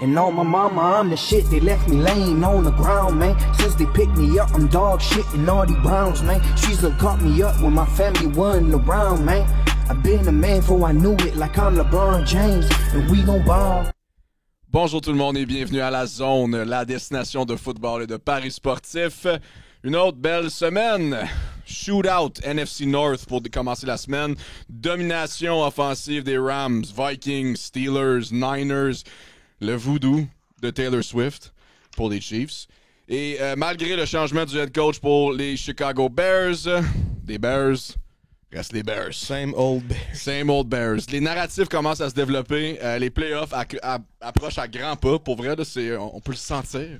And on my mama, I'm the shit. They left me laying on the ground, man. Since they picked me up, I'm dog shit and all the Browns, man. She's done caught me up when my family wasn't around, man. I've been a man before I knew it, like I'm LeBron James, and we gon' ball. Bonjour tout le monde et bienvenue à La Zone, la destination de football et de paris sportifs. Une autre belle semaine. Shootout NFC North pour commencer la semaine. Domination offensive des Rams, Vikings, Steelers, Niners. Le voodoo de Taylor Swift pour les Chiefs. Et malgré le changement du head coach pour les Chicago Bears, des Bears restent les Bears. Same old Bears. Same old Bears. Les narratifs commencent à se développer. Les playoffs approchent à grands pas. Pour vrai, là, on peut le sentir.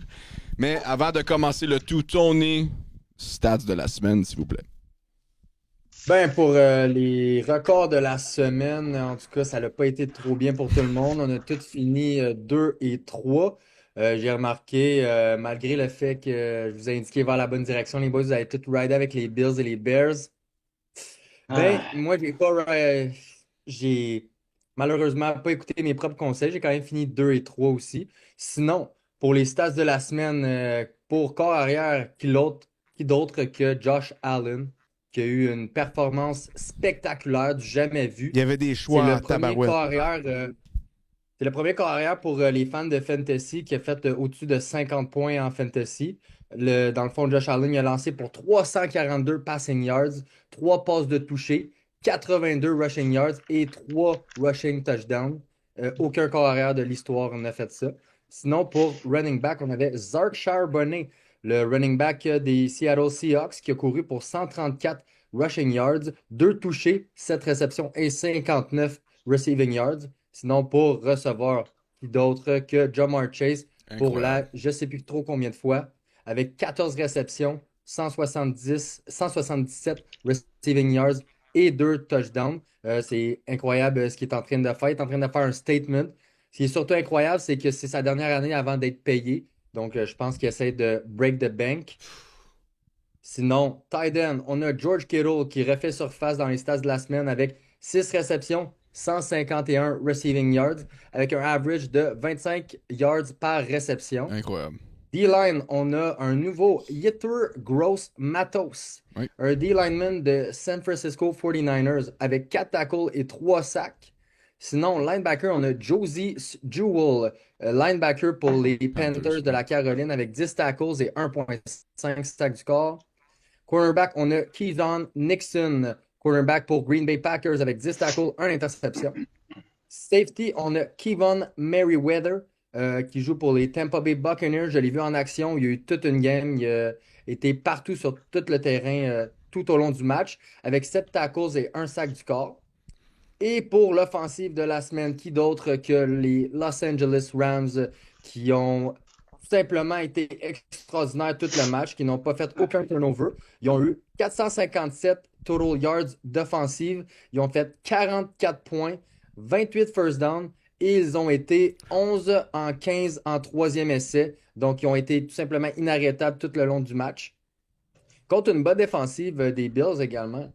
Mais avant de commencer le tout, Tony, stats de la semaine, s'il vous plaît. Ben, pour les records de la semaine, en tout cas, ça n'a pas été trop bien pour tout le monde. On a tous fini 2 et 3. J'ai remarqué, malgré le fait que je vous ai indiqué vers la bonne direction, les boys, vous avez tous ridé avec les Bills et les Bears. Ben, moi, j'ai malheureusement pas écouté mes propres conseils. J'ai quand même fini 2 et 3 aussi. Sinon, pour les stats de la semaine, pour corps arrière, qui d'autre que Josh Allen, qui a eu une performance spectaculaire du jamais vu. Il y avait des choix en tabarouette. C'est le premier corps arrière pour les fans de Fantasy qui a fait au-dessus de 50 points en Fantasy. Dans le fond, Josh Allen il a lancé pour 342 passing yards, 3 passes de toucher, 82 rushing yards et 3 rushing touchdowns. Aucun corps arrière de l'histoire n'a fait ça. Sinon, pour running back, on avait Zark Charbonnet, le running back des Seattle Seahawks, qui a couru pour 134 rushing yards, 2 touchés, 7 réceptions et 59 receiving yards. Sinon, pour recevoir, qui d'autre que Ja'Marr Chase pour la je ne sais plus trop combien de fois, avec 14 réceptions, 177 receiving yards et 2 touchdowns. C'est incroyable ce qu'il est en train de faire. Il est en train de faire un statement. Ce qui est surtout incroyable, c'est que c'est sa dernière année avant d'être payé. Donc, je pense qu'il essaie de break the bank. Sinon, tight end, on a George Kittle qui refait surface dans les stats de la semaine avec 6 réceptions, 151 receiving yards, avec un average de 25 yards par réception. Incroyable. D-line, on a un nouveau Yetur Gross-Matos, oui. Un D-lineman de San Francisco 49ers avec 4 tackles et 3 sacs. Sinon, linebacker, on a Josie Jewell, linebacker pour les Panthers de la Caroline avec 10 tackles et 1.5 sacs du corps. Cornerback, on a Keyshawn Nixon, cornerback pour Green Bay Packers avec 10 tackles, 1 interception. Safety, on a Kevon Merriweather qui joue pour les Tampa Bay Buccaneers. Je l'ai vu en action, il y a eu toute une game, il a été partout sur tout le terrain tout au long du match avec 7 tackles et 1 sac du corps. Et pour l'offensive de la semaine, qui d'autre que les Los Angeles Rams qui ont tout simplement été extraordinaires tout le match, qui n'ont pas fait aucun turnover. Ils ont eu 457 total yards d'offensive. Ils ont fait 44 points, 28 first down et ils ont été 11 en 15 en troisième essai. Donc, ils ont été tout simplement inarrêtables tout le long du match. Contre une bonne défensive des Bills également.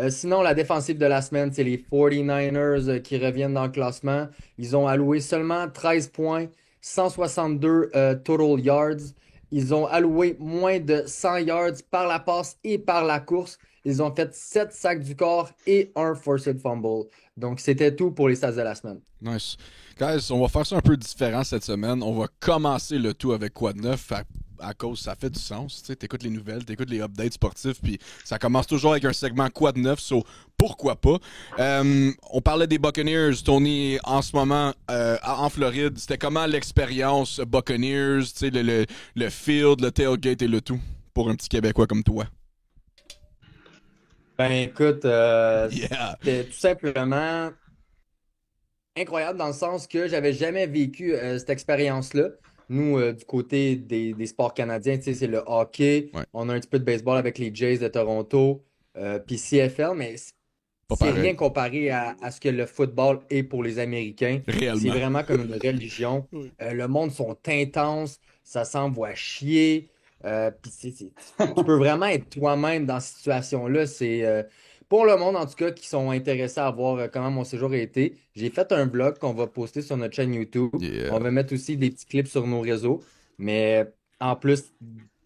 Sinon, la défensive de la semaine, c'est les 49ers qui reviennent dans le classement. Ils ont alloué seulement 13 points, 162 total yards. Ils ont alloué moins de 100 yards par la passe et par la course. Ils ont fait 7 sacs du corps et 1 forced fumble. Donc, c'était tout pour les stats de la semaine. Nice. Guys, on va faire ça un peu différent cette semaine. On va commencer le tout avec quoi de neuf à cause ça fait du sens. Tu sais, t'écoutes les nouvelles, t'écoutes les updates sportifs, puis ça commence toujours avec un segment quoi de neuf, so pourquoi pas. On parlait des Buccaneers, Tony, en ce moment en Floride. C'était comment l'expérience Buccaneers, tu sais, le field, le tailgate et le tout pour un petit Québécois comme toi? Ben écoute, c'était tout simplement incroyable dans le sens que j'avais jamais vécu cette expérience-là. Nous, du côté des sports canadiens, tu sais, c'est le hockey. Ouais. On a un petit peu de baseball avec les Jays de Toronto, puis CFL, mais c'est rien comparé à ce que le football est pour les Américains. Réellement. C'est vraiment comme une religion. Le monde sont intenses, ça s'envoie chier. Puis tu peux vraiment être toi-même dans cette situation-là. pour le monde, en tout cas, qui sont intéressés à voir comment mon séjour a été, j'ai fait un vlog qu'on va poster sur notre chaîne YouTube. On Yeah. va mettre aussi des petits clips sur nos réseaux. Mais en plus,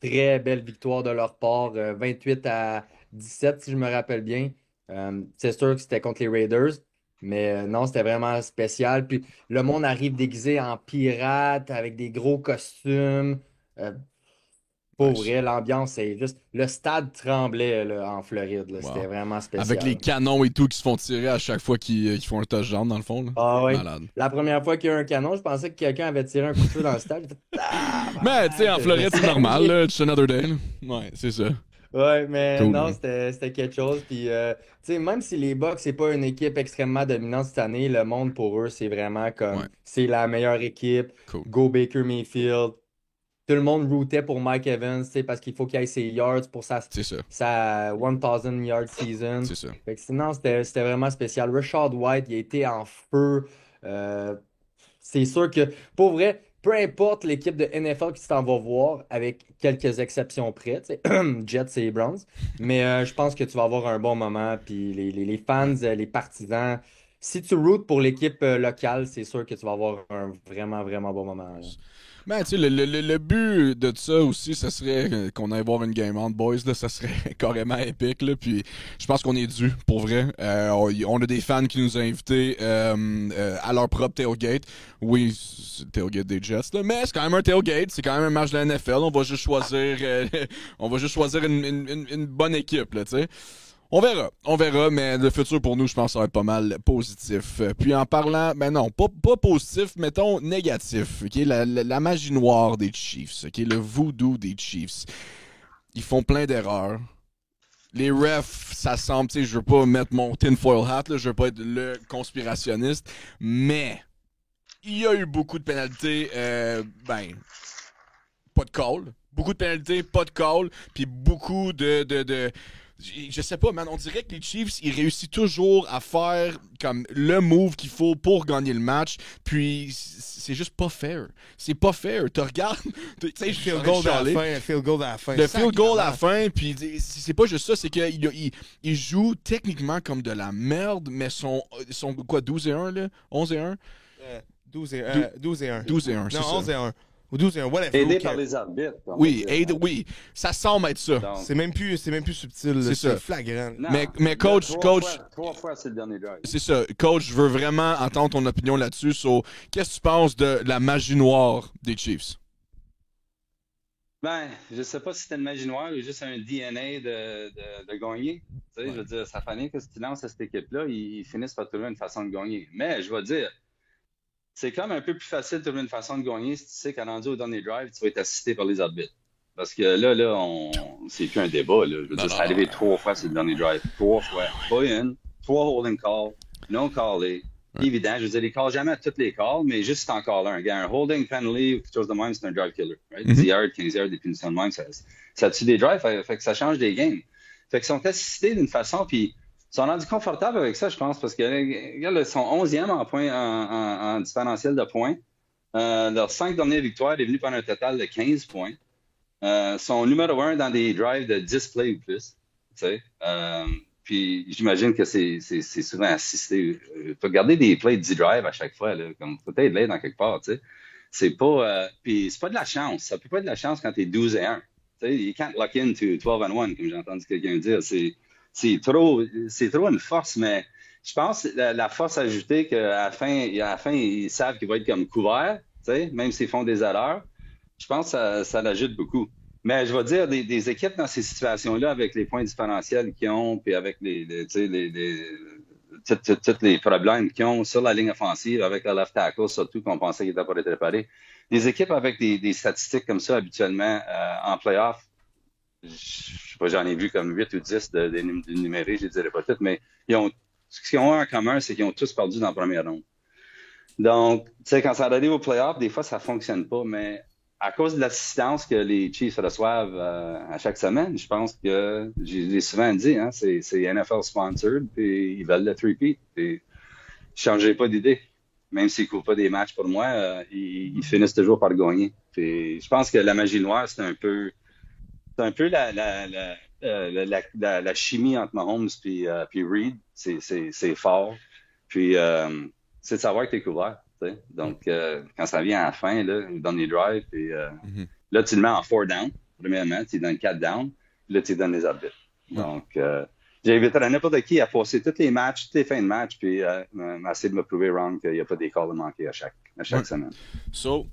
très belle victoire de leur part, 28-17, si je me rappelle bien. C'est sûr que c'était contre les Raiders. Mais non, c'était vraiment spécial. Puis le monde arrive déguisé en pirate, avec des gros costumes. Euh, pour Nice. vrai, l'ambiance, c'est juste. Le stade tremblait là, en Floride. Là. Wow. C'était vraiment Avec les spécial. canons et tout qui se font tirer à chaque fois qu'ils font un touchdown, dans le fond. Là. Ah oui. Malade. La première fois qu'il y a eu un canon, je pensais que quelqu'un avait tiré un coup de feu dans le stade. J'ai fait, Mais, tu sais, en tabarnak, Floride, c'est je me normal, suis là. It's another day. Là. Ouais, c'est ça. Ouais, mais Cool, non, man. c'était quelque chose. Puis, tu sais, même si les Bucks, c'est pas une équipe extrêmement dominante cette année, le monde pour eux, c'est vraiment comme Ouais, c'est la meilleure équipe. cool. Go Baker Mayfield. Tout le monde rootait pour Mike Evans, tu sais, parce qu'il faut qu'il aille ses yards pour C'est ça. sa 1000 yard season. C'est ça. Fait que sinon, c'était vraiment spécial. Rashad White, il a été en feu. Euh, c'est sûr que, pour vrai, peu importe l'équipe de NFL qui t'en va voir, avec quelques exceptions près, tu sais, Jets et Browns, mais je pense que tu vas avoir un bon moment. Puis les fans, les partisans, si tu routes pour l'équipe locale, c'est sûr que tu vas avoir un vraiment, vraiment bon moment, là. Ben, tu sais, le but de ça aussi, ça serait qu'on aille voir une game on, boys, là, ça serait carrément épique, là, puis je pense qu'on est dû, pour vrai. On a des fans qui nous ont invités à leur propre tailgate. Oui, c'est le tailgate des Jets, là, mais c'est quand même un tailgate, c'est quand même un match de la NFL, on va juste choisir une bonne équipe, là, tu sais. On verra, mais le futur pour nous, je pense, ça va être pas mal positif. Puis en parlant, ben non, pas positif, mettons négatif, ok, la magie noire des Chiefs, ok, le voodoo des Chiefs. Ils font plein d'erreurs. Les refs, ça semble, tu sais, je veux pas mettre mon tinfoil hat, là, je veux pas être le conspirationniste, mais il y a eu beaucoup de pénalités, pas de call. Beaucoup de pénalités, pas de call, puis beaucoup de je sais pas, man, on dirait que les Chiefs, ils réussissent toujours à faire comme le move qu'il faut pour gagner le match, puis c'est juste pas fair. C'est pas fair. Tu regardes, tu sais, je Field goal à la fin, field goal à la fin. le field goal à la fin, puis c'est pas juste ça, c'est qu'ils jouent techniquement comme de la merde, mais sont quoi, 12-1, là? 11-1? 12 et 1. 12-1, c'est Non, ça. 11 et 1. Ou 12 et 1, whatever. Aidé ok. par les arbitres. Oui, oui, ça semble être ça. Donc, C'est même plus subtil, là, C'est ça. c'est flagrant. non, mais coach, trois fois, c'est le dernier drive. c'est ça. Coach, je veux vraiment entendre ton opinion là-dessus. Qu'est-ce que tu penses de la magie noire des Chiefs? Ben, je sais pas si c'était une magie noire ou juste un DNA de gagner. Tu sais, je veux dire, ça fallait que si tu lances à cette équipe-là, ils finissent par trouver une façon de gagner. Mais je vais dire, c'est comme un peu plus facile de trouver une façon de gagner si tu sais qu'à rendu au dernier drive, tu vas être assisté par les arbitres. Parce que là, c'est plus un débat, là. Je veux dire, c'est arrivé 3 fois sur le dernier drive. 3 fois. Pas une. 3 holding calls. Non callés. Évident. Je veux dire, ils callent jamais à toutes les calls, mais juste si t'en calls un. Gars, un holding penalty ou quelque chose de même, c'est un drive killer. Right? 10 yards, 15 yards, des punitions de même, ça tue des drives, fait que ça change des games. Fait qu'ils sont assistés d'une façon, puis ils sont rendus confortables avec ça, je pense, parce que, regarde, ils sont 11e en points, en différentiel de points. Leurs 5 dernières victoires est venue par un total de 15 points. Sont numéro 1 dans des drives de 10 plays ou plus. Tu sais. Puis j'imagine que c'est souvent assisté. Faut garder des plays de 10 drives à chaque fois, là, comme peut-être l'aide dans quelque part, tu sais. C'est pas puis c'est pas de la chance. Ça peut pas être de la chance quand t'es 12 et 1. Tu sais, you can't lock into 12 and 1, comme j'ai entendu quelqu'un dire. C'est trop une force, mais je pense que la force ajoutée qu'à la fin, ils savent qu'ils vont être comme couverts, tu sais, même s'ils font des erreurs. Je pense que ça l'ajoute beaucoup. Mais je vais dire, des équipes dans ces situations-là, avec les points différentiels qu'ils ont, puis avec tous les problèmes qu'ils ont sur la ligne offensive, avec le left tackle, surtout qu'on pensait qu'il n'était pas être réparé. Des équipes avec des statistiques comme ça, habituellement, en playoff, je sais pas, j'en ai vu comme 8 ou 10 de numérés, je ne les dirai pas toutes, mais ce qu'ils ont en commun, c'est qu'ils ont tous perdu dans la première ronde. Donc, tu sais, quand ça arrive au playoff, des fois, ça fonctionne pas, mais à cause de l'assistance que les Chiefs reçoivent à chaque semaine, je pense que, je l'ai souvent dit, hein, c'est NFL sponsored, puis ils veulent le three-peat. Puis, je changerai pas d'idée. Même s'ils ne courent pas des matchs pour moi, ils finissent toujours par gagner. Puis, je pense que la magie noire, c'est un peu la chimie entre Mahomes puis Reed, c'est fort. Puis, c'est de savoir que t'es couvert. Tu sais. Donc, quand ça vient à la fin, là, il donne les drives. Puis, là, tu le mets en 4 down. Premièrement, tu lui donnes 4 down. Puis là, tu lui donnes les arbitres. Donc, j'invite à n'importe qui à passer tous les matchs, toutes les fins de match, puis essayer de me prouver wrong qu'il n'y a pas des calls à manquer à chaque semaine. So,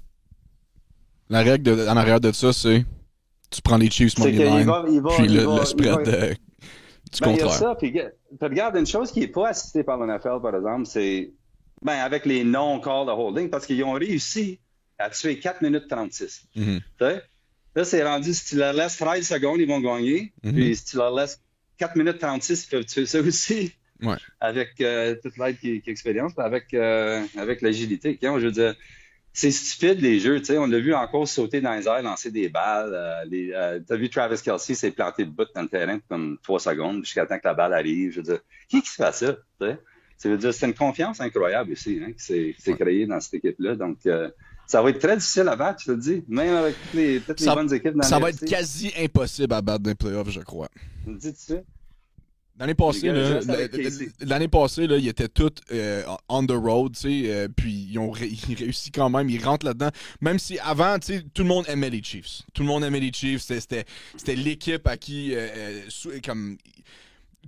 la règle en arrière de ça, c'est tu prends les Chiefs money line, puis le spread du contraire. Il y a ça, puis regarde, une chose qui n'est pas assistée par le NFL, par exemple, c'est avec les non-calls de holding, parce qu'ils ont réussi à tuer 4 minutes 36. Tu sais? Là, c'est rendu, si tu leur laisses 13 secondes, ils vont gagner. Puis si tu leur laisses 4 minutes 36, ils peuvent tuer ça aussi. Ouais. Avec toute l'aide qu'ils expérimentent, avec l'agilité qu'ils ont. Je veux dire, c'est stupide les jeux. Tu sais, on l'a vu encore sauter dans les airs, lancer des balles. T'as vu Travis Kelce s'est planté de bout dans le terrain comme 3 secondes jusqu'à temps que la balle arrive. Je veux dire, qui se fait ça? Tu sais? Ça veut dire, c'est une confiance incroyable aussi qui s'est créée dans cette équipe-là. Donc, ça va être très difficile à battre, je te le dis. Même avec toutes les bonnes équipes dans ça va l'AFC. être quasi impossible à battre dans les playoffs, je crois. Dis-tu ça? L'année passée, là, ils étaient tous on the road, tu sais, puis ils réussi quand même, ils rentrent là-dedans. Même si avant, tu sais, tout le monde aimait les Chiefs. Tout le monde aimait les Chiefs, c'était l'équipe à qui, comme...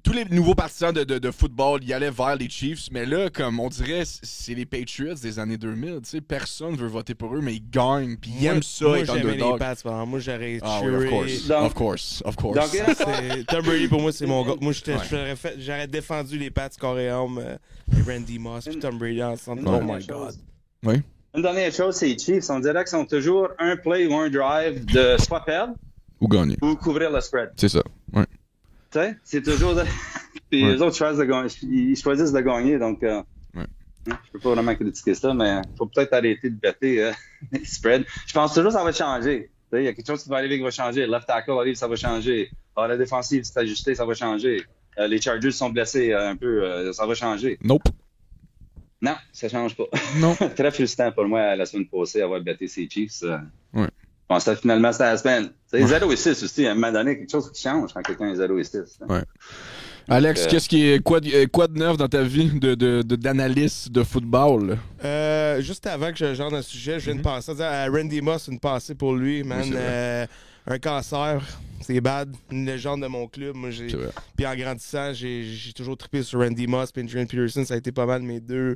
Tous les nouveaux partisans de football, ils allaient vers les Chiefs, mais là, comme on dirait, c'est les Patriots des années 2000. Tu sais, personne veut voter pour eux, mais ils gagnent, puis ils aiment ça être underdog. Moi, j'aimais les Pats, moi, j'aurais cheeré. Of course. Tom Brady, pour moi, c'est mon gars. Moi, j'aurais défendu les Pats corps et âme, Randy Moss, puis Tom Brady ensemble. Oh my God. Oui. Une dernière chose, c'est les Chiefs. On dirait qu'ils sont toujours un play ou un drive de soit perdre ou gagner. Ou couvrir le spread. C'est ça, ouais. Tu sais, c'est toujours... Puis les autres ils choisissent de gagner, donc je peux pas vraiment critiquer ça, mais il faut peut-être arrêter de bêter les spreads. Je pense toujours que ça va changer. Il y a quelque chose qui va arriver qui va changer. Left tackle arrive, ça va changer. La défensive s'est ajustée, ça va changer. Les Chargers sont blessés un peu, ça va changer. Nope. Non, ça change pas. Non. Très frustrant pour moi la semaine passée avoir bêté ces Chiefs. Ouais. Je pense que finalement, c'était la semaine. C'est 0 et 6 aussi. À un moment donné, quelque chose qui change quand quelqu'un est 0 et 6. Ouais. Alex, quoi de neuf dans ta vie d'analyste de football? Juste avant que je genre un sujet, je viens de penser à Randy Moss, une pensée pour lui, man. Oui, un cancer, c'est bad. Une légende de mon club. Moi, puis en grandissant, j'ai toujours trippé sur Randy Moss et Adrian Peterson. Ça a été pas mal mes deux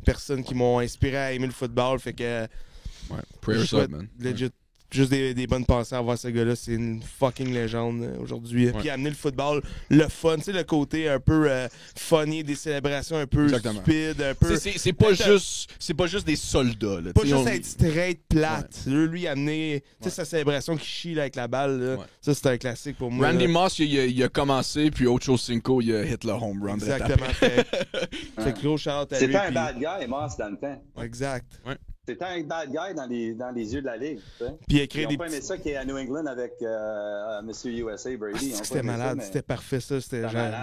personnes qui m'ont inspiré à aimer le football. Fait que. Ouais, prayers up, man. Legit. Juste des bonnes pensées à voir ce gars-là. C'est une fucking légende aujourd'hui. Puis amener le football, le fun, tu sais, le côté un peu funny, des célébrations un peu stupides, un peu... C'est pas juste des soldats. Là, pas juste être straight, plate. Lui, amener sa célébration qui chie là, avec la balle. Là. Ça, c'est un classique pour moi. Randy Moss, il a commencé, puis Ocho Cinco, il a hit le home run. Exactement. Fait gros shout-out à lui. C'était un bad guy, Moss, dans le temps. Exact. Ouais. C'était un bad guy dans les yeux de la ligue. Tu sais. Puis il a créé Ils n'ont pas aimé ça qui est à New England avec Monsieur USA Brady. C'était malade, c'était parfait ça.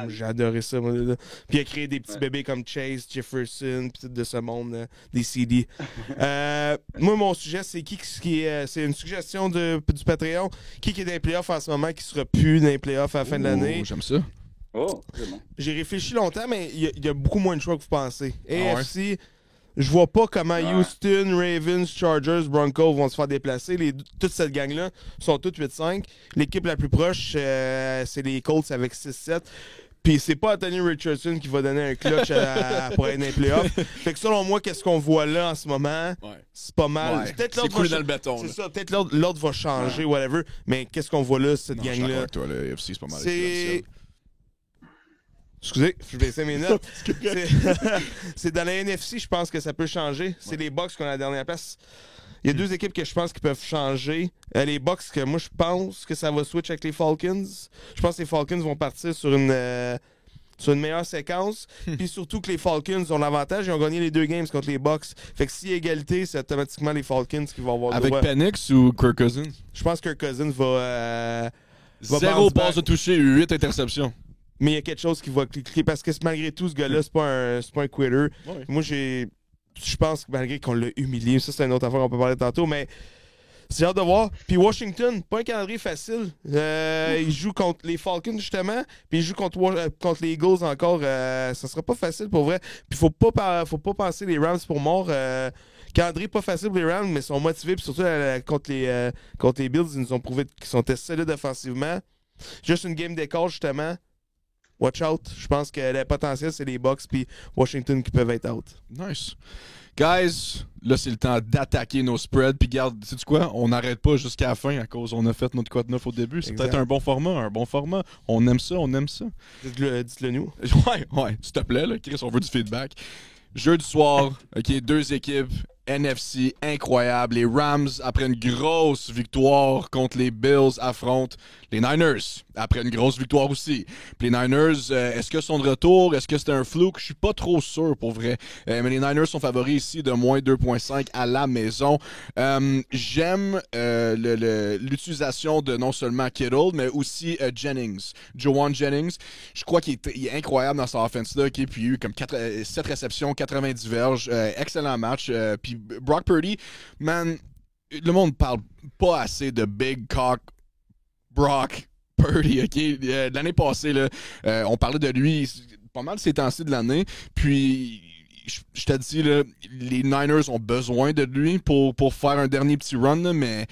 J'ai adoré ça. Moi, là. Puis il a créé des petits bébés comme Chase, Jefferson, puis tout de ce monde, des CD. Moi, mon sujet, c'est c'est une suggestion du Patreon. Qui est dans les playoffs en ce moment, qui sera plus dans les playoffs à la fin de l'année. J'aime ça. Oh, c'est bon. J'ai réfléchi longtemps, mais il y a beaucoup moins de choix que vous pensez. AFC... Je vois pas comment Houston, Ravens, Chargers, Broncos vont se faire déplacer. Toute cette gang-là sont toutes 8-5. L'équipe la plus proche, c'est les Colts avec 6-7. Puis c'est pas Anthony Richardson qui va donner un clutch pour être dans les playoffs. Fait que selon moi, qu'est-ce qu'on voit là en ce moment, c'est pas mal. Ouais. C'est coulé dans le béton. C'est ça, peut-être l'autre va changer, whatever. Mais qu'est-ce qu'on voit là, cette gang-là? Je suis avec toi, le AFC, c'est pas mal. Excusez, je vais baisser mes notes. C'est dans la NFC, je pense que ça peut changer. C'est les Bucks qui ont la dernière place. Il y a deux équipes que je pense qui peuvent changer. Les Bucks, que moi, je pense que ça va switch avec les Falcons. Je pense que les Falcons vont partir sur une meilleure séquence. Puis surtout que les Falcons ont l'avantage. Ils ont gagné les 2 games contre les Bucks. Fait que s'il y a égalité, c'est automatiquement les Falcons qui vont avoir avec Penix ou Kirk Cousins? Je pense que Kirk Cousins va 0 passes de toucher, 8 interceptions. Mais il y a quelque chose qui va cliquer parce que malgré tout, ce gars-là, c'est pas un quitter. Ouais. Moi, je pense que malgré qu'on l'a humilié, ça c'est une autre affaire qu'on peut parler tantôt, mais C'est hâte de voir. Puis Washington, pas un calendrier facile. Ils jouent contre les Falcons, justement. Puis ils jouent contre les Eagles encore. Ça sera pas facile pour vrai. Puis faut pas penser les Rams pour mort. Calendrier pas facile pour les Rams, mais ils sont motivés. Puis surtout contre les Bills, ils nous ont prouvé qu'ils sont solides offensivement. Juste une game d'écart, justement. Watch out. Je pense que le potentiel, c'est les Bucks puis Washington qui peuvent être out. Nice. Guys, là, c'est le temps d'attaquer nos spreads. Puis, garde, sais-tu quoi? On n'arrête pas jusqu'à la fin à cause on a fait notre code 9 au début. C'est Exact. peut-être un bon format. On aime ça, on aime ça. Dites-le nous. Ouais, s'il te plaît, là, Chris, on veut du feedback. Jeudi soir, OK, 2 équipes, NFC, incroyable. Les Rams, après une grosse victoire contre les Bills, affrontent les Niners, après une grosse victoire aussi. Puis les Niners, est-ce que sont de retour? Est-ce que c'était un fluke? Je suis pas trop sûr, pour vrai. Mais les Niners sont favoris ici de moins 2,5 à la maison. J'aime l'utilisation de non seulement Kittle, mais aussi Jennings. Juwan Jennings. Je crois qu'il est incroyable dans sa offense-là. Okay? Puis il a eu comme 7 réceptions, 90 verges. Excellent match. Puis Brock Purdy, man, le monde parle pas assez de Big Cock Brock Purdy, OK? L'année passée, là, on parlait de lui pas mal ces temps-ci de l'année. Puis, je te dis, là, les Niners ont besoin de lui pour faire un dernier petit run, là, mais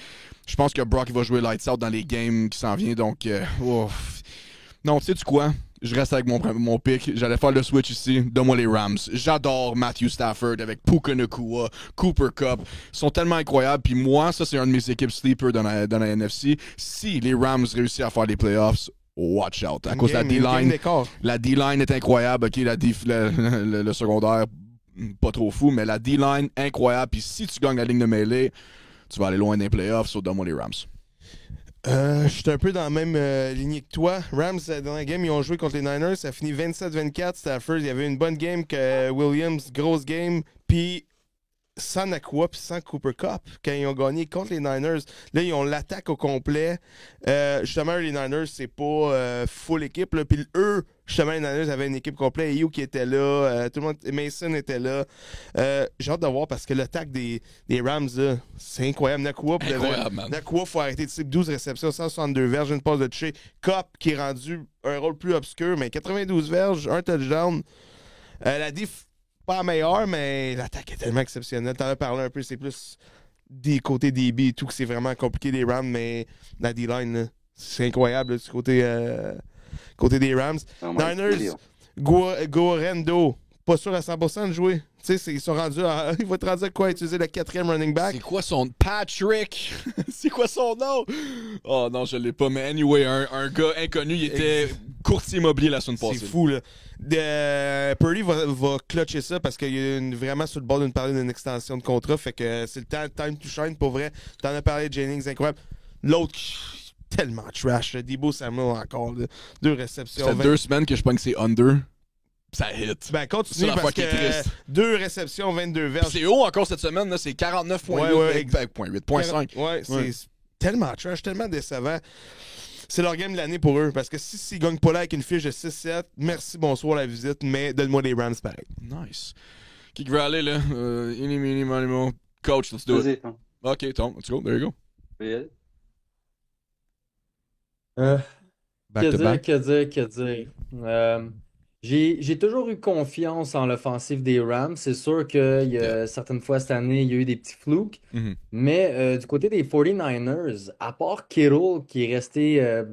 je pense que Brock va jouer lights out dans les games qui s'en viennent. Donc, non, tu sais quoi? Je reste avec mon pick. J'allais faire le switch ici. Donne-moi les Rams. J'adore Matthew Stafford avec Puka Nacua, Cooper Kupp. Ils sont tellement incroyables. Puis moi, ça, c'est un de mes équipes sleeper dans la NFC. Si les Rams réussissent à faire les playoffs, watch out. À cause de la D-line. La D-line est incroyable. OK, le secondaire, pas trop fou, mais la D-line, incroyable. Puis si tu gagnes la ligne de mêlée, tu vas aller loin des playoffs. So, donne-moi les Rams. Je suis un peu dans la même lignée que toi. Rams, dans la game, ils ont joué contre les Niners. Ça a fini 27-24. Stafford, il y avait une bonne game que Williams, grosse game. Puis sans Nakua puis sans Cooper Kupp, quand ils ont gagné contre les Niners, là, ils ont l'attaque au complet. Justement, les Niners, c'est pas full équipe. Là. Puis eux, justement, les Niners avaient une équipe complète. Ayu qui était là. Tout le monde, Mason était là. J'ai hâte de voir parce que l'attaque des Rams, là, c'est incroyable. Nakua, il faut arrêter de cible. 12 réceptions, 162 verges, une passe de toucher. Kupp qui est rendu un rôle plus obscur, mais 92 verges, un touchdown. La diff, pas la meilleure, mais l'attaque est tellement exceptionnelle. T'en as parlé un peu, c'est plus des côtés DB et tout, que c'est vraiment compliqué les Rams, mais la D-line, là, c'est incroyable là, du côté des Rams. Niners, Gorendo, pas sûr à 100% de jouer. Tu sais, ils sont rendus il va être rendu à quoi? Utiliser le 4e running back. C'est quoi son... Patrick? C'est quoi son nom? Oh non, je l'ai pas. Mais anyway, un gars inconnu, il était courtier immobilier la semaine passée. C'est fou, là. Purdy va clutcher ça parce qu'il est vraiment sur le bord d'une parler d'une extension de contrat. Fait que c'est le time to shine pour vrai. T'en as parlé de Jennings, incroyable. L'autre, tellement trash. Debo Samuel encore. Là. 2 réceptions. Ça fait 2 semaines que je pense que c'est under. Ça hit. Ben, continue parce que 2 réceptions, 22 verges. C'est haut encore cette semaine, là, c'est 49,8.5. Ouais, c'est tellement trash, tellement décevant. C'est leur game de l'année pour eux. Parce que s'ils gagnent pas là avec une fiche de 6-7, merci, bonsoir la visite, mais donne-moi les Rams pareil. Nice. Qui veut aller, là? Mini, money, coach, let's do it. OK, Tom, let's go. There you go. Que dire? J'ai toujours eu confiance en l'offensive des Rams. C'est sûr qu'il y a certaines fois cette année, il y a eu des petits flouks. Mais du côté des 49ers, à part Kittle qui est resté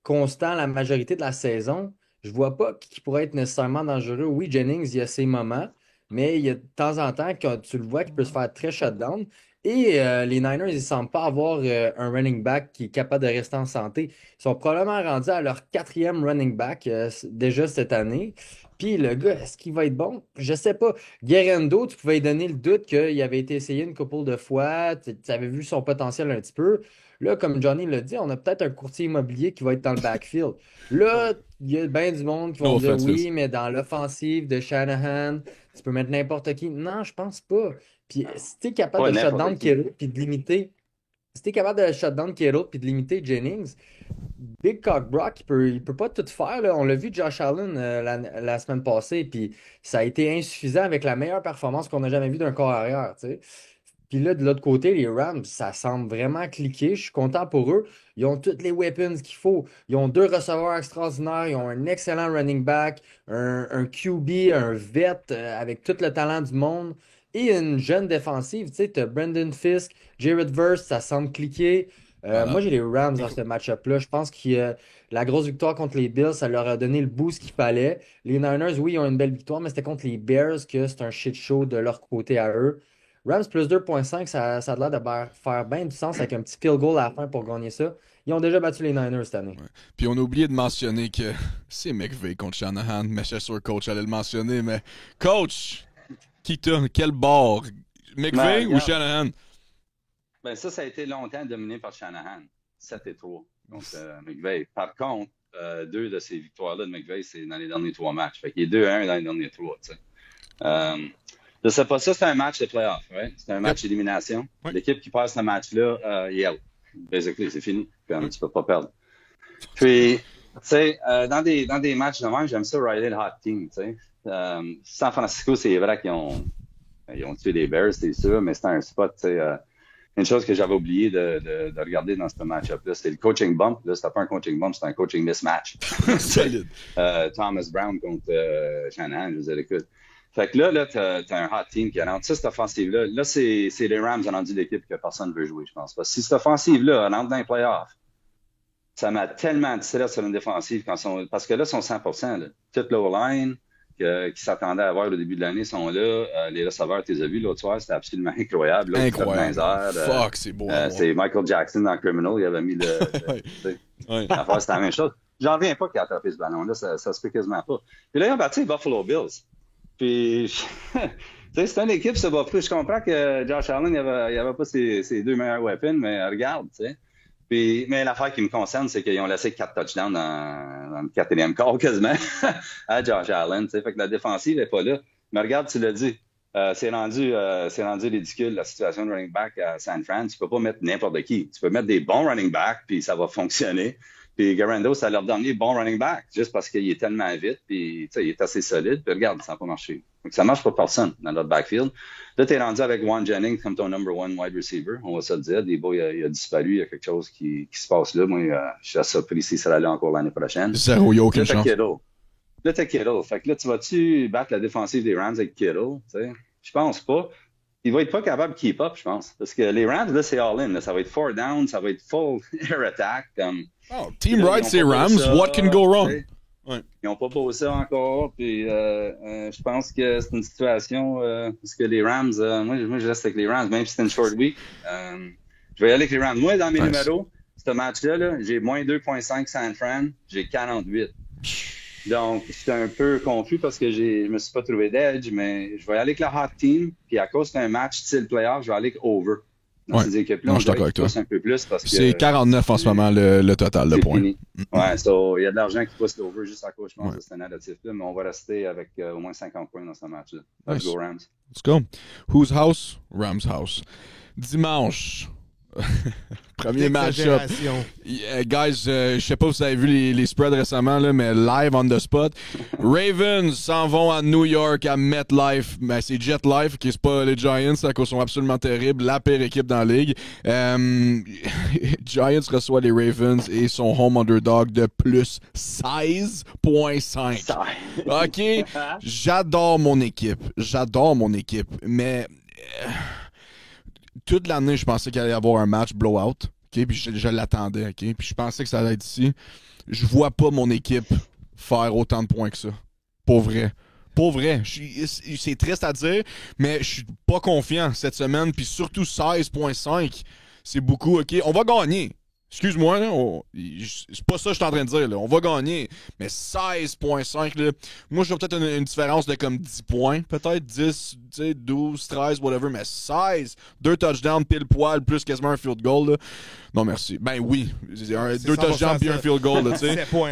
constant la majorité de la saison, je vois pas qui pourrait être nécessairement dangereux. Oui, Jennings, il y a ses moments, mais il y a de temps en temps, quand tu le vois, qu'il peut se faire très shutdown. Et les Niners, ils ne semblent pas avoir un running back qui est capable de rester en santé. Ils sont probablement rendus à leur 4e running back déjà cette année. Puis le gars, est-ce qu'il va être bon? Je sais pas. Guerrendo, tu pouvais lui donner le doute qu'il avait été essayé une couple de fois. Tu avais vu son potentiel un petit peu. Là, comme Johnny l'a dit, on a peut-être un courtier immobilier qui va être dans le backfield. Là, il y a bien du monde qui vont dire oui, mais dans l'offensive de Shanahan, tu peux mettre n'importe qui. Non, je pense pas. Puis si t'es capable de shutdown Kittle puis de limiter. Si t'es capable de shutdown Kittle puis de limiter Jennings, Big Cock Brock, il peut pas tout faire. Là. On l'a vu Josh Allen la semaine passée, puis ça a été insuffisant avec la meilleure performance qu'on a jamais vue d'un corps arrière. T'sais. Puis là, de l'autre côté, les Rams, ça semble vraiment cliquer. Je suis content pour eux. Ils ont toutes les weapons qu'il faut. Ils ont 2 receveurs extraordinaires. Ils ont un excellent running back, un QB, un vet avec tout le talent du monde et une jeune défensive. Tu sais, tu as Brendan Fisk, Jared Verse, ça semble cliquer. Voilà. Moi, j'ai les Rams dans ce match-up-là. Je pense que la grosse victoire contre les Bills, ça leur a donné le boost qu'il fallait. Les Niners, oui, ils ont une belle victoire, mais c'était contre les Bears que c'est un shit show de leur côté à eux. Rams plus 2,5, ça a l'air de faire bien du sens avec un petit field goal à la fin pour gagner ça. Ils ont déjà battu les Niners cette année. Ouais. Puis on a oublié de mentionner que c'est McVay contre Shanahan, mais je suis sûr que coach allait le mentionner, mais coach, qui t'a? Quel bord? McVay ou Shanahan? Ben ça a été longtemps dominé par Shanahan. 7-3 contre McVay. Par contre, 2 de ces victoires-là de McVay, c'est dans les derniers 3 matchs. Fait qu'il est 2-1 dans les derniers 3, tu sais. Je sais pas, ça c'est un match de playoff, right? C'est un match d'élimination. Oui. L'équipe qui passe ce match-là, il est out. Basically, c'est fini. Puis, tu peux pas perdre. Puis, tu sais, dans des matchs de même, j'aime ça rider le hot team, tu sais. San Francisco, c'est vrai qu'ils ont tué les Bears, c'est sûr, mais c'était un spot, tu sais. Une chose que j'avais oublié de regarder dans ce match-up-là, c'était le coaching bump. Là, c'était pas un coaching bump, c'était un coaching mismatch. Solide. Thomas Brown contre Shanahan, je vous ai écoute. Fait que là, t'as un hot team qui rentre. Ça, cette offensive-là, là, c'est les Rams ont rendu l'équipe que personne ne veut jouer, je pense. Parce que si cette offensive-là rentre dans les playoffs, ça m'a tellement de stress sur une défensive parce que là, ils sont 100%. Là. Toute l'O-line qui s'attendaient à avoir au début de l'année sont là. Les receveurs, tu les as vus l'autre soir, c'était absolument incroyable. Là, incroyable. Fuck, c'est beau. C'est Michael Jackson dans Criminal, il avait mis le l'affaire, c'était la même chose. J'en reviens pas qu'il a attrapé ce ballon-là, ça se fait quasiment pas. Puis là, ils ont battu les Buffalo Bills. Puis, c'est une équipe, ça va plus. Je comprends que Josh Allen, il avait pas ses 2 meilleurs weapons, mais regarde, tu sais. Puis, mais l'affaire qui me concerne, c'est qu'ils ont laissé 4 touchdowns dans le 4e quart quasiment à Josh Allen, tu sais. Fait que la défensive n'est pas là. Mais regarde, tu l'as dit, c'est rendu ridicule la situation de running back à San Fran. Tu peux pas mettre n'importe qui. Tu peux mettre des bons running backs, puis ça va fonctionner. Puis Garando, c'est leur dernier bon running back, juste parce qu'il est tellement vite, puis il est assez solide. Puis regarde, ça n'a pas marché. Donc, ça marche pour personne dans notre backfield. Là, tu es rendu avec Juan Jennings comme ton number 1 wide receiver. On va se le dire. Debo, il a disparu. Il y a quelque chose qui se passe là. Moi, je suis assez surpris s'il sera là encore l'année prochaine. Zéro, il n'y a aucune chance. Là, t'as Kittle. Fait que là, tu vas-tu battre la défensive des Rams avec Kittle? T'sais? Je pense pas. Il va être pas capable de keep up, je pense. Parce que les Rams, là, c'est all-in. Là. Ça va être 4 down, ça va être full air attack. Team right, c'est Rams. What can go wrong? Ouais. Ils n'ont pas posé ça encore. Puis je pense que c'est une situation parce que les Rams, moi, je reste avec les Rams, même si c'est une short week. Je vais y aller avec les Rams. Moi, dans mes numéros, ce match-là, là, j'ai moins 2,5 San Fran, j'ai 48. Donc, j'étais un peu confus parce que je me suis pas trouvé d'edge, mais je vais y aller avec la hot team. Puis à cause d'un match style playoff, je vais aller avec over. Dans ces équipes-là, non, je suis d'accord avec toi. Un peu plus parce que c'est 49 en ce moment le total de points. Fini. Ouais, il y a de l'argent qui pousse l'over juste à cause, je pense, de ce narratif-là, mais on va rester avec au moins 50 points dans ce match-là. Let's go Rams. Let's go. Whose house? Rams house. Dimanche. Premier match-up. Guys, je sais pas si vous avez vu les spreads récemment, là, mais live on the spot. Ravens s'en vont à New York, à MetLife. Ben, c'est JetLife, qui est pas les Giants, à cause sont absolument terribles. La pire équipe dans la ligue. Giants reçoit les Ravens et son home underdog de plus 16,5. OK? J'adore mon équipe, mais... toute l'année, je pensais qu'il allait y avoir un match blowout. Okay? Puis je l'attendais. Okay? Puis je pensais que ça allait être ici. Je vois pas mon équipe faire autant de points que ça. Pour vrai. C'est triste à dire, mais je suis pas confiant cette semaine. Puis surtout 16,5, c'est beaucoup. OK, on va gagner. Excuse-moi, là, c'est pas ça que je suis en train de dire. Là. On va gagner. Mais 16,5, là, moi, je vois peut-être une différence de comme 10 points. Peut-être 10, 12, 13, whatever. Mais 16, 2 touchdowns, pile poil, plus quasiment un field goal. Là. Non, merci. Ben oui. 2 touchdowns puis un field goal. Là,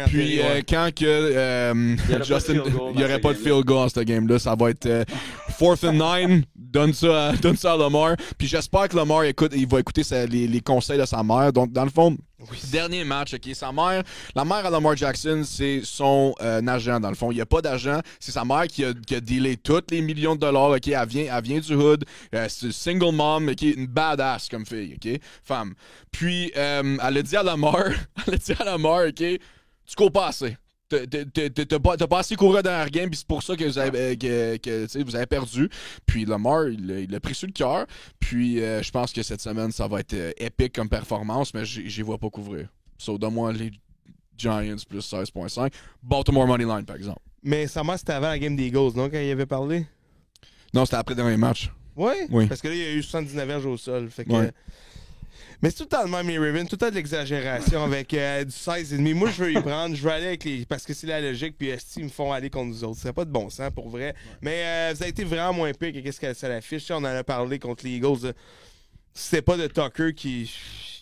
puis quand que Justin, il n'y aurait pas de field goal dans cette game-là, ça va être 4th and 9. Donne ça à Lamar. Puis j'espère que Lamar il va écouter les conseils de sa mère. Donc, dans le fond, Dernier match, OK. La mère à Lamar Jackson, c'est son agent, dans le fond. Il n'y a pas d'agent. C'est sa mère qui a dealé tous les millions de dollars, OK. Elle vient du hood. C'est une single mom, OK. Une badass comme fille, OK. Femme. Puis, elle a dit à Lamar, OK, tu cours pas assez. T'as pas assez couru dans la game, puis c'est pour ça que vous avez perdu. Puis Lamar, il a pris sur le cœur. Puis je pense que cette semaine, ça va être épique comme performance, mais j'y vois pas couvrir. So, donne-moi les Giants plus 16.5. Baltimore Moneyline, par exemple. Mais ça c'était avant la game des Eagles, non, quand il avait parlé? Non, c'était après le dernier match. Ouais? Oui. Parce que là, il y a eu 79 verges au sol. Fait que... Ouais. Mais c'est tout le temps le même, les Ravens, tout le temps de l'exagération avec du 16,5. Moi, je veux y prendre, je veux aller avec les. Parce que c'est la logique, puis ils me font aller contre nous autres. C'est pas de bon sens pour vrai. Mais vous avez été vraiment moins pire que qu'est-ce que ça l'affiche. On en a parlé contre les Eagles. C'était pas de Tucker qui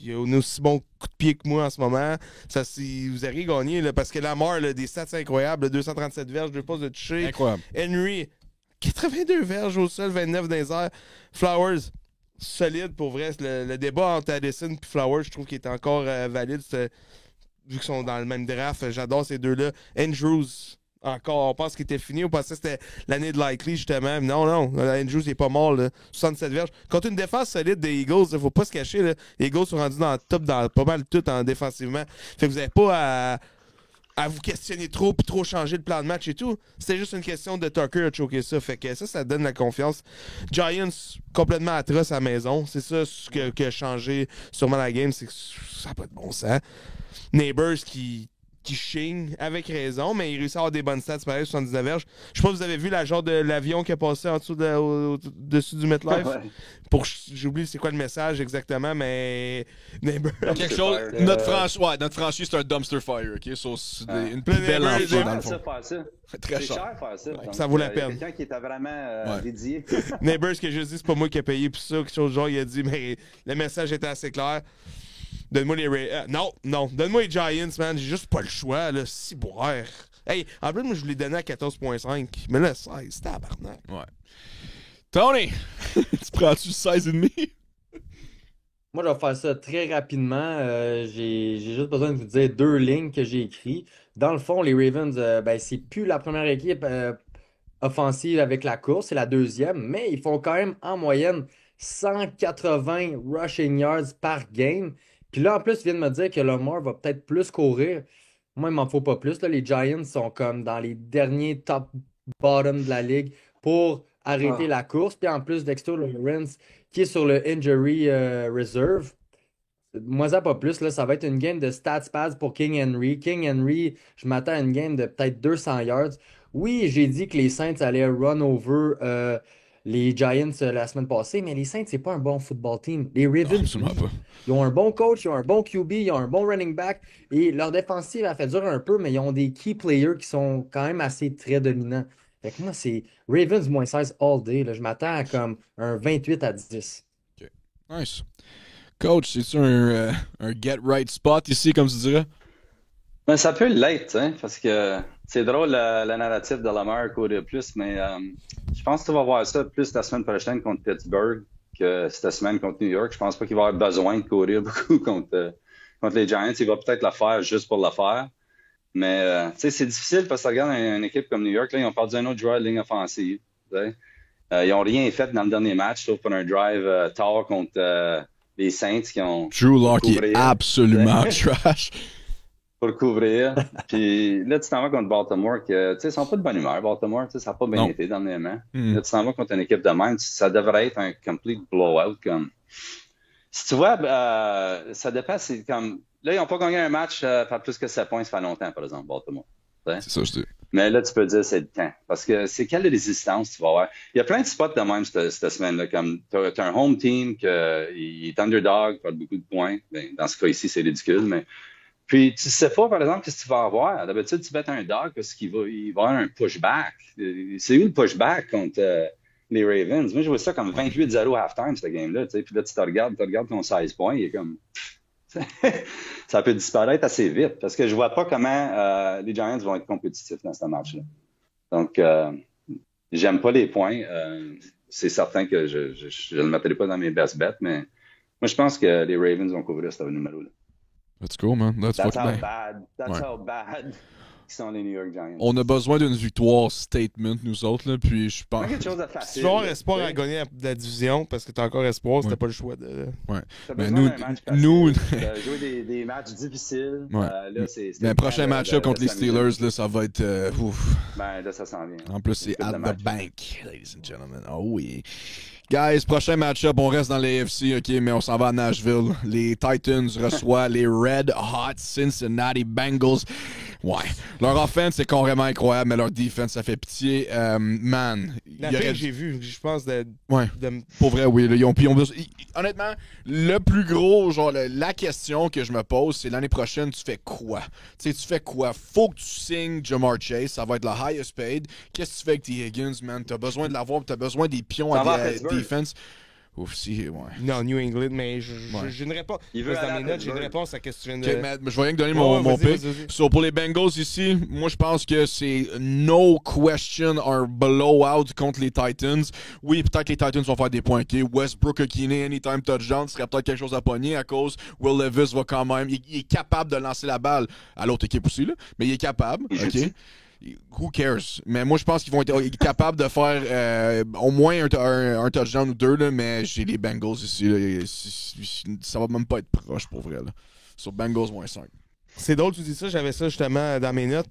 a un aussi bon coup de pied que moi en ce moment. Vous avez gagné là, parce que Lamar, là, des stats incroyables, 237 verges, 2 passes de toucher. Incroyable. Henry, 82 verges au sol, 29 dans les airs. Flowers, solide pour vrai. Le débat entre Addison et Flowers, je trouve qu'il est encore valide. Vu qu'ils sont dans le même draft, j'adore ces deux-là. Andrews, encore, on pense qu'il était fini. On pensait que c'était l'année de Likely, justement. Non, Andrews, il est pas mort. Là. 67 verges. Contre une défense solide des Eagles, il faut pas se cacher. Là. Les Eagles sont rendus dans le top, dans pas mal tout en défensivement. Fait que vous n'avez pas à vous questionner trop puis trop changer le plan de match et tout. C'était juste une question de Tucker à choquer ça. Fait que ça donne la confiance. Giants, complètement atroce à la maison. C'est ça qui a changé sûrement la game. C'est que ça n'a pas de bon sens. Neighbors qui chigne avec raison, mais il réussit à avoir des bonnes stats pareil, 79 verges. Je sais pas si vous avez vu la genre de l'avion qui a passé en dessous au-dessus du MetLife. Ouais. J'oublie c'est quoi le message exactement, mais quelque chose. Notre franchise, c'est un dumpster fire, OK? So, c'est une belle entrée dans le fond. Très cher faire ça. Ouais, ça vaut la peine. Quelqu'un qui était vraiment dédié. Neighbors qui a juste dit c'est pas moi qui ai payé pour ça, quelque chose genre, il a dit mais le message était assez clair. Donne-moi les non, donne-moi les Giants, man. J'ai juste pas le choix, là. Si boire. Hey, en plus, moi, je voulais donner à 14.5. Mais là, 16, tabarnak. Ouais. Tony, tu prends-tu 16,5? Moi, je vais faire ça très rapidement. J'ai juste besoin de vous dire deux lignes que j'ai écrites. Dans le fond, les Ravens, c'est plus la première équipe offensive avec la course, c'est la deuxième, mais ils font quand même en moyenne 180 rushing yards par game. Puis là, en plus, tu viens de me dire que Lamar va peut-être plus courir. Moi, il m'en faut pas plus. Là. Les Giants sont comme dans les derniers top bottom de la ligue pour arrêter la course. Puis en plus, Dexter Lawrence qui est sur le injury reserve. Moi, ça pas plus. Là, ça va être une game de stats pads pour King Henry. King Henry, je m'attends à une game de peut-être 200 yards. Oui, j'ai dit que les Saints allaient run over les Giants la semaine passée, mais les Saints, c'est pas un bon football team. Les Ravens, ils ont un bon coach, ils ont un bon QB, ils ont un bon running back, et leur défensive a fait dur un peu, mais ils ont des key players qui sont quand même assez très dominants. Fait que moi, c'est Ravens moins 16 all day. Là. Je m'attends à comme un 28-10. OK. Nice. Coach, c'est-tu un get right spot ici, comme tu dirais? Ben, ça peut l'être, hein, parce que c'est drôle la narrative de Lamar courir plus, mais je pense que tu vas voir ça plus la semaine prochaine contre Pittsburgh que cette semaine contre New York. Je pense pas qu'il va avoir besoin de courir beaucoup contre les Giants. Il va peut-être la faire juste pour la faire. Mais c'est difficile parce que tu regardes une équipe comme New York, là, ils ont perdu un autre joueur de ligne offensive. Ils n'ont rien fait dans le dernier match, sauf pour un drive tard contre les Saints qui ont. Drew Lock est absolument trash. Pour couvrir. Puis là, tu t'en vas contre Baltimore, que, tu sais, ils sont pas de bonne humeur, Baltimore, tu sais, ça n'a pas bien été dernièrement. Là, tu t'en vas contre une équipe de même, ça devrait être un complete blowout, comme. Si tu vois, ça dépend, c'est comme. Là, ils n'ont pas gagné un match par plus que 7 points, ça fait longtemps, par exemple, Baltimore. C'est ça, je dis. Mais là, tu peux dire c'est le temps. Parce que c'est quelle résistance tu vas avoir. Il y a plein de spots de même cette semaine-là. Comme tu as un home team qui est underdog, pas beaucoup de points. Ben, dans ce cas ici, c'est ridicule, mais. Puis, tu sais pas, par exemple, qu'est-ce que tu vas avoir. D'habitude, tu bêtes un dog parce qu'il va y avoir un pushback. C'est eu le pushback contre les Ravens. Moi, je vois ça comme 28-0 halftime, cette game-là. Puis là, tu regardes ton 16 points, il est comme. Ça peut disparaître assez vite parce que je vois pas comment les Giants vont être compétitifs dans ce match-là. Donc, j'aime pas les points. C'est certain que je ne le mettrai pas dans mes best bets, mais moi, je pense que les Ravens vont couvrir ce numéro-là. Let's go, man. Let's That's fucking how bang. bad. That's Ouais. how bad qui sont les New York Giants. On a besoin d'une victoire statement, nous autres, là, puis je pense... Pas quelque chose de Si facile. tu veux avoir là, espoir tu à sais. gagner la division, parce que t'as encore espoir, c'était Ouais. pas le choix de. Ouais. T'as Mais besoin nous- d'un match nous- facile. T'as joué des matchs difficiles. Ouais. Là, c'est Mais le prochain le temps match-up contre de les s'amuser. Steelers, là, ça va être... ouf. Ben, là, ça s'en vient. En plus, c'est Une at coupe de the match. bank, ladies and gentlemen. Oh oui. Guys, prochain match-up, on reste dans l'AFC, OK, mais on s'en va à Nashville. Les Titans reçoivent les Red Hot Cincinnati Bengals. Ouais. Leur offense, c'est carrément incroyable, mais leur defense, ça fait pitié. Man, La il y fille aurait- que j'ai vue, je pense, Ouais. Pour vrai, oui. Là, honnêtement, le plus gros, genre, la question que je me pose, c'est l'année prochaine, tu fais quoi? Tu sais, tu fais quoi? Faut que tu signes Jamar Chase, ça va être le highest paid. Qu'est-ce que tu fais avec T. Higgins, man? T'as besoin de l'avoir, t'as besoin des pions Ça va à à Pittsburgh. defense. Ouf, si, ouais. Non, New England, mais Ouais. j'ai une réponse. Il veut Parce que dans aller mes à notes, j'ai une Pittsburgh. réponse à ce que tu viens de. Ok, mais je vais rien que donner Ouais, mon, ouais, mon vas-y, pick. vas-y. So, pour les Bengals ici, moi je pense que c'est no question un blowout contre les Titans. Oui, peut-être que les Titans vont faire des points. Okay? Westbrook Akine, anytime touchdown, ce serait peut-être quelque chose à pogner à cause Will Levis va quand même. Il est capable de lancer la balle à l'autre équipe aussi, là, mais il est capable. Il OK? joue-tu? Who cares? Mais moi, je pense qu'ils vont être capables de faire au moins un touchdown ou deux, là, mais j'ai les Bengals ici. Là, ça va même pas être proche pour vrai. Là. Sur Bengals moins 5. C'est drôle que tu dis ça, j'avais ça justement dans mes notes.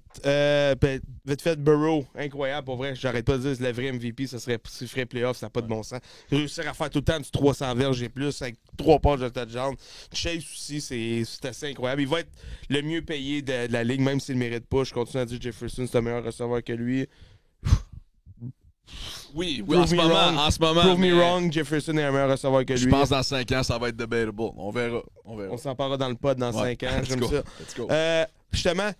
Vite fait, Burrow, incroyable pour vrai. J'arrête pas de dire que le vrai MVP, ça serait s'il ferait playoff, ça n'a pas de bon sens. Réussir à faire tout le temps du 300 verges et plus avec 3 pages de touchdown. Chase aussi, c'est assez incroyable. Il va être le mieux payé de la ligue, même s'il ne le mérite pas. Je continue à dire que Jefferson, c'est un meilleur receveur que lui. Oui, Prove en ce me moment. wrong. En ce moment Prove me mais wrong, Jefferson est un meilleur receveur que lui. Je pense que dans 5 ans, ça va être debatable. On verra. On s'en parlera dans le pod dans Ouais. 5 ans. Let's J'aime go. ça. Let's go. Justement,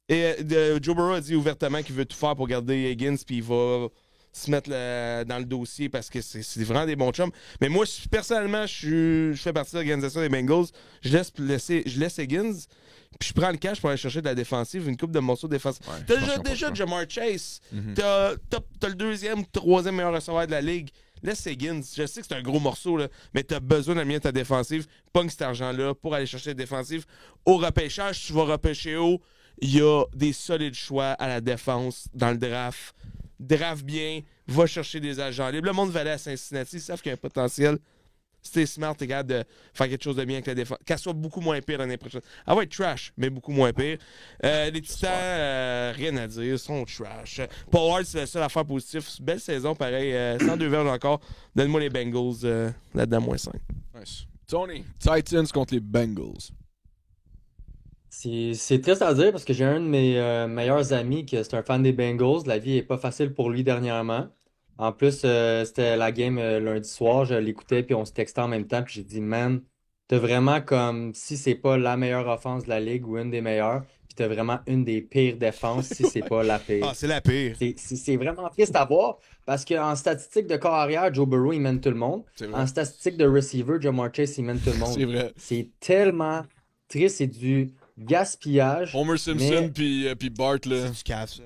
Joe Burrow a dit ouvertement qu'il veut tout faire pour garder Higgins, puis il va se mettre dans le dossier parce que c'est vraiment des bons chums. Mais moi, personnellement, je fais partie de l'organisation des Bengals. Je laisse Higgins, puis je prends le cash pour aller chercher de la défensive, une coupe de morceaux défensifs. Ouais, T'as je pense déjà qu'on peut Jamar Chase. Mhm. T'as le deuxième, troisième meilleur receveur de la ligue. Laisse Higgins. Je sais que c'est un gros morceau, là, mais t'as besoin d'amener ta défensive. Pogne cet argent-là pour aller chercher la défensive. Au repêchage, tu vas repêcher haut. Il y a des solides choix à la défense dans le draft. Draft bien, va chercher des agents libres. Le monde va aller à Cincinnati, ils savent qu'il y a un potentiel. Si t'es smart, t'es capable de faire quelque chose de bien avec la défense. Qu'elle soit beaucoup moins pire l'année prochaine. Elle va être trash, mais beaucoup moins pire. Les Titans, rien à dire, sont trash. Paul Hart, c'est le seul affaire positive. Belle saison, pareil. 102 verges encore. Donne-moi les Bengals là-dedans, moins 5. Nice. Tony, Titans contre les Bengals. C'est triste à dire parce que j'ai un de mes meilleurs amis qui est un fan des Bengals. La vie est pas facile pour lui dernièrement. En plus, c'était la game lundi soir. Je l'écoutais puis on se textait en même temps. Puis j'ai dit, man, t'as vraiment comme si c'est pas la meilleure offense de la ligue ou une des meilleures. Puis t'as vraiment une des pires défenses si c'est pas la pire. Ah, c'est la pire. C'est vraiment triste à voir parce qu'en statistique de corps arrière, Joe Burrow, il mène tout le monde. C'est vrai. En statistique de receiver, Jamar Chase, il mène tout le monde. C'est vrai. C'est tellement triste, c'est du gaspillage. Homer Simpson puis Bart, là. C'est du cave, ça.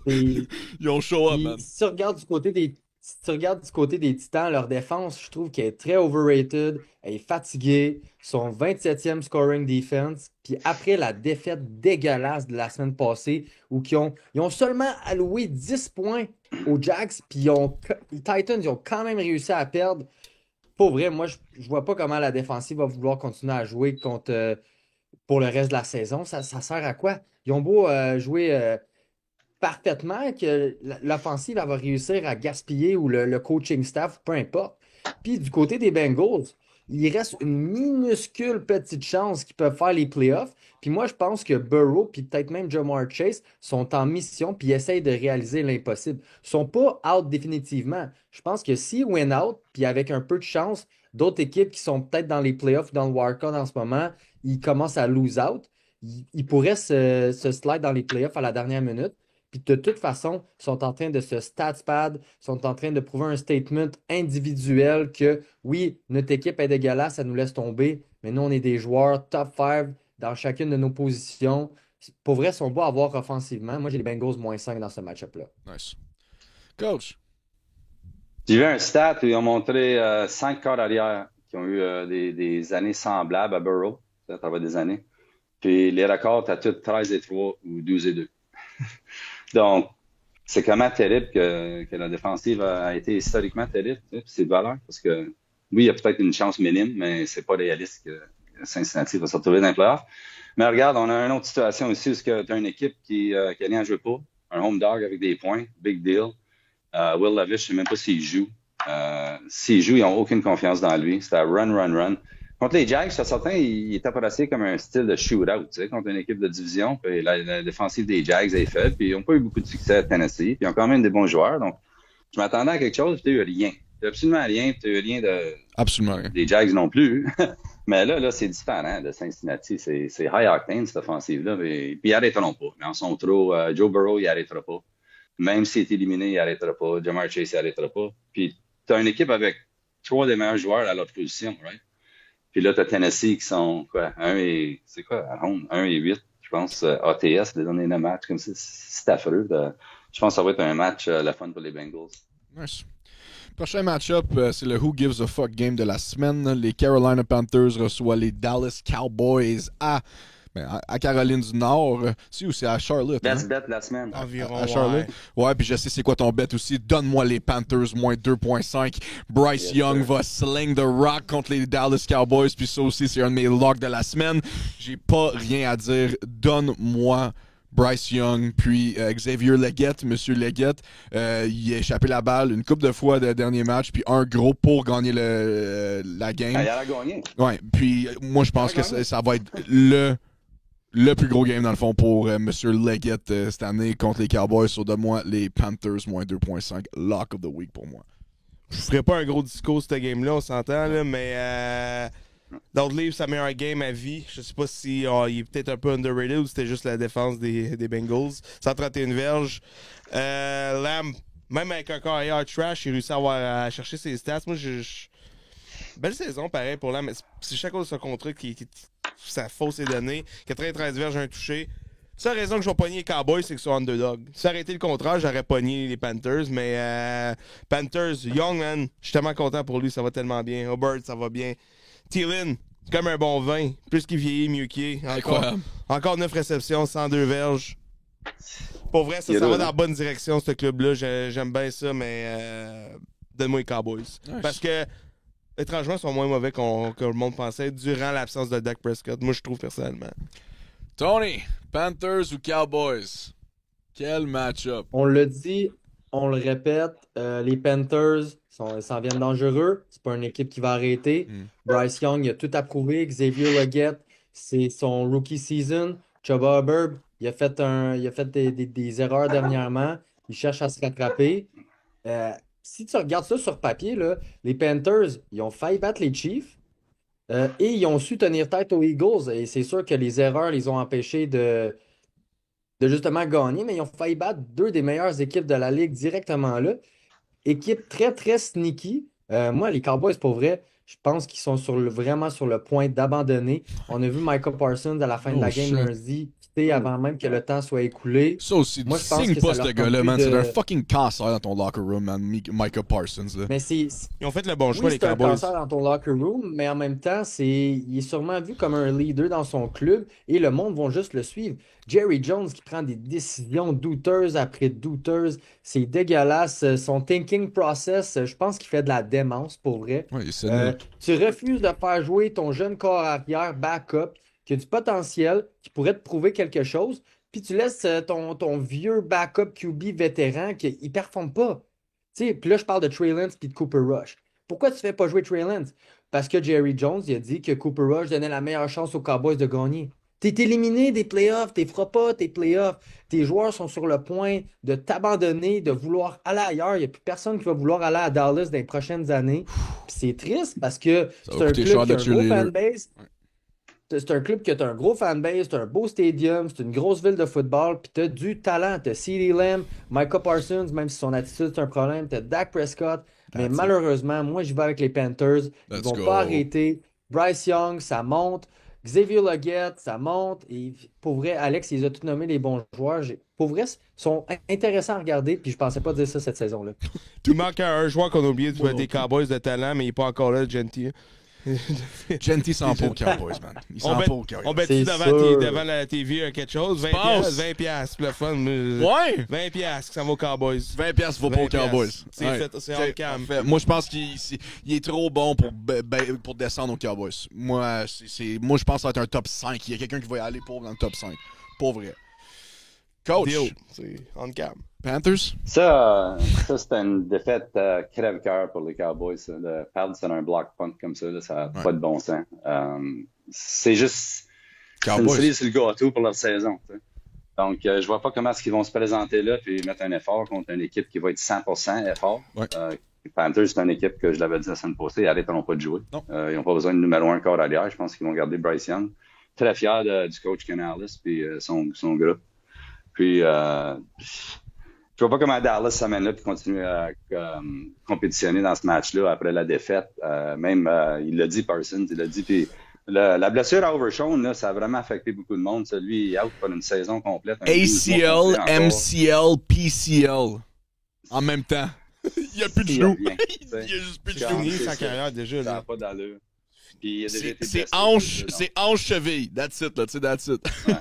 Et- Ils ont show up, puis, man. si tu regardes du côté des Titans, leur défense, je trouve qu'elle est très overrated, elle est fatiguée, son 27e scoring defense. Puis après la défaite dégueulasse de la semaine passée, où ils ont seulement alloué 10 points aux Jags, puis les Titans, ils ont quand même réussi à perdre. Pour vrai, moi, je vois pas comment la défensive va vouloir continuer à jouer pour le reste de la saison. Ça sert à quoi? Ils ont beau jouer parfaitement que l'offensive elle va réussir à gaspiller ou le coaching staff, peu importe. Puis du côté des Bengals, il reste une minuscule petite chance qu'ils peuvent faire les playoffs. Puis moi, je pense que Burrow, puis peut-être même Jamar Chase, sont en mission puis essayent de réaliser l'impossible. Ils sont pas out définitivement. Je pense que s'ils win out, puis avec un peu de chance, d'autres équipes qui sont peut-être dans les playoffs, dans le wildcard en ce moment, ils commencent à lose out. Ils pourraient se slide dans les playoffs à la dernière minute. Puis de toute façon, ils sont en train de se statspad, sont en train de prouver un statement individuel que oui, notre équipe est dégueulasse, ça nous laisse tomber, mais nous, on est des joueurs top 5 dans chacune de nos positions. Pour vrai, ils sont beaux à voir offensivement. Moi, j'ai les Bengals moins 5 dans ce match-up-là. Nice. Coach. J'ai vu un stat où ils ont montré 5 corps arrière qui ont eu des années semblables à Burrow. à travers des années. Puis les records, tu as tous 13-3 ou 12-2. Donc, c'est quand même terrible que la défensive a été historiquement terrible. C'est de valeur parce que, oui, il y a peut-être une chance minime, mais c'est pas réaliste que Cincinnati va se retrouver dans les playoffs. Mais regarde, on a une autre situation aussi où tu as une équipe qui a rien à jouer pas. Un home dog avec des points, big deal. Will Levis, je ne sais même pas s'il joue. S'il joue, ils n'ont aucune confiance dans lui. C'était run. Contre les Jags, certains, il était placé comme un style de shootout, tu sais, contre une équipe de division. Puis la défensive des Jags est faible, puis ils n'ont pas eu beaucoup de succès à Tennessee, puis ils ont quand même des bons joueurs. Donc, je m'attendais à quelque chose, puis tu n'as eu rien. Tu absolument rien, puis tu n'as eu rien de... Absolument rien. Des Jags non plus. Mais là, c'est différent de Cincinnati. C'est high octane, cette offensive-là. Puis ils n'arrêteront pas. Mais en son trop, Joe Burrow, il n'arrêtera pas. Même s'il est éliminé, il n'arrêtera pas. Jamar Chase, il n'arrêtera pas. Puis tu as une équipe avec 3 des meilleurs joueurs à leur position, right? Puis là, tu as Tennessee qui sont, quoi, 1 et 8, je pense, ATS, les derniers matchs, comme ça. C'est affreux. Je pense que ça va être un match, la fun pour les Bengals. Nice. Prochain match-up, c'est le Who Gives a Fuck game de la semaine. Les Carolina Panthers reçoivent les Dallas Cowboys à Caroline du Nord. Si, ou c'est à Charlotte. Best bet de la semaine. Environ, À Charlotte. Ouais, puis je sais c'est quoi ton bet aussi. Donne-moi les Panthers, moins 2.5. Bryce Young va sling the rock contre les Dallas Cowboys. Puis ça aussi, c'est un de mes locks de la semaine. J'ai pas rien à dire. Donne-moi Bryce Young, puis Xavier Leggett, Monsieur Leggett, il a échappé la balle une couple de fois de dernier match, puis un gros pour gagner la game. Il a gagné. Ouais, puis moi je pense que ça va être le plus gros game dans le fond pour Monsieur Leggett cette année contre les Cowboys. Sur de moi, les Panthers, moins 2.5, lock of the week pour moi. Je ferais pas un gros discours cette game-là, on s'entend, là, mais Dudley, sa meilleure game à vie. Je sais pas si il est peut-être un peu underrated ou c'était juste la défense des Bengals. 131 verges. Lamb, même avec un carrière trash, il réussit à chercher ses stats. Moi, belle saison, pareil, pour Lamb. C'est chaque autre de ce contrat qui sa fausse est donnée. 93 verges, un touché. La seule raison que je vais pogner les Cowboys, c'est qu'ils sont underdog. Si ça aurait été le contraire, j'aurais pogné les Panthers. Mais Panthers, Young, man, je suis tellement content pour lui. Ça va tellement bien. Hubbard, ça va bien. Thielen, comme un bon vin. Plus qu'il vieillit, mieux qu'il est. Encore 9 réceptions, 102 verges. Pour vrai, ça va dans la bonne direction, ce club-là. J'aime bien ça, mais donne-moi les Cowboys. Nice. Parce que, étrangement, ils sont moins mauvais que le monde pensait durant l'absence de Dak Prescott. Moi, je trouve personnellement. Tony, Panthers ou Cowboys? Quel match-up? On le dit, on le répète, les Panthers s'en viennent dangereux. C'est pas une équipe qui va arrêter. Bryce Young, il a tout approuvé. Xavier Leggett, c'est son rookie season. Chuba Hubbard, il a fait des erreurs dernièrement. Il cherche à se rattraper. Si tu regardes ça sur papier, là, les Panthers, ils ont failli battre les Chiefs. Et ils ont su tenir tête aux Eagles. Et c'est sûr que les erreurs les ont empêchés de justement gagner, mais ils ont failli battre 2 des meilleures équipes de la Ligue directement là. Équipe très, très sneaky. Moi, les Cowboys, pour vrai, je pense qu'ils sont vraiment sur le point d'abandonner. On a vu Michael Parsons à la fin de la game lundi quitter avant même que le temps soit écoulé. Ça aussi, moi, je pense signe que pas ça ce leur gars-là, man. de... C'est un fucking cancer dans ton locker room, man. Michael Parsons, là. Mais ils ont fait le bon choix, les Cowboys. C'est un cancer dans ton locker room, mais en même temps, il est sûrement vu comme un leader dans son club et le monde va juste le suivre. Jerry Jones qui prend des décisions douteuses après douteuses, c'est dégueulasse. Son thinking process, je pense qu'il fait de la démence pour vrai. Ouais, tu refuses de faire jouer ton jeune corps arrière backup qui a du potentiel, qui pourrait te prouver quelque chose, puis tu laisses ton vieux backup QB vétéran qui ne performe pas. Puis là, je parle de Trey Lance et de Cooper Rush. Pourquoi tu ne fais pas jouer Trey Lance? Parce que Jerry Jones il a dit que Cooper Rush donnait la meilleure chance aux Cowboys de gagner. T'es éliminé des playoffs, t'es feras pas tes playoffs. Tes joueurs sont sur le point de t'abandonner, de vouloir aller ailleurs. Il n'y a plus personne qui va vouloir aller à Dallas dans les prochaines années. Puis c'est triste parce que c'est un club qui a un gros fanbase. C'est un club qui a un gros fanbase, c'est un beau stadium, c'est une grosse ville de football, puis t'as du talent. T'as CeeDee Lamb, Micah Parsons, même si son attitude c'est un problème. T'as Dak Prescott. Mais malheureusement, moi je vais avec les Panthers. Ils vont pas arrêter. Bryce Young, ça monte. Xavier Leggett, ça monte. Et pour vrai, Alex, il les a tous nommés les bons joueurs. Pour vrai, ils sont intéressants à regarder. Puis je pensais pas dire ça cette saison-là. Il manque un joueur qu'on a oublié des Cowboys de talent, mais il n'est pas encore là, Gentil. Genty s'en pas aux Cowboys, man. Il s'en pas aux Cowboys. On bet C'est devant, sûr. devant la TV quelque chose? 20 penses? piastres, 20 piastres, le fun. Ouais! 20 piastres, ça va aux Cowboys. 20 piastres vaut pas aux 20 Cowboys. C'est Ouais. fait, c'est hors cam. Parfait. Moi, je pense qu'il est trop bon pour descendre aux Cowboys. Moi, moi, je pense que ça va être un top 5. Il y a quelqu'un qui va y aller pour dans le top 5. Pour vrai. Coach, Deal. C'est on cam. Panthers? Ça c'était une défaite crève-cœur pour les Cowboys. Ça. De perdre sur un block punt comme ça, là, ça n'a pas de bon sens. C'est juste c'est une Cowboys. cerise sur le gâteau pour leur saison. Tu sais. Donc, je vois pas comment est-ce qu'ils vont se présenter là puis mettre un effort contre une équipe qui va être 100% effort. Ouais. Les Panthers, c'est une équipe que je l'avais dit la semaine passée, ils n'arrêteront pas de jouer. Non. Ils n'ont pas besoin de numéro 1 corps arrière. Je pense qu'ils vont garder Bryce Young. Très fier du coach Canales puis son groupe. Puis, je vois pas comment Dallas s'amène là pour continuer à compétitionner dans ce match-là après la défaite. Même, il l'a dit, Parsons, il l'a dit. Puis la blessure à Overshawn, là, ça a vraiment affecté beaucoup de monde. Ça, lui, il est out pour une saison complète. ACL, MCL, PCL. En même temps. Il n'y a plus de genoux. Il y a rien, Il y a juste plus de C'est genoux. fini c'est sa ça. carrière déjà. Ça n'a Là. pas d'allure. Puis il a déjà été C'est blessé, hanche, donc- c'est hanche cheville. That's it, là, tu sais, that's it. Ouais.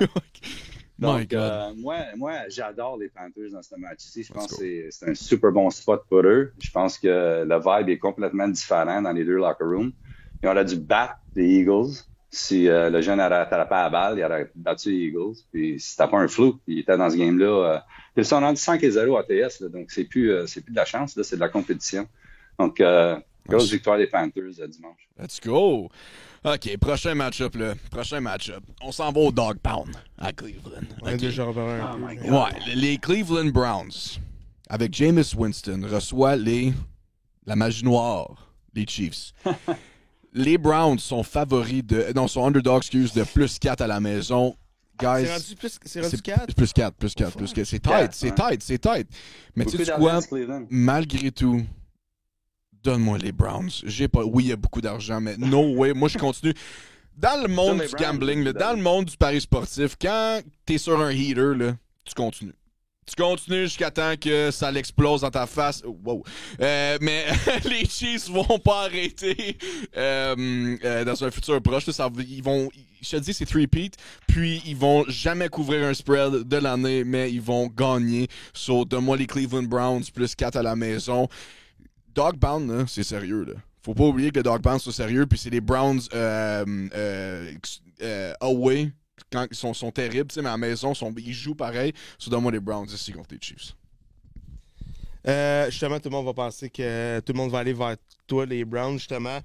My Donc, God. moi, j'adore les Panthers dans ce match-ci. Je pense Let's que c'est un super bon spot pour eux. Je pense que le vibe est complètement différent dans les deux locker rooms. Ils auraient dû battre les Eagles. Si le jeune aurait attrapé la balle, il aurait battu les Eagles. Puis c'était pas un flou. Il était dans ce game-là. Puis ils sont rendus 5-0 ATS. Là, donc, c'est plus de la chance. Là, c'est de la compétition. Donc, grosse victoire des Panthers dimanche. Let's go. OK, prochain match-up, là. Prochain match-up. On s'en va au Dog Pound à Cleveland. On a OK. déjà reparlé un peu. my God. Ouais, les Cleveland Browns, avec Jameis Winston, reçoit la magie noire, les Chiefs. Les Browns sont favoris sont underdogs, de plus 4 à la maison. Guys, C'est rendu 4? plus 4. C'est tight, c'est tight. Mais tu Beaucoup sais quoi? d'argent, Cleveland. Malgré tout, donne-moi les Browns. Oui, il y a beaucoup d'argent, mais no way. Moi, je continue. Dans le monde Donne les du Browns, gambling, là, dans le monde du pari sportif, quand t'es sur un heater, là, tu continues. Tu continues jusqu'à temps que ça l'explose dans ta face. Oh, wow. Mais les Chiefs vont pas arrêter dans un futur proche. Là, je te dis, c'est 3-peat. Puis, ils vont jamais couvrir un spread de l'année, mais ils vont gagner. So, donne-moi les Cleveland Browns plus 4 à la maison. Dog Pound, là, c'est sérieux, là. Faut pas oublier que le Dog Pound, c'est sérieux. Puis, c'est les Browns away. Quand ils sont terribles, tu sais, mais à la maison, ils jouent pareil. So, donne-moi les Browns ici contre les Chiefs. Justement, tout le monde va penser que tout le monde va aller vers toi, les Browns, justement.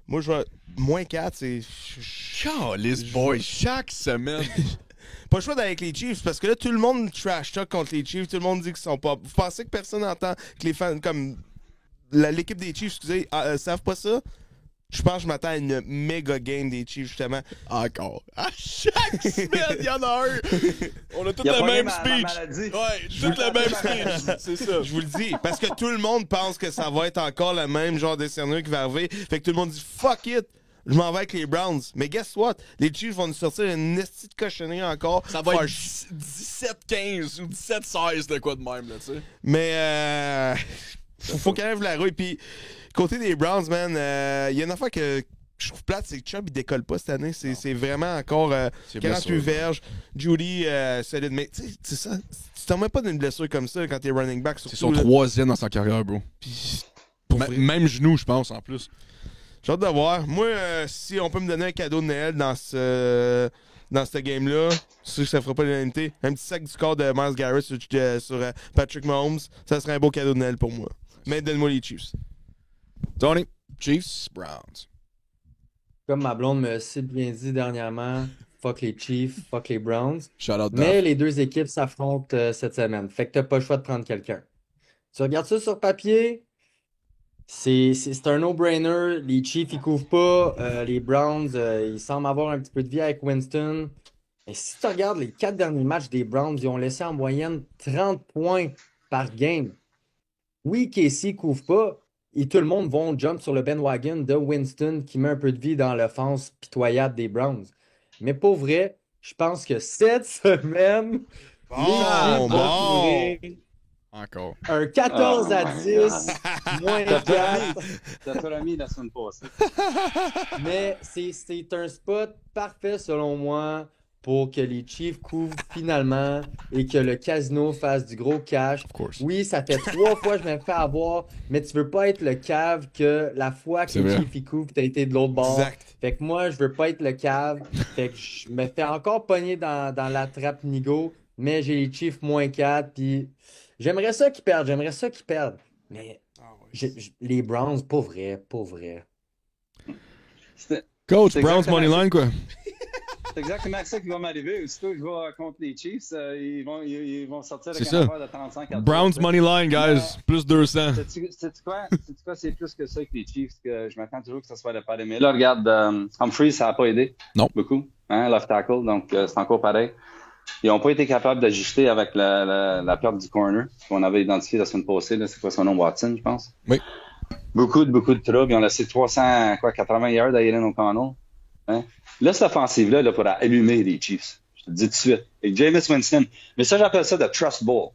Moi, je vais. Moins 4, c'est. Charles Boys, chaque semaine. Pas le choix d'aller avec les Chiefs parce que là, tout le monde trash talk contre les Chiefs. Tout le monde dit qu'ils sont pas. Vous pensez que personne n'entend que les fans, comme l'équipe des Chiefs, excusez, savent pas ça? Je pense que je m'attends à une méga game des Chiefs, justement. Encore. À chaque semaine, il y en a un. On a tous Il a le pogné même ma speech. maladie. Ouais, tout le même speech. C'est ça. Je vous le dis. Parce que tout le monde pense que ça va être encore le même genre de scénario qui va arriver. Fait que tout le monde dit fuck it. Je m'en vais avec les Browns. Mais guess what? Les Chiefs vont nous sortir une petite cochonnerie encore. Ça va être 17-15 ou 17-16 de quoi de même, là, tu sais. Mais faut qu'elle lève la rue. Puis, côté des Browns, man, il y a une affaire que je trouve plate, c'est que Chubb, il décolle pas cette année. C'est vraiment encore C'est 48 blessure. verges. Judy, solide. Mais, tu sais, c'est ça. Tu t'en mets pas d'une blessure comme ça quand t'es running back. C'est surtout, son là. 3e dans sa carrière, bro. Puis, pour vrai. Même genou, je pense, en plus. J'ai hâte de voir. Moi, si on peut me donner un cadeau de Noël dans ce game-là, c'est sûr que ça fera pas l'unanimité. Un petit sac du corps de Myles Garrett sur Patrick Mahomes, ça serait un beau cadeau de Noël pour moi. Mais donne-moi les Chiefs. Tony, Chiefs, Browns. Comme ma blonde me si bien dit dernièrement, fuck les Chiefs, fuck les Browns. Shout out Mais les deux équipes s'affrontent cette semaine. Fait que t'as pas le choix de prendre quelqu'un. Tu regardes ça sur papier, c'est un no-brainer. Les Chiefs, ils couvrent pas. Les Browns, ils semblent avoir un petit peu de vie avec Winston. Mais si tu regardes les 4 derniers matchs des Browns, ils ont laissé en moyenne 30 points par game. Oui, Casey couvre pas. Et tout le monde va jump sur le bandwagon de Winston qui met un peu de vie dans l'offense pitoyable des Browns. Mais pour vrai, je pense que cette semaine, les Chiefs vont couvrir Encore. Un 14 à 10, moins 4. T'as pas remis la semaine passée. Mais c'est un spot parfait selon moi pour que les Chiefs couvrent finalement et que le casino fasse du gros cash. Of course. Oui, ça fait 3 fois que je me fais avoir, mais tu veux pas être le cave que la fois que C'est les vrai. Chiefs ils couvrent, t'as été de l'autre bord. Exact. Fait que moi, je veux pas être le cave. Fait que je me fais encore pogner dans la trappe Nigo, mais j'ai les Chiefs moins 4, puis j'aimerais ça qu'ils perdent, Mais les Browns, pas vrai. Coach, C'est Browns exactement Moneyline, quoi. C'est exactement ça qui va m'arriver. Aussitôt que je vais contre les Chiefs, ils vont sortir avec C'est un ça. affaire de 35 à Browns 3. Moneyline, guys. Plus 200. Sais-tu quoi? C'est plus que ça que les Chiefs, que je m'attends toujours que ça soit de pareil. Mais là, regarde, Humphries, ça n'a pas aidé. Non. Beaucoup. Left tackle, donc c'est encore pareil. Ils n'ont pas été capables d'ajuster avec la perte du corner qu'on avait identifié la semaine passée. Là, c'est quoi son nom? Watson, je pense. Oui. Beaucoup de troubles. Ils ont laissé 80 yards à Aiden O'Connell. Hein? Là, cette offensive-là, là, pour allumer les Chiefs. Je te le dis tout de suite. Et Jameis Winston. Mais ça, j'appelle ça de trust ball.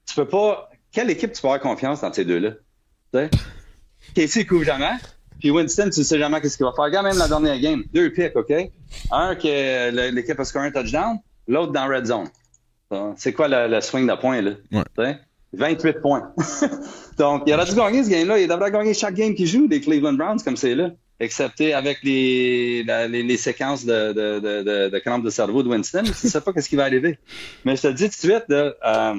Tu peux pas... Quelle équipe tu peux avoir confiance dans ces deux-là? Tu sais? Casey couvre jamais. Puis Winston, tu sais jamais qu'est-ce qu'il va faire. Regarde même la dernière game. 2 picks, OK? Un que l'équipe a scoré un touchdown, l'autre dans red zone. C'est quoi le swing de points, là? Ouais. Tu sais? 28 points. Donc, il aurait dû gagner ce game-là. Il devrait gagner chaque game qu'il joue, les Cleveland Browns, comme c'est là. Excepté avec les séquences de crampes de cerveau de Winston. Je ne sais pas ce qui va arriver. Mais je te le dis tout de suite, là,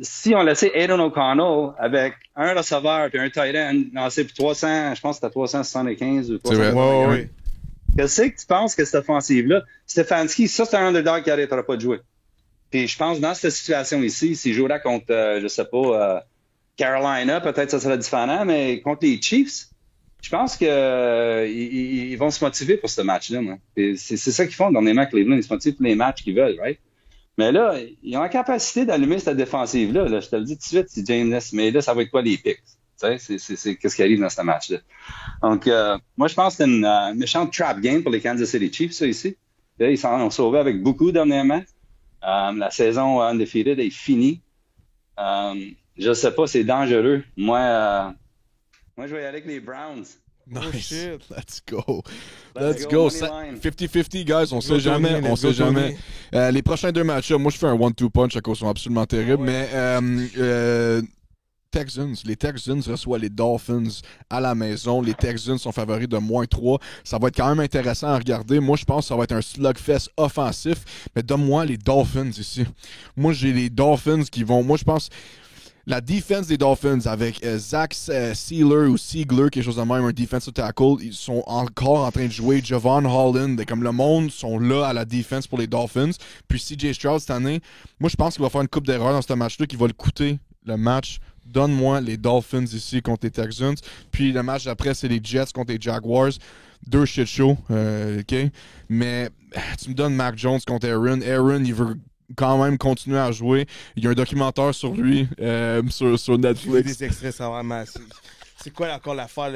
si on laissait Aiden O'Connell avec un receveur et un tight end, lancé pour 300, je pense que c'était 375 ou 300. Ouais. Qu'est-ce que tu penses que cette offensive-là? Stefanski, ça, c'est un underdog qui n'arrêtera pas de jouer. Puis je pense que dans cette situation ici, s'il jouera contre, je sais pas, Carolina, peut-être ça serait différent, mais contre les Chiefs, je pense qu'ils vont se motiver pour ce match-là. Moi. C'est ça qu'ils font dernièrement avec Cleveland. Ils se motivent pour les matchs qu'ils veulent, right? Mais là, ils ont la capacité d'allumer cette défensive-là. Là. Je te le dis tout de suite, c'est James. Mais là, ça va être quoi les picks? C'est qu'est-ce qui arrive dans ce match-là. Donc, moi, je pense que c'est une méchante trap game pour les Kansas City Chiefs, ça, ici. Là, ils s'en ont sauvé avec beaucoup dernièrement. La saison undefeated est finie. Je sais pas, c'est dangereux. Moi, je vais y aller avec les Browns. Nice. Oh, shit. Let's go. Let's Let's go, go. money line. 50-50, guys. On sait go, jamais. Tony, On let's sait go, jamais. Les prochains 2 match-là, moi, je fais un 1-2 punch à cause ils sont absolument terribles. Mais Texans, les Texans reçoivent les Dolphins à la maison. Les Texans sont favoris de -3. Ça va être quand même intéressant à regarder. Moi, je pense que ça va être un slugfest offensif. Mais donne-moi les Dolphins ici. Moi, j'ai les Dolphins qui vont... Moi, je pense... La défense des Dolphins avec Zach Sealer ou Siegler, quelque chose de même, un defensive tackle, ils sont encore en train de jouer. Javon Holland, comme le monde sont là à la défense pour les Dolphins. Puis CJ Stroud cette année, moi je pense qu'il va faire une coupe d'erreurs dans ce match-là qui va le coûter le match. Donne-moi les Dolphins ici contre les Texans. Puis le match d'après, c'est les Jets contre les Jaguars. 2 shit shows, OK? Mais tu me donnes Mac Jones contre Aaron. Aaron, il veut quand même continuer à jouer. Il y a un documentaire sur lui sur J'ai vu Netflix. des extraits, ça va mal. C'est quoi encore l'affaire?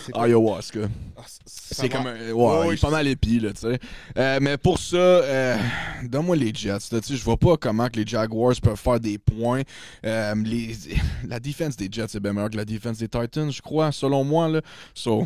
C'est quoi? Ayahuasca. Ah, C'est comme un... Ouais, il est pas mal épi, là, tu sais. Mais pour ça, donne-moi les Jets. Tu sais, je vois pas comment que les Jaguars peuvent faire des points. La défense des Jets est bien meilleure que la défense des Titans, je crois, selon moi, là. So,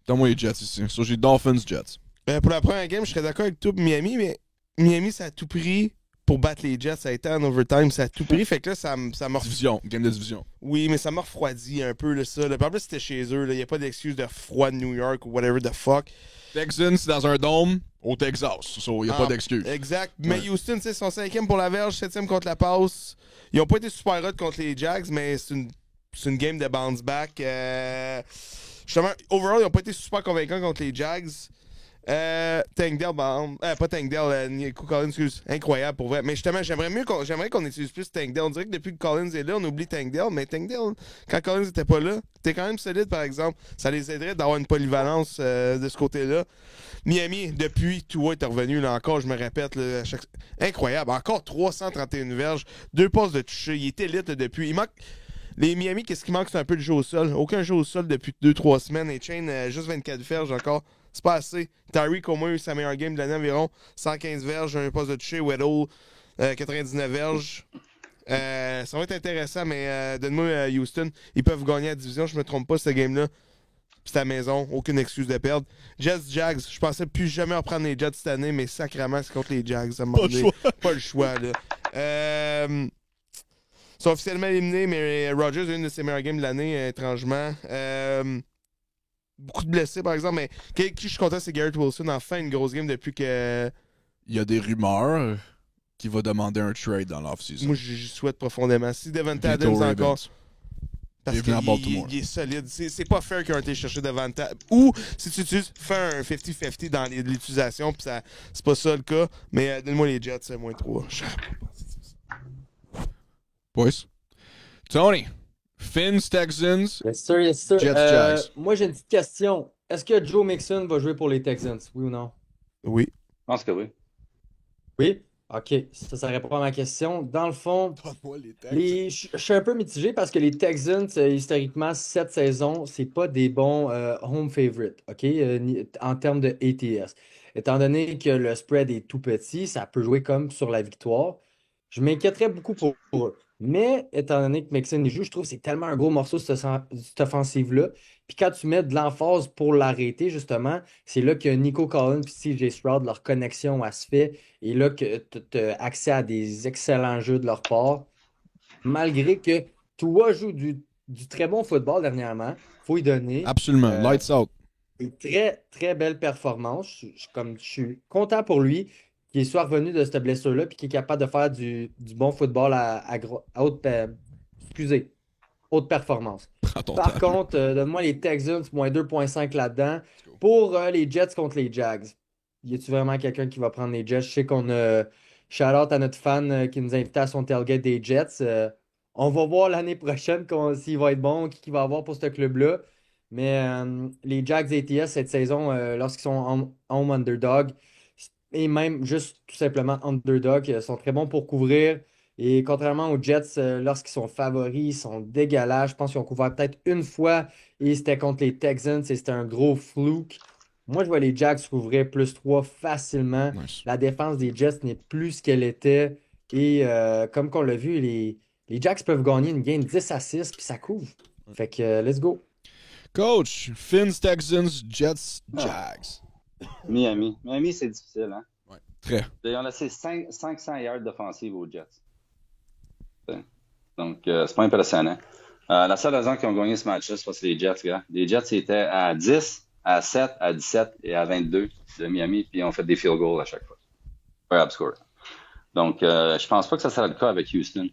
donne-moi les Jets ici. So, j'ai Dolphins, Jets. Pour la première game, je serais d'accord avec toi pour Miami, mais Miami, ça a tout pris pour battre les Jets. Ça a été en overtime, ça a tout pris. Fait que là, ça m'a... Division, game de division. Oui, mais ça m'a refroidi un peu, là, ça. En plus, c'était chez eux. Il n'y a pas d'excuse de froid de New York ou whatever the fuck. Texans, c'est dans un dôme au Texas. So, il n'y a pas d'excuse. Exact. Mais Ouais. Houston, tu sais, ils sont 5e pour la verge, 7e contre la passe. Ils n'ont pas été super hot contre les Jags, mais c'est une game de bounce back. Justement, overall, ils n'ont pas été super convaincants contre les Jags. Tank Dell, pas Tank Dell, Nico Collins, excuse. Incroyable pour vrai. Mais justement, j'aimerais qu'on utilise plus Tank Dell. On dirait que depuis que Collins est là, on oublie Tank Dell. Mais Tank Dell, quand Collins n'était pas là, t'es quand même solide, par exemple. Ça les aiderait d'avoir une polyvalence de ce côté-là. Miami, depuis, Tua est revenu, là encore, je me répète, là, incroyable. Encore 331 verges, 2 passes de toucher. Il est élite là, depuis. Il manque. Les Miami, qu'est-ce qui manque? C'est un peu de jeu au sol. Aucun jeu au sol depuis 2-3 semaines. Et Chain, juste 24 verges encore. C'est pas assez. Tyreek, au moins, a eu sa meilleure game de l'année environ. 115 verges, un poste de toucher. Weddle, 99 verges. Ça va être intéressant, mais donne-moi Houston. Ils peuvent gagner la division, je me trompe pas, cette game-là. Puis c'est à la maison, aucune excuse de perdre. Jets, Jags, je pensais plus jamais reprendre les Jets cette année, mais sacrément, c'est contre les Jags. Pas le choix, là. Ils sont officiellement éliminés, mais Rodgers a une de ses meilleures games de l'année, étrangement. Beaucoup de blessés, par exemple, mais qui je suis content, c'est Garrett Wilson. Enfin, une grosse game depuis que... Il y a des rumeurs qu'il va demander un trade dans l'off-season. Moi, j'y souhaite profondément. Si Devante Vito Adams Ravens. encore... Parce Bienvenue à Baltimore. qu'il est solide. C'est pas fair qu'ils ont été chercher Devante. Ou, si tu utilises, fais un 50-50 dans l'utilisation, puis c'est pas ça le cas. Mais donne-moi les Jets, c'est -3. Boys. Tony. Fins, Texans. Yes, sir, yes, sir. Jets, Jags. Moi, j'ai une petite question. Est-ce que Joe Mixon va jouer pour les Texans? Oui ou non? Oui. Je pense que oui. Oui? OK. Ça répond à ma question. Dans le fond, Donne-moi les Texans. je suis un peu mitigé parce que les Texans, historiquement, cette saison, c'est pas des bons home favorites, OK? En termes de ATS. Étant donné que le spread est tout petit, ça peut jouer comme sur la victoire. Je m'inquiéterais beaucoup pour eux. Mais étant donné que Mixon y joue, je trouve que c'est tellement un gros morceau cette offensive-là. Puis quand tu mets de l'emphase pour l'arrêter, justement, c'est là que Nico Collins et CJ Stroud, leur connexion, elle se fait. Et là que tu as accès à des excellents jeux de leur part. Malgré que Tua joue du très bon football dernièrement, il faut y donner. Absolument. Lights out. Une très, très belle performance. Je suis content pour lui qu'il soit revenu de cette blessure-là et qu'il est capable de faire du bon football à haute, haute performance. Prends ton Par temps. contre, donne-moi les Texans, moins 2,5 là-dedans. Pour les Jets contre les Jags, y a-tu vraiment quelqu'un qui va prendre les Jets? Je sais qu'on a shout-out à notre fan qui nous a invités à son tailgate des Jets. On va voir l'année prochaine s'il va être bon, qui va avoir pour ce club-là. Mais les Jags ATS cette saison, lorsqu'ils sont home underdog, et même juste tout simplement underdog, sont très bons pour couvrir. Et contrairement aux Jets, lorsqu'ils sont favoris, ils sont dégueulasses. Je pense qu'ils ont couvert peut-être une fois et c'était contre les Texans et c'était un gros fluke. Moi, je vois les Jags couvrir +3 facilement. Nice. La défense des Jets n'est plus ce qu'elle était. Et comme qu'on l'a vu, les Jags peuvent gagner une game 10-6 puis ça couvre. Fait que let's go. Coach. Fins, Texans, Jets, Jags. Miami. Miami, c'est difficile, hein? Ouais. Très. Ils ont laissé 500 yards d'offensive aux Jets. Donc, c'est pas impressionnant. La seule raison qu'ils ont gagné ce match-là, c'est parce que les Jets, gars. Les Jets étaient à 10, à 7, à 17 et à 22 de Miami, puis ils ont fait des field goals à chaque fois. Pas score. Donc, je pense pas que ça sera le cas avec Houston.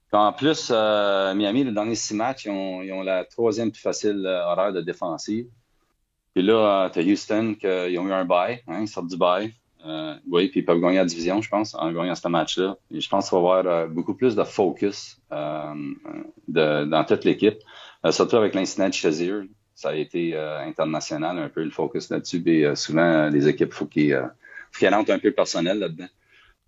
Puis en plus, Miami, les derniers 6 matchs, ils ont la 3e plus facile horaire de défensive. Puis là, tu as Houston, ils ont eu un bye, hein, ils sortent du bye. Oui, puis ils peuvent gagner la division, je pense, en gagnant ce match-là. Et je pense qu'il va y avoir beaucoup plus de focus dans toute l'équipe, surtout avec l'incident de Shazier. Ça a été international, un peu le focus là-dessus. Et souvent, les équipes, faut qu'ils rentrent un peu le personnel là-dedans.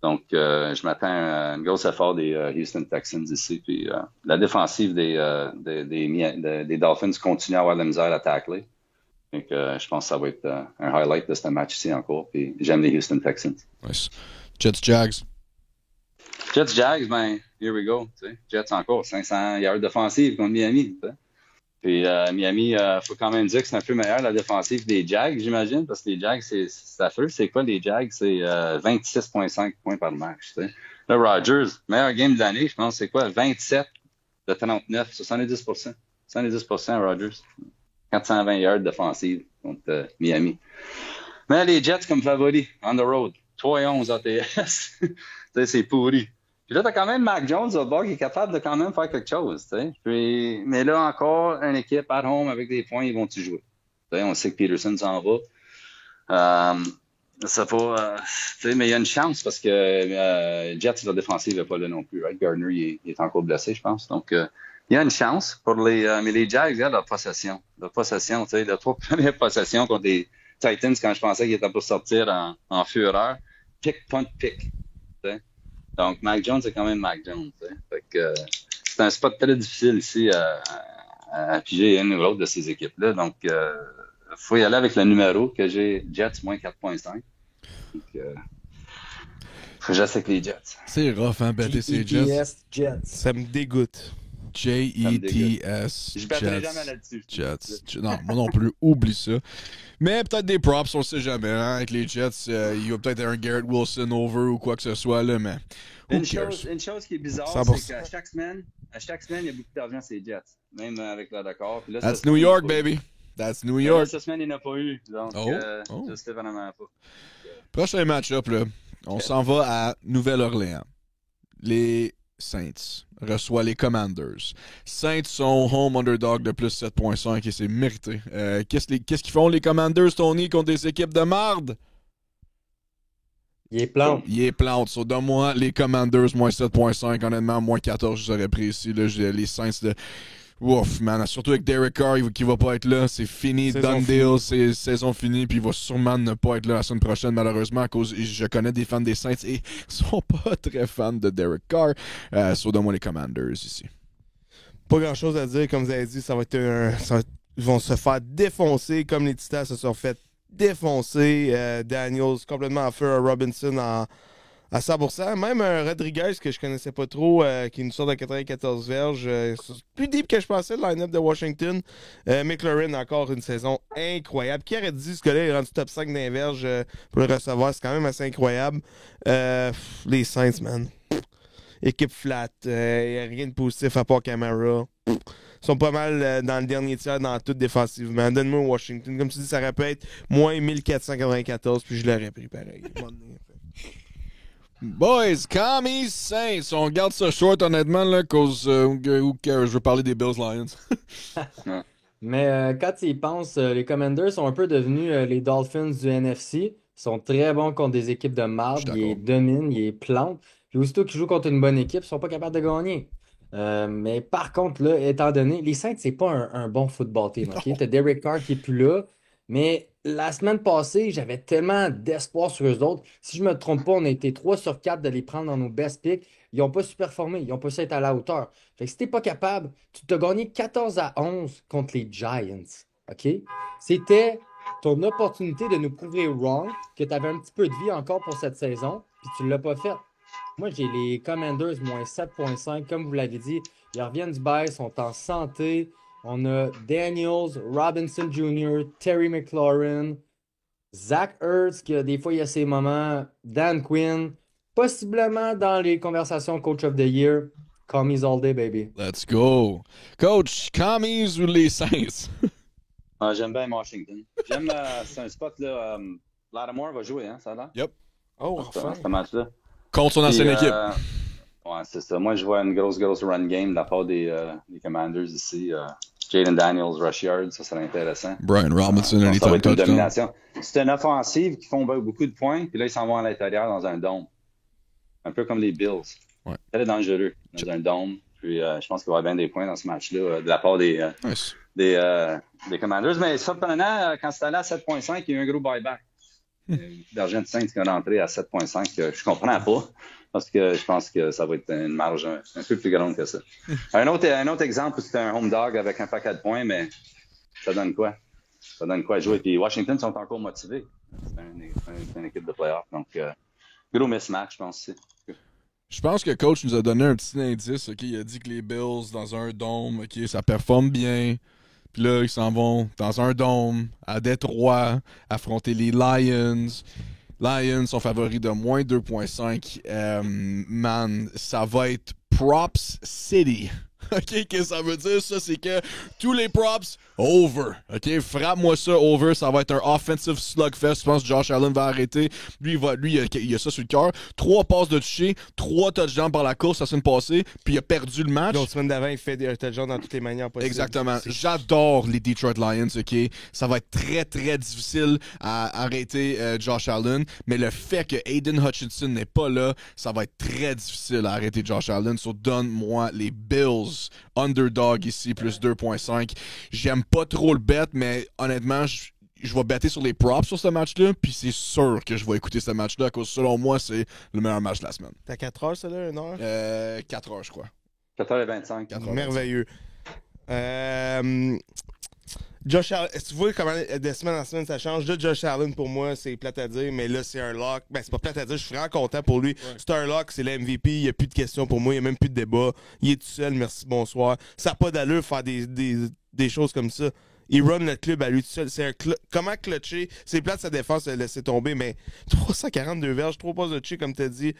Donc, je m'attends à un gros effort des Houston Texans ici. Puis la défensive des Dolphins continue à avoir de la misère à tackler. Donc, je pense que ça va être un highlight de ce match-ci encore. Puis j'aime les Houston Texans. Nice. Jets, Jags. Jets, Jags, ben, here we go. T'sais. Jets encore, 500 yards d'offensive contre Miami. T'sais. Puis Miami, faut quand même dire que c'est un peu meilleur la défensive des Jags, j'imagine, parce que les Jags, c'est affreux. C'est quoi les Jags? C'est 26,5 points par match. T'sais. Là, Rodgers, meilleur game de l'année, je pense, c'est quoi? 27 de 39, 70%. 70% Rodgers. 420 yards d'offensive contre Miami. Mais les Jets comme favoris, on the road. 3-11 ATS. C'est pourri. Puis là, t'as quand même Mac Jones au bord qui est capable de quand même faire quelque chose. Puis, mais là encore, une équipe at home avec des points, ils vont-tu jouer? On sait que Peterson s'en va. Mais il y a une chance parce que Jets, leur défensive n'est pas là non plus. Right? Gardner, il est encore blessé, je pense. Donc, il y a une chance pour mais les Jags, regarde leur possession. Leur possession, tu sais, les 3 premières possessions contre les Titans, quand je pensais qu'ils étaient pour sortir en fureur. Pick, punt, pick. T'sais. Donc, Mac Jones, c'est quand même Mac Jones. T'sais. Fait que c'est un spot très difficile ici à piger une ou l'autre de ces équipes-là. Donc, faut y aller avec le numéro que j'ai, Jets, moins 4,5. Donc, Je sais que les Jets. C'est rough, hein, bêter ces Jets. GETS Jets. Ça me dégoûte. J-E-T-S. Je battrai jamais là-dessus. Jets. Non, moi non plus, oublie ça. Mais peut-être des props, on sait jamais. Hein? Avec les Jets, il y a peut-être un Garrett Wilson over ou quoi que ce soit, là, mais who cares? Une chose qui est bizarre, 100%. c'est qu'à chaque semaine, il y a beaucoup d'argent sur les Jets. Même avec le d'accord. Puis là, That's cette New semaine, York, il n'y a pas eu. baby. That's New Mais là, York. cette semaine, il n'y en a pas eu. Donc, je sais vraiment pas. Prochain match-up, là. On s'en va à Nouvelle-Orléans. Les Saints reçoivent les Commanders. Saints sont home underdog de plus 7.5 et c'est mérité. Qu'est-ce qu'ils font les Commanders, Tony, contre des équipes de marde? Il est plante. Il est plante. So, donne-moi les Commanders, moins 7.5. Honnêtement, moins 14, je aurais pris ici. Là, les Saints de... Ouf, man. Surtout avec Derek Carr qui va pas être là. C'est fini. Done deal. C'est saison finie. Puis il va sûrement ne pas être là la semaine prochaine, malheureusement, à cause je connais des fans des Saints et ils sont pas très fans de Derek Carr. So, donne-moi les Commanders ici. Pas grand-chose à dire. Comme vous avez dit, ils vont se faire défoncer comme les Titans se sont fait défoncer. Daniels complètement en feu. Robinson à 100%. Même un Rodriguez que je connaissais pas trop, qui nous sort de 94 verges. C'est plus deep que je pensais, le line-up de Washington. McLaurin, encore une saison incroyable. Qui aurait dit ce gars-là est rendu top 5 d'un verge pour le recevoir? C'est quand même assez incroyable. Les Saints, man. Équipe flat. Il n'y a rien de positif à part Camara. Ils sont pas mal dans le dernier tiers dans tout défensivement. Donne-moi Washington. Comme tu dis, ça aurait pu être moins 1494, puis je l'aurais pris pareil. Boys, Commies, Saints. On garde ça short, honnêtement, là, cause je veux parler des Bills Lions. Mais quand tu y penses, les Commanders sont un peu devenus les Dolphins du NFC. Ils sont très bons contre des équipes de marde. Je suis Ils les d'accord. dominent, ils les plantent. Puis aussitôt qu'ils jouent contre une bonne équipe, ils sont pas capables de gagner. Mais par contre, là, étant donné, les Saints, c'est pas un bon football team. OK? T'as Derek Carr qui est plus là. Mais la semaine passée, j'avais tellement d'espoir sur eux autres. Si je me trompe pas, on a été 3 sur 4 de les prendre dans nos best picks. Ils n'ont pas su performer. Ils n'ont pas su être à la hauteur. Fait que si t'es pas capable, tu t'as gagné 14-11 contre les Giants. OK? C'était ton opportunité de nous prouver wrong, que tu avais un petit peu de vie encore pour cette saison, puis tu l'as pas fait. Moi, j'ai les Commanders moins 7.5. Comme vous l'avez dit, ils reviennent du bail, sont en santé. On a Daniels, Robinson Jr., Terry McLaurin, Zach Ertz, qui des fois il y a ses moments, Dan Quinn, possiblement dans les conversations Coach of the Year. Commies all day, baby. Let's go. Coach, Commies ou les Saints? J'aime bien Washington. C'est un spot, là. Lattimore va jouer, hein, ça là? Yep. Oh, enfin. Ce match-là. Contre son ancienne équipe. Ouais, c'est ça. Moi, je vois une grosse run game de la part des Commanders ici. Jaden Daniels, rush yard, ça serait intéressant. Brian Robinson, Ça va être une touchdown. domination. C'est une offensive qui font beaucoup de points, puis là, ils s'en vont à l'intérieur dans un dôme. Un peu comme les Bills. Ouais. Elle est dangereux dans un dôme. Puis je pense qu'il va y avoir bien des points dans ce match-là de la part Nice. des Commanders. Mais surprenant, quand c'est allé à 7.5, il y a eu un gros buyback. D'argent de Saints qui est rentré à 7.5, je comprends pas. Parce que je pense que ça va être une marge un peu plus grande que ça. Un autre exemple où c'était un home dog avec un paquet de points, mais ça donne quoi? Ça donne quoi à jouer? Puis Washington sont encore motivés. C'est une équipe de playoff. Donc, gros mismatch, je pense aussi. Je pense que le coach nous a donné un petit indice. Ok, il a dit que les Bills, dans un dôme, ok, ça performe bien. Puis là, ils s'en vont dans un dôme, à Détroit, affronter les Lions. Lions sont favoris de moins 2.5. Man, ça va être Props City. OK, qu'est-ce que ça veut dire? Ça, c'est que tous les props, over. OK, frappe-moi ça, over. Ça va être un offensive slugfest. Je pense que Josh Allen va arrêter. Lui, il a ça sur le cœur. 3 passes de toucher, 3 touchdowns par la course la semaine passée, puis il a perdu le match. L'autre semaine d'avant, il fait des touchdowns dans toutes les manières possibles. Exactement. J'adore les Detroit Lions, OK? Ça va être très, très difficile à arrêter Josh Allen, mais le fait que Aiden Hutchinson n'est pas là, ça va être très difficile à arrêter Josh Allen. So, donne-moi les Bills. Underdog ici, plus 2.5. J'aime pas trop le bet, mais honnêtement, je vais better sur les props sur ce match-là, puis c'est sûr que je vais écouter ce match-là, parce que selon moi, c'est le meilleur match de la semaine. T'as 4 heures, ça, là, 1 heure? 4 heures, je crois. 4h25. 4 heures. Merveilleux. Josh Allen, tu vois comment de semaine en semaine ça change. Là, Josh Allen, pour moi, c'est plate à dire, mais là, c'est un lock. Ben, c'est pas plate à dire, je suis vraiment content pour lui. Ouais. C'est un lock, c'est le MVP, il n'y a plus de questions pour moi, il n'y a même plus de débat. Il est tout seul, merci, bonsoir. Ça n'a pas d'allure faire des choses comme ça. Il run le club à lui tout seul. C'est comment clutcher? C'est plate sa défense, elle laisser tomber, mais 342 verges, 3 passes de toucher, comme tu as dit.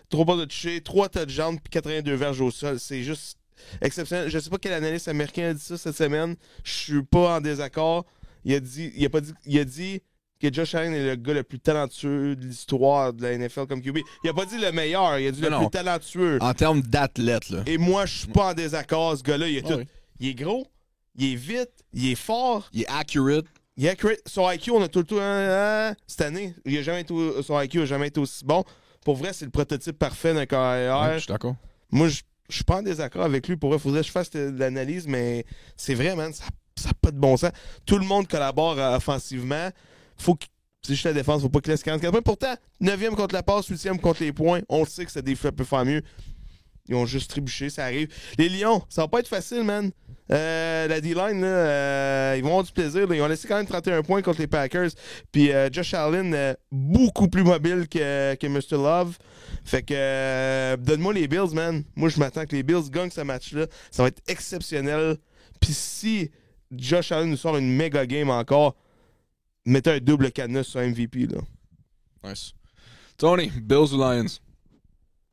3 passes de toucher, 3 touchdowns, puis 82 verges au sol. C'est juste exceptionnel. Je sais pas quel analyste américain a dit ça cette semaine. Je suis pas en désaccord. Il a dit que Josh Allen est le gars le plus talentueux de l'histoire de la NFL comme QB. Il a pas dit le meilleur, il a dit le plus talentueux. En termes d'athlète, là. Et moi, je suis pas en désaccord. Ce gars-là, il est tout. Oui. Il est gros, il est vite, il est fort. Il est accurate. Son IQ, on a tout le temps. Cette année, son IQ n'a jamais été aussi bon. Pour vrai, c'est le prototype parfait d'un carrière. Ouais, je suis d'accord. Moi, je suis pas en désaccord avec lui. Pour vrai, il faudrait que je fasse de l'analyse, mais c'est vrai, man. Ça n'a pas de bon sens. Tout le monde collabore offensivement. C'est juste la défense, faut pas qu'il laisse 44 points. Pourtant, 9e contre la passe, 8e contre les points. On le sait que ça peut faire mieux. Ils ont juste trébuché, ça arrive. Les Lions, ça va pas être facile, man. La D-line, là, ils vont avoir du plaisir. Là. Ils ont laissé quand même 31 points contre les Packers. Puis Josh Allen, beaucoup plus mobile que Mr. Love. Fait que donne-moi les Bills, man. Moi, je m'attends que les Bills gagnent ce match-là. Ça va être exceptionnel. Puis si Josh Allen nous sort une méga game encore, mettez un double cadenas sur MVP. Là. Nice. Tony, Bills ou Lions?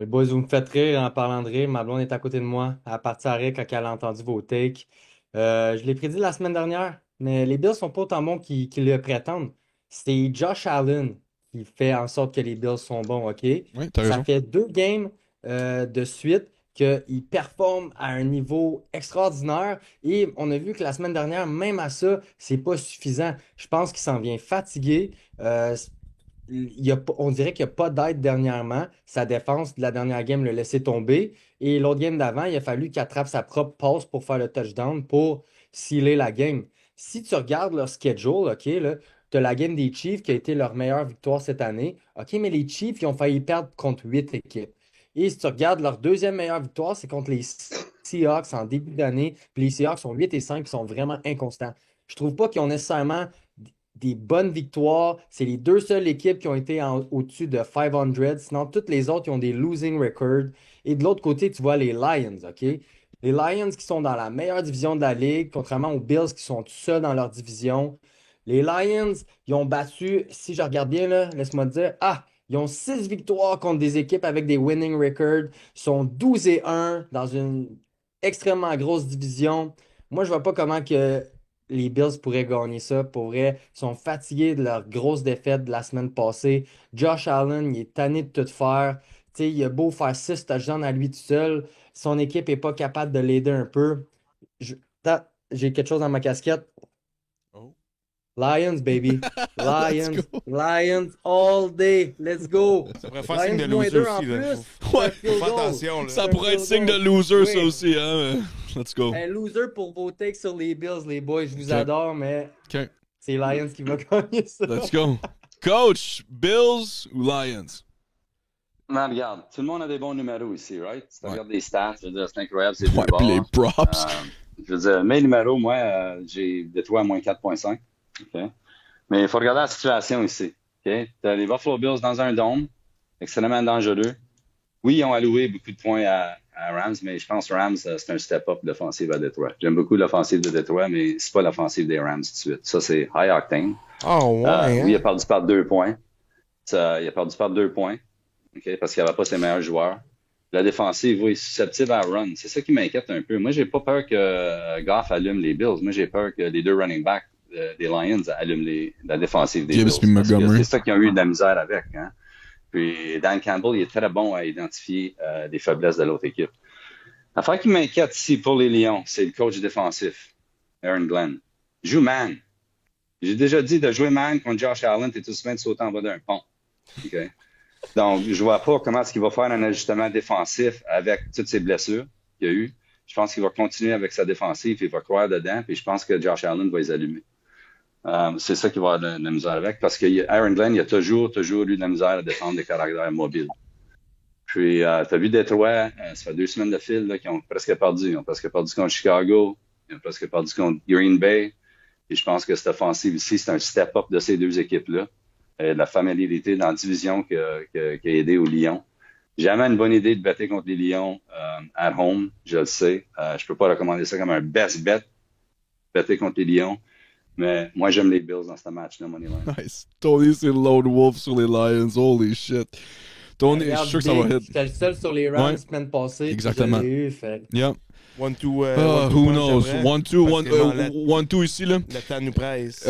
Les boys, vous me faites rire en parlant de rire. Ma blonde est à côté de moi. Elle a parti à rire quand elle a entendu vos takes. Je l'ai prédit la semaine dernière, mais les Bills sont pas autant bons qu'ils le prétendent. C'est Josh Allen qui fait en sorte que les Bills sont bons, OK? Oui, t'as raison. Ça fait 2 games de suite qu'il performe à un niveau extraordinaire. Et on a vu que la semaine dernière, même à ça, c'est pas suffisant. Je pense qu'il s'en vient fatigué. On dirait qu'il n'y a pas d'aide dernièrement. Sa défense de la dernière game l'a laissé tomber. Et l'autre game d'avant, il a fallu qu'il attrape sa propre passe pour faire le touchdown pour sealer la game. Si tu regardes leur schedule, OK, là, tu as la game des Chiefs qui a été leur meilleure victoire cette année. OK, mais les Chiefs, ils ont failli perdre contre 8 équipes. Et si tu regardes leur deuxième meilleure victoire, c'est contre les Seahawks en début d'année. Puis les Seahawks sont 8 et 5, ils sont vraiment inconstants. Je trouve pas qu'ils ont nécessairement des bonnes victoires. C'est les 2 seules équipes qui ont été au-dessus de 500. Sinon, toutes les autres, ils ont des losing records. Et de l'autre côté, tu vois les Lions, OK? Les Lions qui sont dans la meilleure division de la ligue, contrairement aux Bills qui sont tout seuls dans leur division. Les Lions, ils ont battu, si je regarde bien, là, laisse-moi te dire, ils ont 6 victoires contre des équipes avec des winning records. Ils sont 12-1 dans une extrêmement grosse division. Moi, je vois pas comment que les Bills pourraient gagner ça. Pour vrai, ils sont fatigués de leur grosse défaite de la semaine passée. Josh Allen, il est tanné de tout faire. T'sais, il a beau faire 6 touchdowns à lui tout seul. Son équipe n'est pas capable de l'aider un peu. J'ai quelque chose dans ma casquette. Oh. Lions, baby. Lions. Lions all day. Let's go. Ça pourrait faire signe de loser aussi. Là. Faut attention. Là. Ça pourrait être signe de loser, ça aussi. Hein? Let's go. Un loser pour vos takes sur les Bills, les boys. Je vous adore, mais c'est Lions qui va gagner ça. Let's go. Coach, Bills ou Lions? Non, regarde, tout le monde a des bons numéros ici, right? Si tu regardes les stats, je veux dire, c'est incroyable, c'est deux bords. Les props. Je veux dire, mes numéros, moi, j'ai Détroit à moins 4.5. Okay? Mais il faut regarder la situation ici. Okay? Tu as les Buffalo Bills dans un dôme, extrêmement dangereux. Oui, ils ont alloué beaucoup de points à Rams, mais je pense que Rams, c'est un step-up d'offensive à Détroit. J'aime beaucoup l'offensive de Détroit, mais c'est pas l'offensive des Rams tout de suite. Ça, c'est high octane. Oh, ouais. Oui, il a perdu par 2 points. Il a perdu par 2 points. Okay? Parce qu'il n'avait pas ses meilleurs joueurs. La défensive, oui, susceptible à run. C'est ça qui m'inquiète un peu. Moi, j'ai pas peur que Goff allume les Bills. Moi, j'ai peur que les 2 running backs des Lions allument la défensive des Bills. C'est ça qu'ils ont eu de la misère avec. Hein? Puis Dan Campbell, il est très bon à identifier les faiblesses de l'autre équipe. L'affaire qui m'inquiète ici pour les Lions, c'est le coach défensif, Aaron Glenn. Joue man. J'ai déjà dit de jouer man contre Josh Allen, t'es tout de suite de sauter en bas d'un pont. Okay? Donc, je vois pas comment est-ce qu'il va faire un ajustement défensif avec toutes ces blessures qu'il y a eu. Je pense qu'il va continuer avec sa défensive, il va croire dedans, puis je pense que Josh Allen va les allumer. C'est ça qui va avoir de la misère avec, parce que Aaron Glenn, il a toujours eu de la misère à défendre des caractères mobiles. Puis, tu as vu Détroit, ça fait 2 semaines de fil là, qu'ils ont presque perdu. Ils ont presque perdu contre Chicago, ils ont presque perdu contre Green Bay. Et je pense que cette offensive ici, c'est un step-up de ces deux équipes-là. La familiarité dans la division qui a aidé aux Lions. Jamais une bonne idée de better contre les Lions at home, je le sais. Je peux pas recommander ça comme un best bet, better contre les Lions. Mais moi, j'aime les Bills dans ce match-là, Moneyline. Nice. Tony, c'est Lone Wolf sur les Lions. Holy shit. Tony, je suis sûr que ça va hit. J'étais le seul sur les Rams la semaine passée. Exactement. Je l'ai eu, fait. Yeah. 1-2. Who knows? 1-2 ici, là. Le temps nous presse.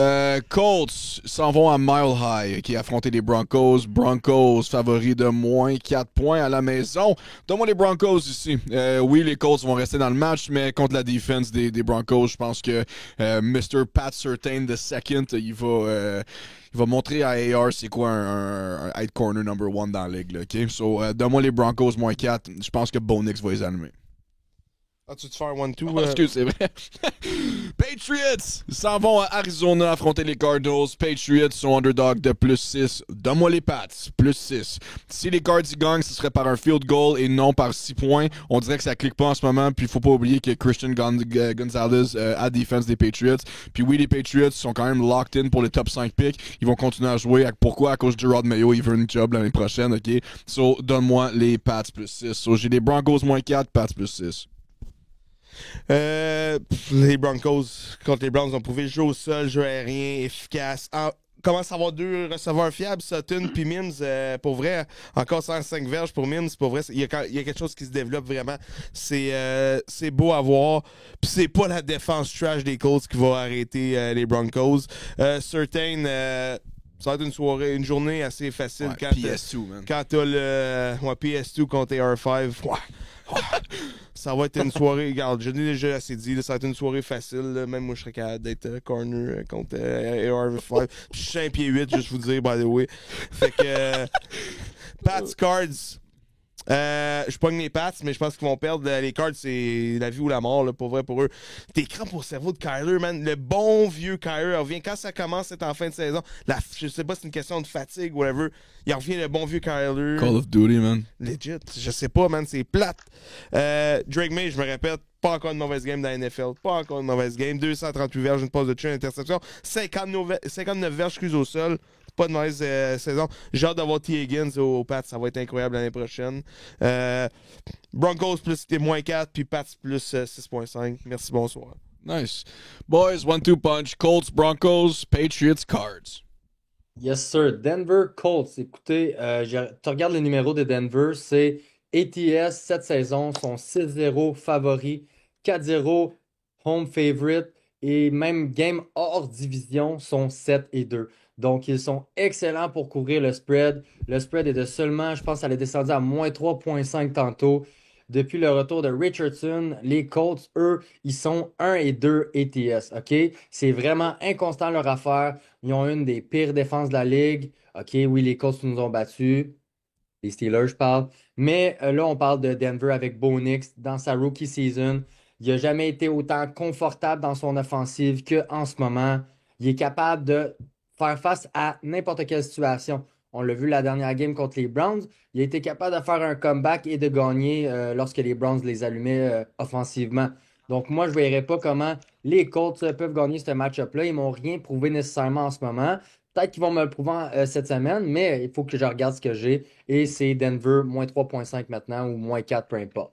Colts s'en vont à Mile High, qui affrontent les Broncos. Broncos favoris de moins 4 points à la maison. Donne-moi les Broncos ici. Oui, les Colts vont rester dans le match, mais contre la défense des Broncos, je pense que Mr. Pat Surtain II, il va montrer à AR c'est quoi un high corner number 1 dans la ligue. Là, okay? So, donne-moi les Broncos moins 4. Je pense que Bo Nix va les allumer. Ah, tu te faire 1-2? Oh, excuse, c'est vrai. Patriots s'en vont à Arizona affronter les Cardinals. Patriots sont underdog de plus 6. Donne-moi les Pats, plus 6. Si les Cards y gagnent, ce serait par un field goal et non par 6 points. On dirait que ça clique pas en ce moment. Puis il faut pas oublier que Christian Gonzalez a défense des Patriots. Puis oui, les Patriots sont quand même locked in pour les top 5 picks. Ils vont continuer à jouer. Pourquoi? À cause de Gerard Mayo, il veut une job l'année prochaine. OK? So, donne-moi les Pats plus 6. So, j'ai les Broncos moins 4, Pats plus 6. Les Broncos contre les Browns ont prouvé jeu au sol, jeu aérien, efficace. Commence à avoir deux receveurs fiables, Sutton puis Mims. Pour vrai, encore 105 verges pour Mims. Pour vrai, il y a quelque chose qui se développe vraiment. C'est beau à voir. Puis c'est pas la défense trash des Colts qui va arrêter les Broncos. Certain. Ça va être une journée assez facile. Ouais, quand PS2, man. Quand t'as le PS2 contre AR5. Ça va être une soirée, regarde, je l'ai déjà assez dit, là, ça va être une soirée facile. Là. Même moi, je serais capable d'être corner contre AR5. Je suis 5 pieds 8, juste vous dire, by the way. Fait que Pats Cards. Je pogne les Pats, mais je pense qu'ils vont perdre. Les Cards, c'est la vie ou la mort, là, pour vrai, pour eux. T'es crampé au cerveau de Kyler, man. Le bon vieux Kyler revient. Quand ça commence, c'est en fin de saison. Je sais pas si c'est une question de fatigue ou whatever. Il revient le bon vieux Kyler. Call of Duty, man. Legit. Je sais pas, man. C'est plate. Drake May, je me répète, pas encore une mauvaise game dans la NFL. Pas encore une mauvaise game. 238 verges, une passe de touch, une interception. 59 verges, excuse au sol. Pas de mauvaise saison. J'ai hâte d'avoir T. Higgins au Pats. Ça va être incroyable l'année prochaine. Broncos plus moins 4, puis Pats plus 6.5. Merci, bonsoir. Nice. Boys, 1-2 punch. Colts, Broncos, Patriots, Cards. Yes, sir. Denver Colts. Écoutez, tu regardes le numéro de Denver, c'est ATS cette saison, sont 6-0 favoris, 4-0 home favorite et même game hors division sont 7-2. Donc, ils sont excellents pour couvrir le spread. Le spread est de seulement, je pense, elle est descendue à moins 3,5 tantôt. Depuis le retour de Richardson, les Colts, eux, ils sont 1-2 ATS, OK? C'est vraiment inconstant leur affaire. Ils ont une des pires défenses de la ligue. OK, oui, les Colts nous ont battus. Les Steelers, je parle. Mais là, on parle de Denver avec Bo Nix dans sa rookie season. Il n'a jamais été autant confortable dans son offensive qu'en ce moment. Il est capable de faire face à n'importe quelle situation. On l'a vu la dernière game contre les Browns. Il a été capable de faire un comeback et de gagner lorsque les Browns les allumaient offensivement. Donc, moi, je ne verrais pas comment les Colts peuvent gagner ce match-up-là. Ils ne m'ont rien prouvé nécessairement en ce moment. Peut-être qu'ils vont me le prouver cette semaine, mais il faut que je regarde ce que j'ai. Et c'est Denver, moins 3,5 maintenant ou moins 4, peu importe.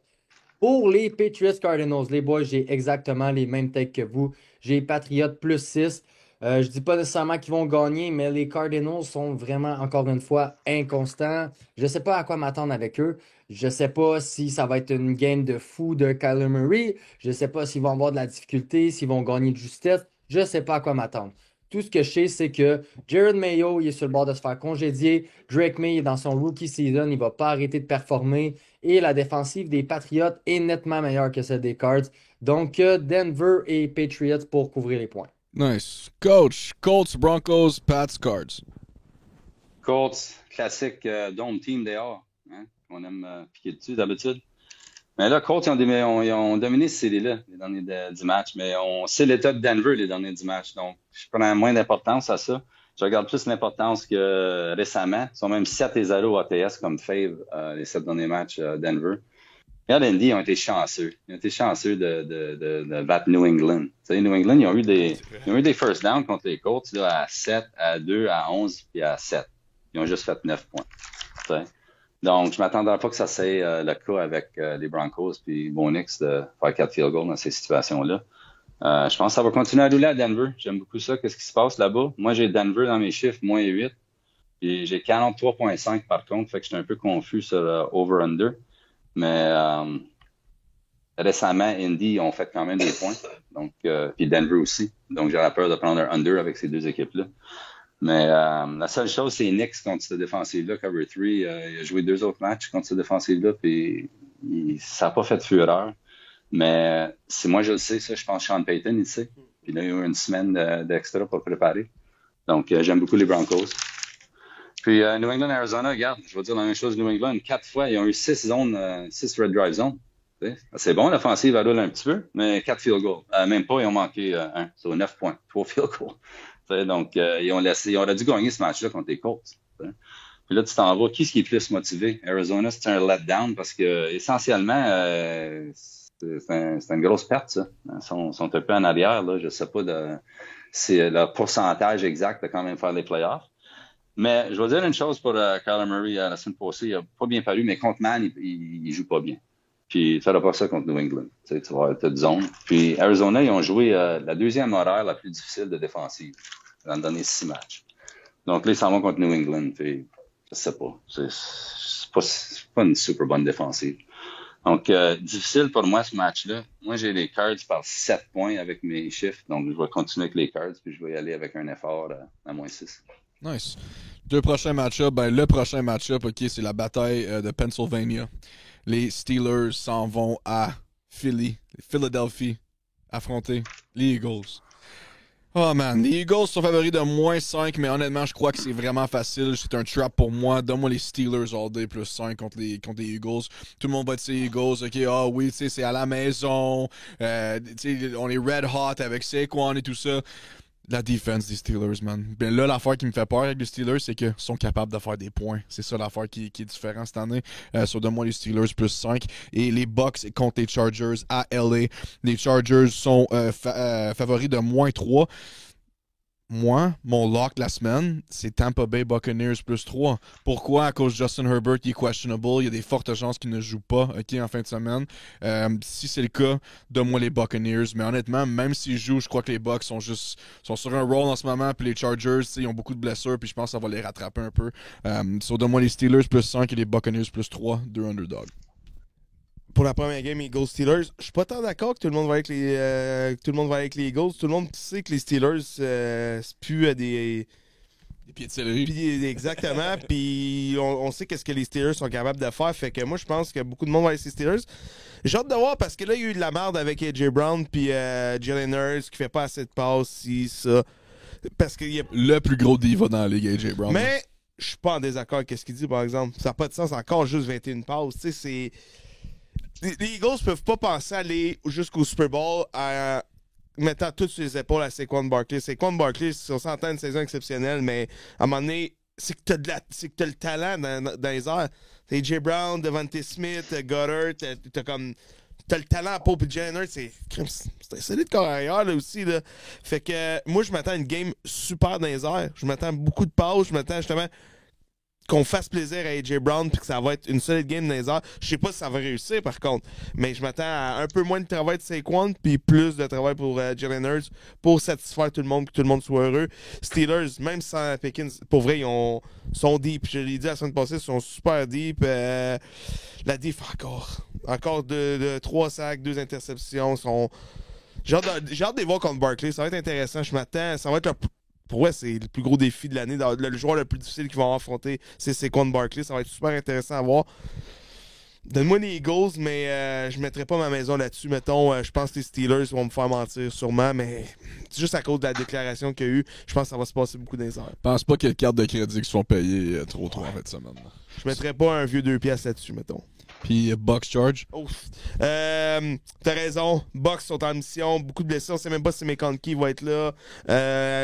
Pour les Patriots Cardinals, les boys, j'ai exactement les mêmes takes que vous. J'ai Patriots plus 6. Je dis pas nécessairement qu'ils vont gagner, mais les Cardinals sont vraiment, encore une fois, inconstants. Je sais pas à quoi m'attendre avec eux. Je sais pas si ça va être une game de fou de Kyler Murray. Je sais pas s'ils vont avoir de la difficulté, s'ils vont gagner de justesse. Je sais pas à quoi m'attendre. Tout ce que je sais, c'est que Jared Mayo, il est sur le bord de se faire congédier. Drake May est dans son rookie season. Il va pas arrêter de performer. Et la défensive des Patriots est nettement meilleure que celle des Cards. Donc, Denver et Patriots pour couvrir les points. Nice. Coach, Colts, Broncos, Pats, Cards. Colts, classique dome team dehors. Hein? On aime piquer dessus d'habitude. Mais là, Colts, ils ont dominé ces séries-là, les derniers 10 matchs. Mais on sait l'état de Denver, les derniers 10 matchs. Donc, je prends moins d'importance à ça. Je regarde plus l'importance que récemment. Ils sont même 7-0 ATS comme fave les 7 derniers matchs Denver. Regarde, Indy, ils ont été chanceux. Ils ont été chanceux de battre New England. Tu sais, New England, ils ont eu des first downs contre les Colts là, à 7, à 2, à 11 puis à 7. Ils ont juste fait 9 points. Tu sais. Donc, je m'attendais pas que ça soit le cas avec les Broncos puis Bo Nix de faire 4 field goals dans ces situations-là. Je pense que ça va continuer à rouler à Denver. J'aime beaucoup ça. Qu'est-ce qui se passe là-bas? Moi, j'ai Denver dans mes chiffres, moins 8. Puis j'ai 43,5 par contre. Fait que j'étais un peu confus sur over-under. Mais récemment, Indy ont fait quand même des points. Donc, puis Denver aussi. Donc, j'aurais peur de prendre un under avec ces deux équipes-là. Mais la seule chose, c'est Nix contre cette défensive-là, cover 3. Il a joué 2 autres matchs contre cette défensive-là, puis ça n'a pas fait de fureur. Mais si moi je le sais, ça, je pense que Sean Payton, il le sait. Puis là, il y a eu une semaine d'extra pour préparer. Donc, j'aime beaucoup les Broncos. Puis New England, Arizona, regarde, je vais dire la même chose. New England, 4 fois, ils ont eu 6 zones, 6 red drive zones. C'est bon, l'offensive, elle roule un petit peu, mais 4 field goals. Même pas, ils ont manqué 1. C'est 9 points, 3 field goals. Donc, ils auraient dû gagner ce match-là contre les Colts. T'sais. Puis là, tu t'en vas. Qui est plus motivé? Arizona, c'est un letdown parce que, essentiellement, c'est une grosse perte, ça. Ils sont un peu en arrière, là. Je sais pas c'est le pourcentage exact de quand même faire les playoffs. Mais je vais dire une chose pour Kyler Murray la semaine passée. Il n'a pas bien paru, mais contre Man, il joue pas bien. Puis, tu feras pas ça contre New England. Tu vas avoir de zone. Puis, Arizona, ils ont joué la deuxième horaire la plus difficile de défensive dans les derniers 6 matchs. Donc là, ils s'en vont contre New England. Puis, je sais pas. C'est pas une super bonne défensive. Donc, difficile pour moi, ce match-là. Moi, j'ai les Cards par 7 points avec mes chiffres. Donc, je vais continuer avec les Cards. Puis, je vais y aller avec un effort à moins 6. Nice. Le prochain match-up, OK, c'est la bataille de Pennsylvania. Les Steelers s'en vont à Philadelphie, affronter les Eagles. Oh man, les Eagles sont favoris de moins 5, mais honnêtement, je crois que c'est vraiment facile. C'est un trap pour moi. Donne-moi les Steelers all day plus 5 contre les Eagles. Tout le monde va dire Eagles. OK, oui, tu sais, c'est à la maison. On est red hot avec Saquon et tout ça. La défense des Steelers, man. Ben là, l'affaire qui me fait peur avec les Steelers, c'est qu'ils sont capables de faire des points. C'est ça l'affaire qui est différente cette année. Donne-moi les Steelers plus 5. Et les Bucks contre les Chargers à LA. Les Chargers sont favoris de moins 3. Moi, mon lock la semaine, c'est Tampa Bay Buccaneers plus 3. Pourquoi? À cause de Justin Herbert qui est questionable. Il y a des fortes chances qu'il ne joue pas en fin de semaine. Si c'est le cas, donne-moi les Buccaneers. Mais honnêtement, même s'ils jouent, je crois que les Bucks sont sur un roll en ce moment. Puis les Chargers, ils ont beaucoup de blessures. Puis je pense que ça va les rattraper un peu. Donne-moi les Steelers plus 5 et les Buccaneers plus 3, 2 underdogs. Pour la première game Eagles-Steelers, je suis pas tant d'accord que tout le monde va avec les Eagles. Tout le monde sait que les Steelers c'est plus des pieds de céleri. Puis, exactement. Puis on sait qu'est-ce que les Steelers sont capables de faire. Fait que moi, je pense que beaucoup de monde va avec les Steelers. J'ai hâte de voir parce que là, il y a eu de la merde avec AJ Brown puis Jalen Hurts qui fait pas assez de passes, si ça. Parce qu'il y a... Le plus gros diva dans la ligue, AJ Brown. Mais je suis pas en désaccord avec ce qu'il dit, par exemple. Ça n'a pas de sens. Encore juste 21 passes. Tu sais, c'est... Les Eagles peuvent pas penser aller jusqu'au Super Bowl en mettant toutes sur les épaules à Saquon Barkley. Saquon Barkley, on s'entend une saison exceptionnelle, mais à un moment donné, c'est que t'as le talent dans les airs. T'as AJ Brown, Devontae Smith, Goddard, t'as le talent pour Jalen Hurts, c'est un solide carrière là aussi. Là. Fait que moi, je m'attends à une game super dans les airs. Je m'attends à beaucoup de passes. Je m'attends justement qu'on fasse plaisir à AJ Brown puis que ça va être une solide game dans les airs. Je sais pas si ça va réussir par contre, mais je m'attends à un peu moins de travail de Saquon puis plus de travail pour Jalen Hurts pour satisfaire tout le monde, que tout le monde soit heureux. Steelers, même sans Pickens, pour vrai, ils sont deep. Je l'ai dit la semaine passée, ils sont super deep. La diff encore de 3 sacs, 2 interceptions. J'ai hâte de les voir contre Barkley. Ça va être intéressant. Je m'attends. Ça va être pour moi, c'est le plus gros défi de l'année. Le joueur le plus difficile qu'ils vont affronter, c'est Saquon Barkley. Ça va être super intéressant à voir. Donne-moi les Eagles, mais je ne mettrai pas ma maison là-dessus. Mettons, je pense que les Steelers vont me faire mentir sûrement, mais c'est juste à cause de la déclaration qu'il y a eu. Je pense que ça va se passer beaucoup dans les heures. Je pense pas qu'il y ait de cartes de crédit qui sont payées trop en fait semaine. Je mettrais pas un vieux 2 piastres là-dessus, mettons. Puis Bucks Charge. T'as raison. Bucks sont en mission. Beaucoup de blessures. On sait même pas si McConkey va être là.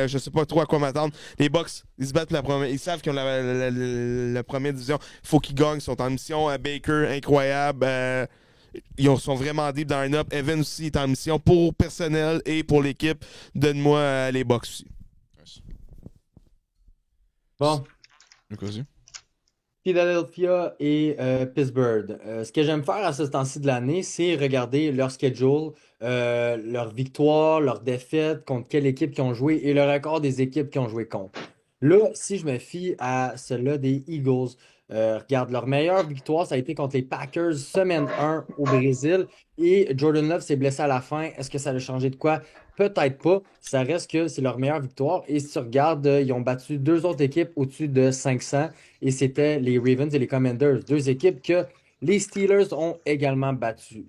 Je sais pas trop à quoi m'attendre. Les Bucks, ils se battent pour la première. Ils savent qu'ils ont la première division. Faut qu'ils gagnent. Ils sont en mission. Baker, incroyable. sont vraiment deep dans un up. Evan aussi est en mission pour personnel et pour l'équipe. Donne-moi les Bucks aussi. Bon. Vas-y. Philadelphia et Pittsburgh. Ce que j'aime faire à ce temps-ci de l'année, c'est regarder leur schedule, leurs victoires, leurs défaites, contre quelle équipe qui ont joué et le record des équipes qui ont joué contre. Là, si je me fie à celle-là des Eagles, regarde, leur meilleure victoire, ça a été contre les Packers, semaine 1 au Brésil. Et Jordan Love s'est blessé à la fin. Est-ce que ça a changé de quoi? Peut-être pas. Ça reste que c'est leur meilleure victoire. Et si tu regardes, ils ont battu deux autres équipes au-dessus de 500. Et c'était les Ravens et les Commanders. Deux équipes que les Steelers ont également battues.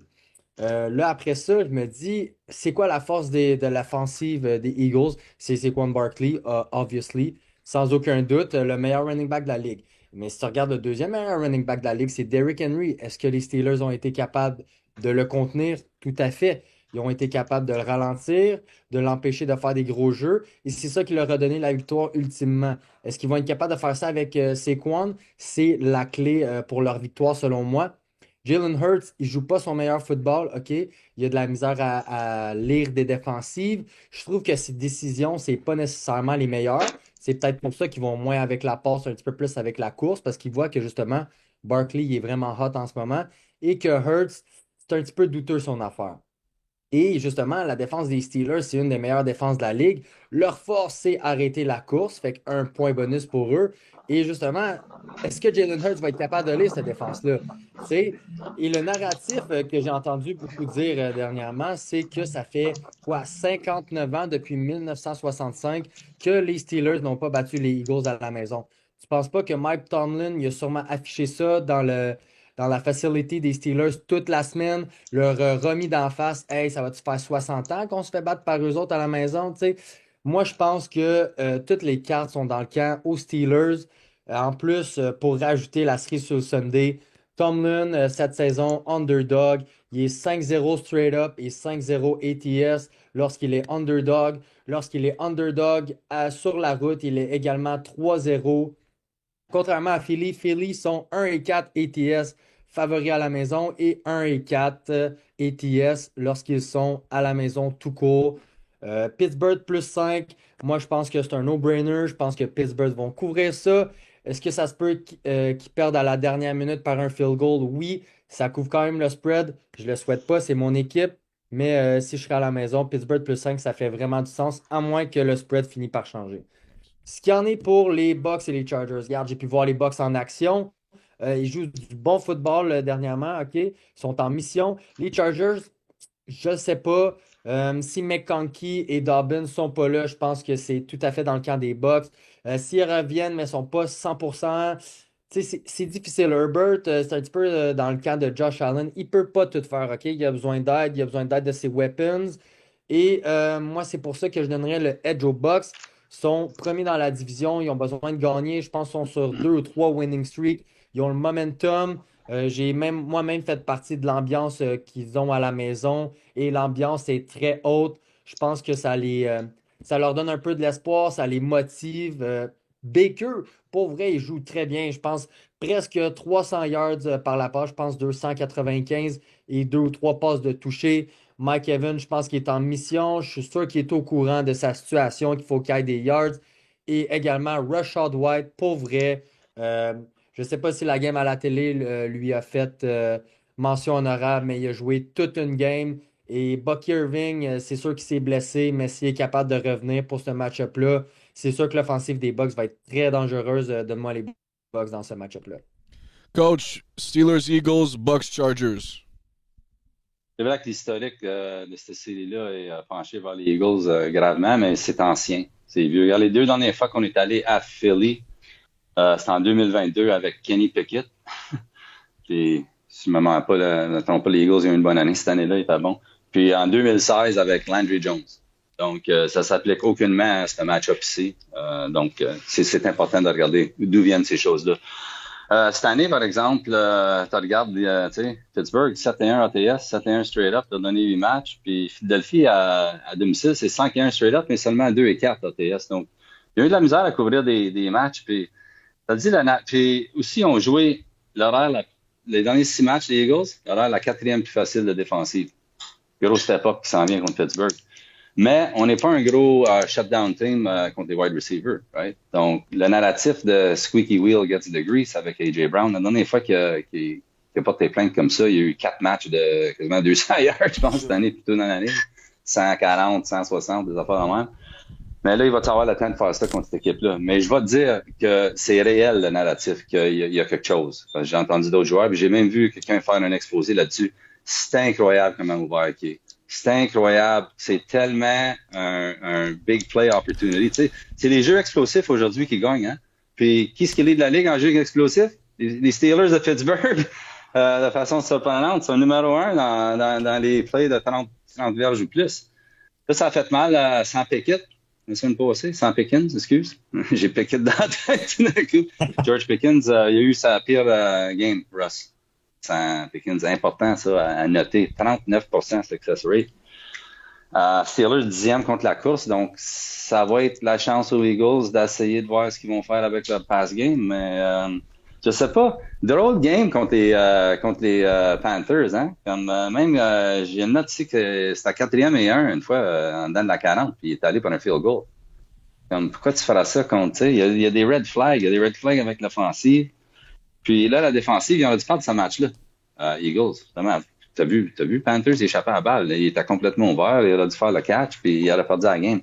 Là, après ça, je me dis, c'est quoi la force de l'offensive des Eagles? C'est Saquon Barkley, obviously, sans aucun doute, le meilleur running back de la ligue. Mais si tu regardes le deuxième meilleur running back de la ligue, c'est Derrick Henry. Est-ce que les Steelers ont été capables de le contenir? Tout à fait. Ils ont été capables de le ralentir, de l'empêcher de faire des gros jeux. Et c'est ça qui leur a donné la victoire ultimement. Est-ce qu'ils vont être capables de faire ça avec Saquon? C'est la clé pour leur victoire, selon moi. Jalen Hurts, il joue pas son meilleur football, OK? Il a de la misère à lire des défensives. Je trouve que ses décisions, c'est pas nécessairement les meilleures. C'est peut-être pour ça qu'ils vont moins avec la passe, un petit peu plus avec la course, parce qu'ils voient que justement, Barkley il est vraiment hot en ce moment et que Hurts, c'est un petit peu douteux son affaire. Et justement, la défense des Steelers, c'est une des meilleures défenses de la ligue. Leur force, c'est arrêter la course, fait qu'un point bonus pour eux. Et justement, est-ce que Jalen Hurts va être capable de lire cette défense-là? Et le narratif que j'ai entendu beaucoup dire dernièrement, c'est que ça fait quoi, 59 ans depuis 1965 que les Steelers n'ont pas battu les Eagles à la maison. Tu penses pas que Mike Tomlin, il a sûrement affiché ça dans la facility des Steelers toute la semaine, leur remis d'en face, hey, ça va-tu faire 60 ans qu'on se fait battre par eux autres à la maison, tu sais? Moi, je pense que toutes les cartes sont dans le camp aux Steelers. En plus, pour rajouter la cerise sur le Sunday, Tomlin, cette saison, underdog, il est 5-0 straight up et 5-0 ATS lorsqu'il est underdog. Lorsqu'il est underdog sur la route, il est également 3-0. Contrairement à Philly, Philly sont 1-4 ATS favoris à la maison et 1-4 ATS lorsqu'ils sont à la maison tout court. Pittsburgh plus 5, moi je pense que c'est un no-brainer. Je pense que Pittsburgh vont couvrir ça. Est-ce que ça se peut qu'ils perdent à la dernière minute par un field goal? Oui, ça couvre quand même le spread. Je le souhaite pas, c'est mon équipe. Mais si je serais à la maison, Pittsburgh plus 5, ça fait vraiment du sens, à moins que le spread finisse par changer. Ce qu'il y en est pour les Bucks et les Chargers. Regarde, j'ai pu voir les Bucks en action. Ils jouent du bon football dernièrement, OK? Ils sont en mission. Les Chargers, je ne sais pas. Si McConkey et Dobbins ne sont pas là, je pense que c'est tout à fait dans le camp des Bucks. S'ils reviennent, mais ne sont pas 100%, c'est difficile. Herbert, c'est un petit peu dans le camp de Josh Allen. Il ne peut pas tout faire, OK? Il a besoin d'aide. Il a besoin d'aide de ses weapons. Et moi, c'est pour ça que je donnerais le edge aux Bucks. Ils sont premiers dans la division. Ils ont besoin de gagner. Je pense qu'ils sont sur 2 ou 3 winning streaks. Ils ont le momentum. J'ai moi-même fait partie de l'ambiance qu'ils ont à la maison et l'ambiance est très haute. Je pense que ça leur donne un peu de l'espoir, ça les motive. Baker, pour vrai, il joue très bien. Je pense presque 300 yards par la passe. Je pense 295 et 2 ou 3 passes de toucher. Mike Evans, je pense qu'il est en mission. Je suis sûr qu'il est au courant de sa situation, qu'il faut qu'il ait des yards. Et également Rashad White, pour vrai. Je ne sais pas si la game à la télé lui a fait mention honorable, mais il a joué toute une game. Et Bucky Irving, c'est sûr qu'il s'est blessé, mais s'il est capable de revenir pour ce match-up-là, c'est sûr que l'offensive des Bucks va être très dangereuse. Donne-moi les Bucks dans ce match-up-là. Coach, Steelers, Eagles, Bucks, Chargers. C'est vrai que l'historique de cette série-là est penché vers les Eagles gravement, mais c'est ancien. C'est vieux. Regarde, les 2 dernières fois qu'on est allé à Philly, c'était en 2022 avec Kenny Pickett. Puis, si je ne me trompe pas, les Eagles ont eu une bonne année cette année-là, il était bon. Puis en 2016 avec Landry Jones. Donc, ça s'applique aucunement à ce match-up ici. Donc, c'est important de regarder d'où viennent ces choses-là. Cette année, par exemple, tu regardes, Pittsburgh, 7-1 ATS, 7-1 straight up, tu as donné 8 matchs. Puis Philadelphie, à domicile, c'est 5-1 straight up, mais seulement 2-4 ATS. Donc, il y a eu de la misère à couvrir des matchs. Puis, puis aussi, on joué l'horaire les derniers 6 matchs des Eagles, il a l'air la 4e plus facile de défensive. Gros step-up qui s'en vient contre Pittsburgh. Mais on n'est pas un gros shutdown team contre les wide receivers, right? Donc, le narratif de Squeaky Wheel gets the grease avec A.J. Brown, la dernière fois qu'il porte des plaintes comme ça, il y a eu 4 matchs de quasiment 200 yards, je pense, cette année, plutôt dans l'année. 140, 160, des affaires de même. Mais là, il va avoir le temps de faire ça contre cette équipe-là. Mais je vais te dire que c'est réel, le narratif, qu'il y a quelque chose. J'ai entendu d'autres joueurs, puis j'ai même vu quelqu'un faire un exposé là-dessus. C'est incroyable comment ouvert qu'il est. C'est incroyable. C'est tellement un big play opportunity. Tu sais, c'est les jeux explosifs aujourd'hui qui gagnent. Hein? Puis, qui est-ce qui est de la Ligue en jeux explosifs? Les Steelers de Pittsburgh, de façon surprenante, sont numéro 1 dans les plays de 30 verges ou plus. Là, ça a fait mal à Sam Pickett. La semaine passée, Sam Pickens, excuse. J'ai Pickett dans la tête d'un coup. George Pickens, il a eu sa pire game, Russ. Sam Pickens, important ça à noter. 39% success rate. Steelers 10e contre la course, donc ça va être la chance aux Eagles d'essayer de voir ce qu'ils vont faire avec leur pass game, mais je sais pas. Drôle game contre les Panthers, hein. Comme même j'ai une note ici que c'était à 4e et 1 une fois en dedans de la 40, puis il est allé pour un field goal. Comme pourquoi tu feras ça contre, tu sais, il y a des red flags, avec l'offensive. Puis là, la défensive, il aurait dû perdre ce match-là. Eagles, vraiment. T'as vu Panthers, il échappait à la balle. Il était complètement ouvert, il aurait dû faire le catch, puis il aurait perdu la game.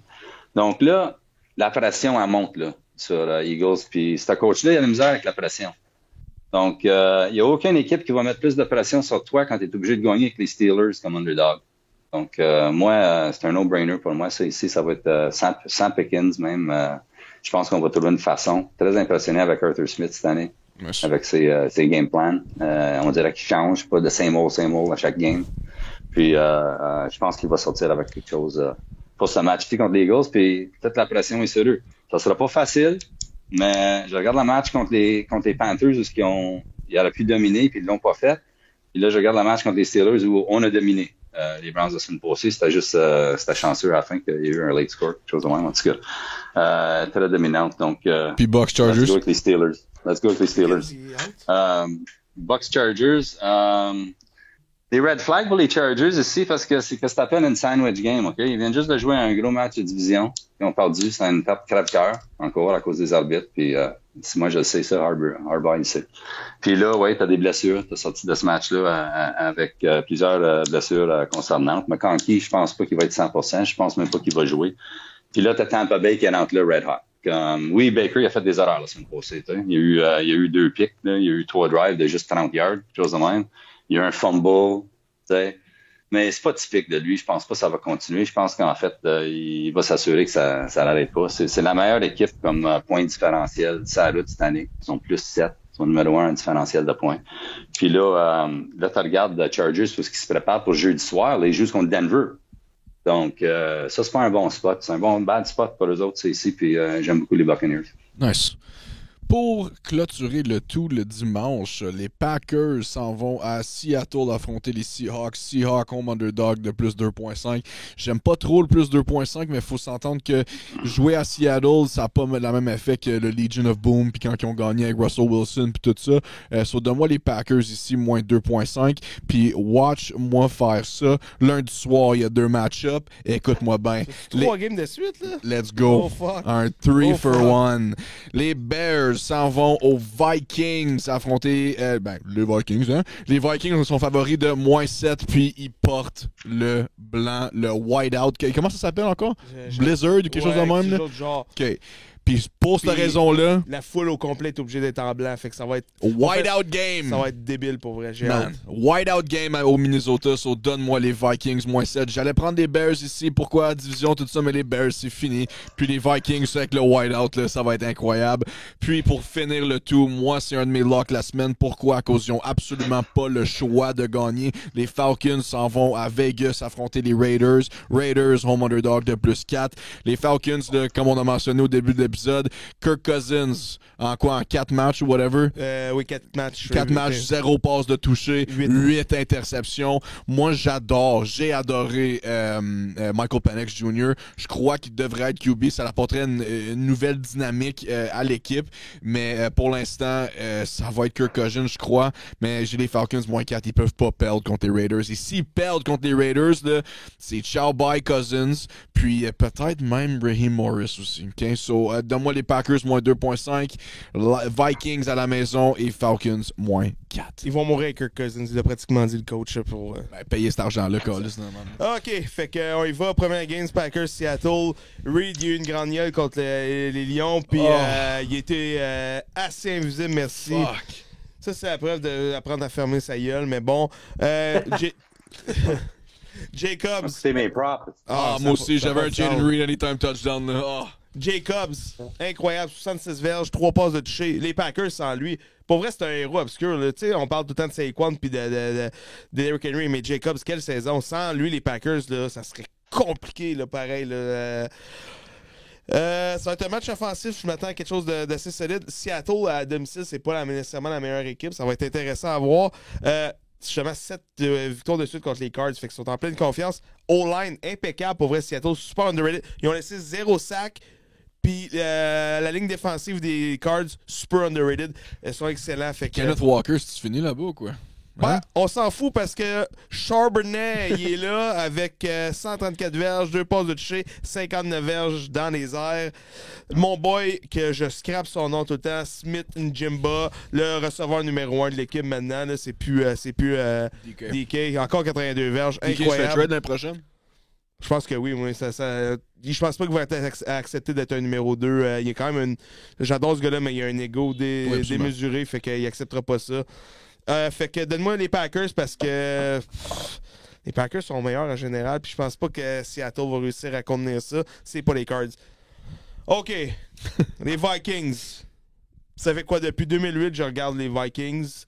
Donc là, la pression, elle monte là, sur Eagles. Puis ce coach-là, il a la misère avec la pression. Donc, il n'y a aucune équipe qui va mettre plus de pression sur toi quand tu es obligé de gagner avec les Steelers comme underdog. Donc, moi, c'est un no-brainer pour moi. Ça ici, ça va être Sam Pickens même. Je pense qu'on va trouver une façon. Très impressionné avec Arthur Smith cette année. Merci. Avec ses game plans. On dirait qu'il change, pas de same old à chaque game. Puis, je pense qu'il va sortir avec quelque chose pour ce match-ci contre les Eagles. Puis, toute la pression est sur eux. Ça sera pas facile. Mais je regarde le match contre les Panthers où ils auraient pu dominer puis ils l'ont pas fait. Puis là, je regarde le match contre les Steelers où on a dominé. Les Browns de semaine passée, c'était chanceux à la fin qu'il y a eu un late score, quelque chose de même, en tout cas. Très dominante. Donc, puis Bucks Chargers. Let's go avec les Steelers. Bucks Chargers. Des red flags pour les Chargers ici parce que c'est que ça s'appelle une sandwich game, OK? Ils viennent juste de jouer un gros match de division. Ils ont perdu, c'est une tape crève-cœur, encore à cause des arbitres. Puis moi, je le sais ça, Harbaugh, il sait. Puis là, ouais, t'as des blessures. T'as sorti de ce match-là avec plusieurs blessures concernantes. McConkey, je pense pas qu'il va être 100%. Je pense même pas qu'il va jouer. Puis là, t'as Tampa Bay qui rentre là red hot. Oui, Baker, il a fait des erreurs la semaine passée. Il y a eu 2 pics. Là. Il y a eu 3 drives de juste 30 yards, quelque chose de même. Il y a eu un fumble, tu sais. Mais c'est pas typique de lui. Je pense pas que ça va continuer. Je pense qu'en fait, il va s'assurer que ça n'arrête pas. C'est la meilleure équipe comme point différentiel de sa route cette année. Ils sont plus 7. Ils sont numéro 1 en différentiel de points. Puis là tu regardes Chargers parce qu'ils se préparent pour jeudi soir. Là, ils jouent contre Denver. Donc, ça, c'est pas un bon spot. C'est un bad spot pour eux autres, c'est ici. Puis j'aime beaucoup les Buccaneers. Nice. Pour clôturer le tout le dimanche, les Packers s'en vont à Seattle affronter les Seahawks. Seahawks home underdog de plus 2.5. J'aime pas trop le plus 2.5, mais il faut s'entendre que jouer à Seattle, ça n'a pas le même effet que le Legion of Boom, puis quand ils ont gagné avec Russell Wilson, puis tout ça. Donne-moi les Packers ici, moins 2.5, puis watch-moi faire ça. Lundi soir, il y a 2 match-ups. Écoute-moi bien. 3 games de suite, là? Let's go. Oh, fuck. Un 3 for 1. Les Bears s'en vont aux Vikings affronter les Vikings, hein? Les Vikings sont favoris de moins 7, puis ils portent le blanc, le white-out. Comment ça s'appelle encore? Blizzard ou quelque chose de même? Là? Genre. OK. Puis pour cette raison-là... La foule au complet est obligée d'être en blanc, fait que ça va être... White-out game! Ça va être débile pour vrai, j'ai hâte. White-out game au Minnesota, donne-moi les Vikings, moins 7. J'allais prendre les Bears ici, pourquoi? Division, tout ça, mais les Bears, c'est fini. Puis les Vikings, avec le white-out, là, ça va être incroyable. Puis pour finir le tout, moi, c'est un de mes locks la semaine. Pourquoi? À cause ils n'ont absolument pas le choix de gagner. Les Falcons s'en vont à Vegas affronter les Raiders. Raiders, home underdog de plus 4. Les Falcons, là, comme on a mentionné au début de l'épisode, épisode. Kirk Cousins, en 4 matchs ou whatever? Oui, 4 matchs. 4 matchs, 0 passe de toucher, 8 interceptions. Moi, j'ai adoré Michael Penix Jr. Je crois qu'il devrait être QB. Ça apporterait une nouvelle dynamique à l'équipe. Mais pour l'instant, ça va être Kirk Cousins, je crois. Mais j'ai les Falcons -4. Ils peuvent pas perdre contre les Raiders. Et s'ils perdent contre les Raiders, là, c'est ciao bye Cousins. Puis peut-être même Raheem Morris aussi. Okay? So, donne-moi les Packers -2.5. Vikings à la maison et Falcons -4. Ils vont mourir avec Kirk Cousins. Il a pratiquement dit le coach pour... payer cet argent-là, Carlis. OK, fait qu'on y va. Première game, Packers, Seattle. Reed, il y a eu une grande gueule contre les Lions. Puis il était assez invisible, merci. Fuck. Ça, c'est la preuve d'apprendre à fermer sa gueule. Mais bon, Jacobs. C'est mes props. Moi aussi, j'avais un Jaden Reed anytime touchdown. Là. Oh. Jacobs, incroyable, 66 verges, 3 passes de toucher. Les Packers sans lui. Pour vrai, c'est un héros obscur. Là. On parle tout le temps de Saquon puis de Derrick Henry, mais Jacobs, quelle saison. Sans lui, les Packers, là, ça serait compliqué, là, pareil. Là. Ça va être un match offensif. Je m'attends à quelque chose d'assez solide. Seattle à domicile, c'est pas nécessairement la meilleure équipe. Ça va être intéressant à voir. Justement, 7 victoires de suite contre les Cards. Fait qu'ils sont en pleine confiance. O-line impeccable. Pour vrai, Seattle, super underrated. Ils ont laissé 0 sac. Puis la ligne défensive des Cards, super underrated. Elles sont excellents. Fait que, Kenneth Walker, c'est fini là-bas ou quoi? Ben, on s'en fout parce que Charbonnet, il est là avec 134 verges, 2 passes de toucher, 59 verges dans les airs. Mon boy, que je scrape son nom tout le temps, Smith Njimba, le receveur numéro 1 de l'équipe maintenant, là, c'est plus DK. Encore 82 verges, incroyable. trade l'année prochaine? Je pense que oui. Je pense pas qu'il va être accepté d'être un numéro 2. Il est quand même J'adore ce gars-là, mais il a un ego démesuré, fait qu'il acceptera pas ça. Fait que donne-moi les Packers parce que les Packers sont meilleurs en général. Puis je pense pas que Seattle va réussir à contenir ça. C'est pas les Cards. OK. Les Vikings. Ça fait quoi? Depuis 2008, je regarde les Vikings.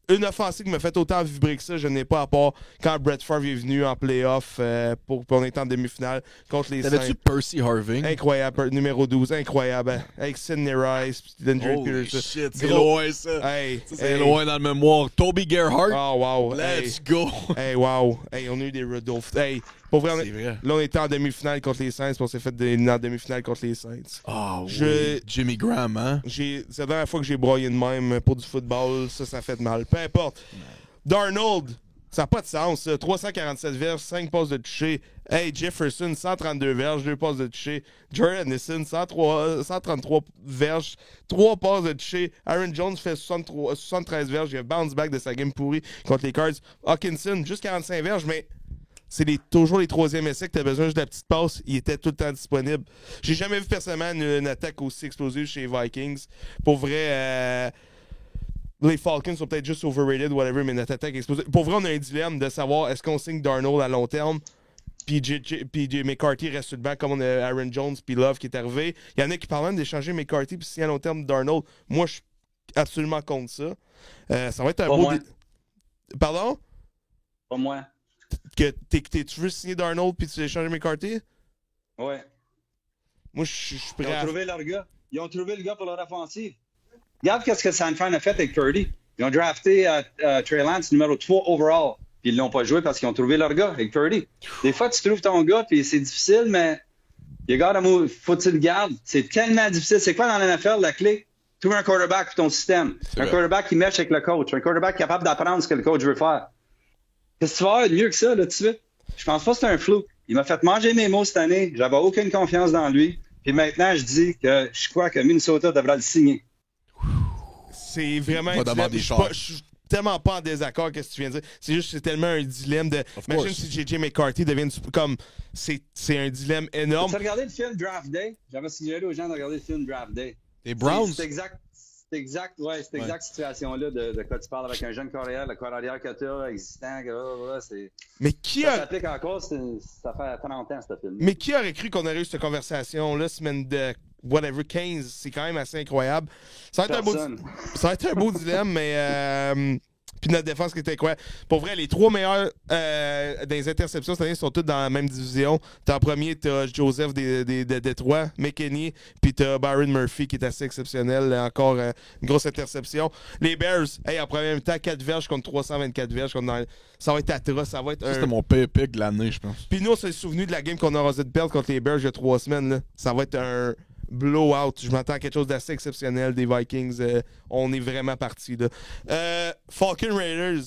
Une offensive qui m'a fait autant vibrer que ça, je n'ai pas à part quand Brett Favre est venu en playoff pour on est en demi-finale contre les Saints. T'avais-tu Percy Harving? Incroyable, numéro 12, incroyable. Avec Sidney Rice, Andrew Peterson. Shit, c'est loin ça. C'est loin dans le mémoire. Toby Gerhardt. Oh wow. Let's go. Wow. On a eu des Rudolph. Pour vrai, là, on était en demi-finale contre les Saints, puis on s'est fait en demi-finale contre les Saints. Oui. Jimmy Graham, hein? C'est la dernière fois que j'ai broyé de même pour du football. Ça fait mal. Peu importe. Darnold, ça n'a pas de sens. 347 verges, 5 passes de toucher. Jefferson, 132 verges, 2 passes de toucher. Jordan Addison, 133 verges, 3 passes de toucher. Aaron Jones fait 73 verges. Il a bounce back de sa game pourrie contre les Cards. Hawkinson, juste 45 verges, mais c'est toujours les troisièmes essais que tu as besoin juste de la petite passe. Il était tout le temps disponible. J'ai jamais vu personnellement une attaque aussi explosive chez les Vikings. Pour vrai, les Falcons sont peut-être juste overrated, whatever, mais notre attaque explosive. Pour vrai, on a un dilemme de savoir est-ce qu'on signe Darnold à long terme, puis McCarthy reste sur le banc comme on a Aaron Jones, puis Love qui est arrivé. Il y en a qui parlent même d'échanger McCarthy puis signer à long terme Darnold. Moi, je suis absolument contre ça. Ça va être un beau... Pardon? Pas moi. Tu veux signer Darnold puis tu veux échanger McCarthy? Ouais. Moi, je suis prêt Ils ont trouvé leur gars. Ils ont trouvé le gars pour leur offensive. Regarde qu'est-ce que San Fran a fait avec Purdy. Ils ont drafté Trey Lance numéro 3 overall. Puis ils l'ont pas joué parce qu'ils ont trouvé leur gars avec Purdy. Des fois, tu trouves ton gars puis c'est difficile, mais you gotta move. Faut que tu le gardes. C'est tellement difficile. C'est quoi dans la NFL la clé? Trouver un quarterback pour ton système. Quarterback qui match avec le coach. Un quarterback capable d'apprendre ce que le coach veut faire. Qu'est-ce que tu vas avoir de mieux que ça, là, tout de suite? Je pense pas que c'est un flou. Il m'a fait manger mes mots cette année. J'avais aucune confiance dans lui. Puis maintenant, je dis que je crois que Minnesota devrait le signer. C'est vraiment un dilemme. Je suis tellement pas en désaccord avec ce que tu viens de dire. C'est juste c'est tellement un dilemme de... Imagine si J.J. McCarthy devient comme... C'est un dilemme énorme. Tu as regardé le film Draft Day? J'avais suggéré aux gens de regarder le film Draft Day. Les Browns? C'est exact cette situation-là de quoi tu parles avec un jeune carrière, le carrière que tu as, existant, c'est... Mais qui ça s'applique encore, ça fait 30 ans, ce film. Mais qui aurait cru qu'on aurait eu cette conversation-là, semaine de whatever, 15, c'est quand même assez incroyable. Ça va être un beau dilemme, mais Puis notre défense qui était incroyable. Pour vrai, les 3 meilleurs des interceptions cette année sont tous dans la même division. En premier, t'as Joseph de Détroit, McKinney, puis t'as Byron Murphy qui est assez exceptionnel. Encore une grosse interception. Les Bears, en premier temps, 4 verges contre 324 verges. Ça va être atroce. Ça va être C'était mon pire pick de l'année, je pense. Puis nous, on s'est souvenu de la game qu'on a rasé de perdre contre les Bears il y a 3 semaines. Là. Ça va être un blowout. Je m'attends à quelque chose d'assez exceptionnel des Vikings. On est vraiment partis. Falcon Raiders.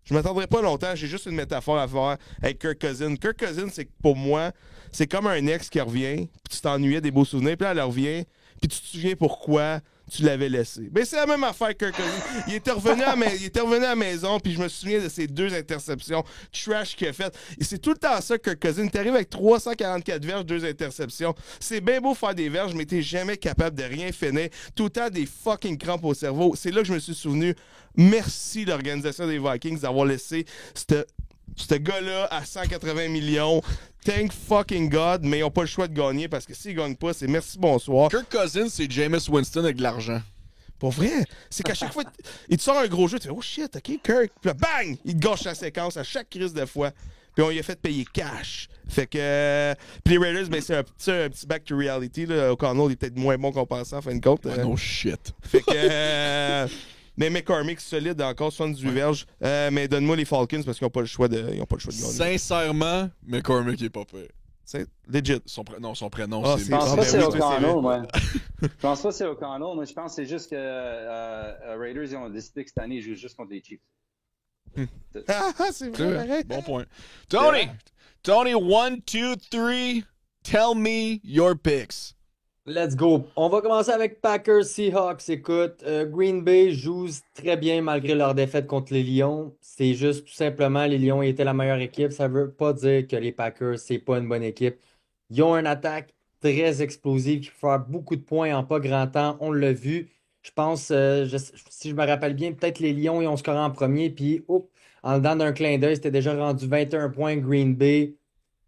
Je m'attendrai pas longtemps. J'ai juste une métaphore à faire avec Kirk Cousins. Kirk Cousins, c'est pour moi, c'est comme un ex qui revient, puis tu t'ennuyais des beaux souvenirs, puis là, elle revient, puis tu te souviens pourquoi tu l'avais laissé. Ben, c'est la même affaire que Kirk Cousins. Il était revenu à la maison, puis je me souviens de ses 2 interceptions trash qu'il a faites. Et c'est tout le temps ça, Kirk Cousins. T'arrives avec 344 verges, 2 interceptions. C'est bien beau faire des verges, mais t'es jamais capable de rien finir. Tout le temps des fucking crampes au cerveau. C'est là que je me suis souvenu. Merci l'organisation des Vikings d'avoir laissé ce gars-là à 180 millions. Thank fucking God, mais ils n'ont pas le choix de gagner parce que s'ils gagnent pas, c'est merci, bonsoir. Kirk Cousins, c'est Jameis Winston avec de l'argent. Pour vrai, c'est qu'à chaque fois, il te sort un gros jeu, tu fais oh shit, ok, Kirk. Puis là, bang, il te gâche la séquence à chaque crise de fois. Puis on lui a fait payer cash. Fait que. Puis les Raiders, ben, c'est un petit back to reality. Là. O'Connell, il est peut-être moins bon qu'on pensait en fin de compte. No shit. Fait que. Mais McCormick, solide encore, 78 verges. Mais donne-moi les Falcons parce qu'ils n'ont pas le choix de gagner. Sincèrement, McCormick est pas pire. C'est legit. Son prénom, Je c'est... pense pas que c'est oui, O'Connell, moi. Je pense pas que c'est O'Connell. Moi, je pense que c'est juste que Raiders, ils ont décidé que cette année, ils jouent juste contre les Chiefs. C'est vrai, pareil. Bon point. Tony, 1, 2, 3, tell me your picks. Let's go. On va commencer avec Packers Seahawks. Écoute, Green Bay joue très bien malgré leur défaite contre les Lions. C'est juste tout simplement les Lions étaient la meilleure équipe. Ça veut pas dire que les Packers, c'est pas une bonne équipe. Ils ont une attaque très explosive qui peut faire beaucoup de points en pas grand temps. On l'a vu. Je pense, si je me rappelle bien, peut-être les Lions ils ont scoré en premier. Puis, en dedans d'un clin d'œil, c'était déjà rendu 21 points Green Bay.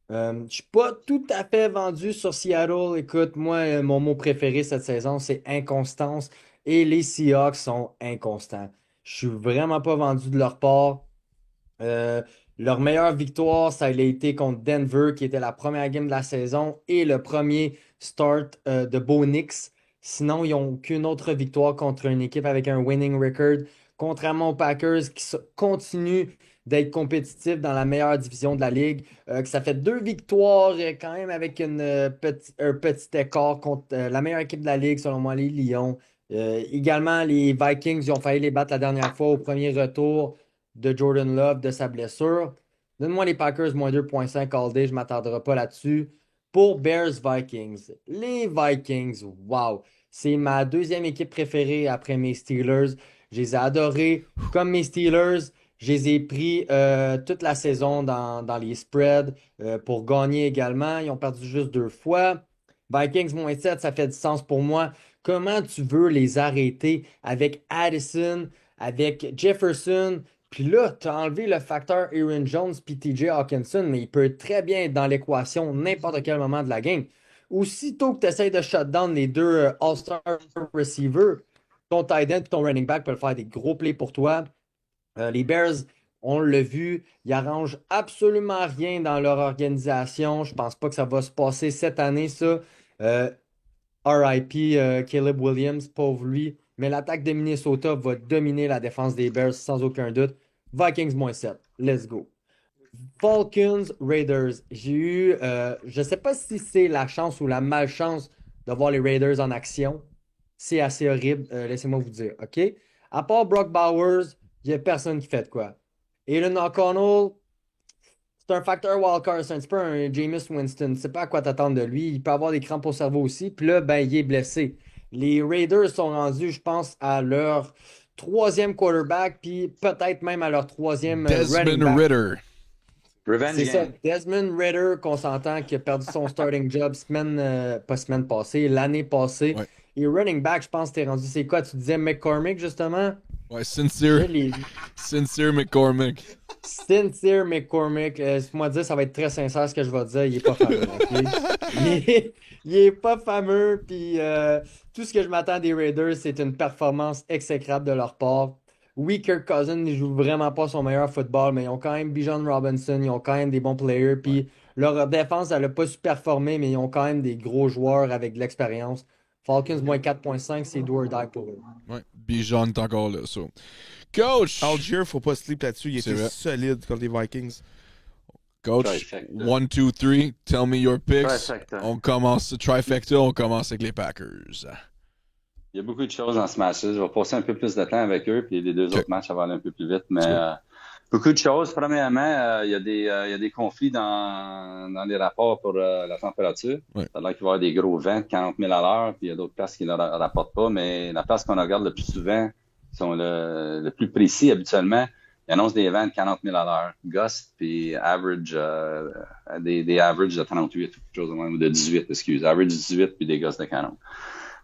Je suis pas tout à fait vendu sur Seattle. Écoute, moi, mon mot préféré cette saison, c'est inconstance. Et les Seahawks sont inconstants. Je suis vraiment pas vendu de leur part. Leur meilleure victoire, ça a été contre Denver, qui était la première game de la saison et le premier start de Bo Nix. Sinon, ils n'ont aucune autre victoire contre une équipe avec un winning record. Contrairement aux Packers qui continuent d'être compétitifs dans la meilleure division de la ligue. Que ça fait 2 victoires quand même avec un petit écart contre la meilleure équipe de la ligue, selon moi, les Lions. Également, les Vikings, ils ont failli les battre la dernière fois au premier retour de Jordan Love de sa blessure. Donne-moi les Packers, moins 2.5 all day, je ne m'attarderai pas là-dessus. Pour Bears-Vikings, les Vikings, wow! C'est ma 2e équipe préférée après mes Steelers. Je les ai adorés comme mes Steelers. Je les ai pris toute la saison dans les spreads pour gagner également. Ils ont perdu juste 2 fois. Vikings moins 7, ça fait du sens pour moi. Comment tu veux les arrêter avec Addison, avec Jefferson? Puis là, tu as enlevé le facteur Aaron Jones puis TJ Hawkinson, mais il peut très bien être dans l'équation n'importe quel moment de la game. Aussitôt que tu essaies de shutdown les 2 All-Star receivers, ton tight end et ton running back peuvent faire des gros plays pour toi. Les Bears, on l'a vu, ils arrangent absolument rien dans leur organisation. Je pense pas que ça va se passer cette année, ça. RIP, Caleb Williams, pauvre lui. Mais l'attaque de Minnesota va dominer la défense des Bears sans aucun doute. Vikings moins 7. Let's go. Falcons, Raiders. J'ai eu, je sais pas si c'est la chance ou la malchance de voir les Raiders en action. C'est assez horrible, laissez-moi vous dire, OK? À part Brock Bowers, il n'y a personne qui fait de quoi. Aiden O'Connell, c'est un facteur wildcard, c'est un petit peu un Jameis Winston. Tu sais pas à quoi t'attendre de lui. Il peut avoir des crampes au cerveau aussi. Puis là, ben, il est blessé. Les Raiders sont rendus, je pense, à leur 3e quarterback, puis peut-être même à leur 3e running back. Ritter. Revenge C'est ça, game. Desmond Ritter, qu'on s'entend, qui a perdu son starting job pas semaine passée, l'année passée. Ouais. Et running back, je pense que t'es rendu, c'est quoi? Tu disais McCormick, justement? Ouais, Sincere McCormick. Sincere McCormick. Moi dire, ça va être très sincère ce que je vais dire. Il est pas fameux. Okay? Il est pas fameux. Puis tout ce que je m'attends des Raiders, c'est une performance exécrable de leur part. Oui, Kirk Cousins ne joue vraiment pas son meilleur football, mais ils ont quand même Bijan Robinson, ils ont quand même des bons players. Puis leur défense, elle n'a pas su performer, mais ils ont quand même des gros joueurs avec de l'expérience. Falcons, moins 4,5, c'est do or die pour eux. Ouais, Bijan est encore là. So. Coach! Algier, faut pas sleep là-dessus. Il C'est était vrai. solide contre les Vikings. Coach, Trifecta. 1, 2, 3, tell me your picks. Trifecta. On commence, trifecta, on commence avec les Packers. Il y a beaucoup de choses dans ce match-là. Je vais passer un peu plus de temps avec eux, puis les deux autres matchs, ça va aller un peu plus vite. Mais beaucoup de choses. Premièrement, il y a des conflits dans les rapports pour la température. Ouais. Ça a l'air qu'il va y avoir des gros vents, 40 000 à l'heure, puis il y a d'autres places qui ne le rapportent pas. Mais la place qu'on regarde le plus souvent, qui sont le plus précis habituellement, ils annoncent des vents de 40 000 à l'heure. Gust, puis average, des averages de 38, quelque chose de même, ou de 18, excuse. Average 18, puis des gusts de 40.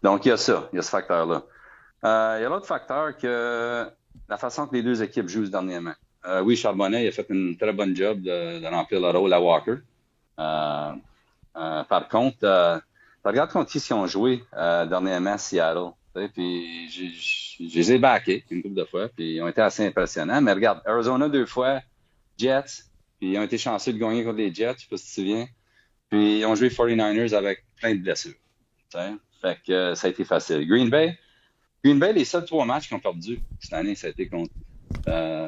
Donc, il y a ça, il y a ce facteur-là. Il y a l'autre facteur que la façon que les deux équipes jouent dernièrement. Oui, Charbonnet il a fait une très bonne job de remplir le rôle à Walker. Par contre, regarde contre qui ils ont joué dernièrement à Seattle. Puis je les ai backés une couple de fois, puis ils ont été assez impressionnants. Mais regarde, Arizona 2 fois, Jets, puis ils ont été chanceux de gagner contre les Jets, je sais pas si tu te souviens. Puis ils ont joué 49ers avec plein de blessures. T'sais? Fait que ça a été facile. Green Bay, les seuls 3 matchs qu'ils ont perdu cette année, ça a été contre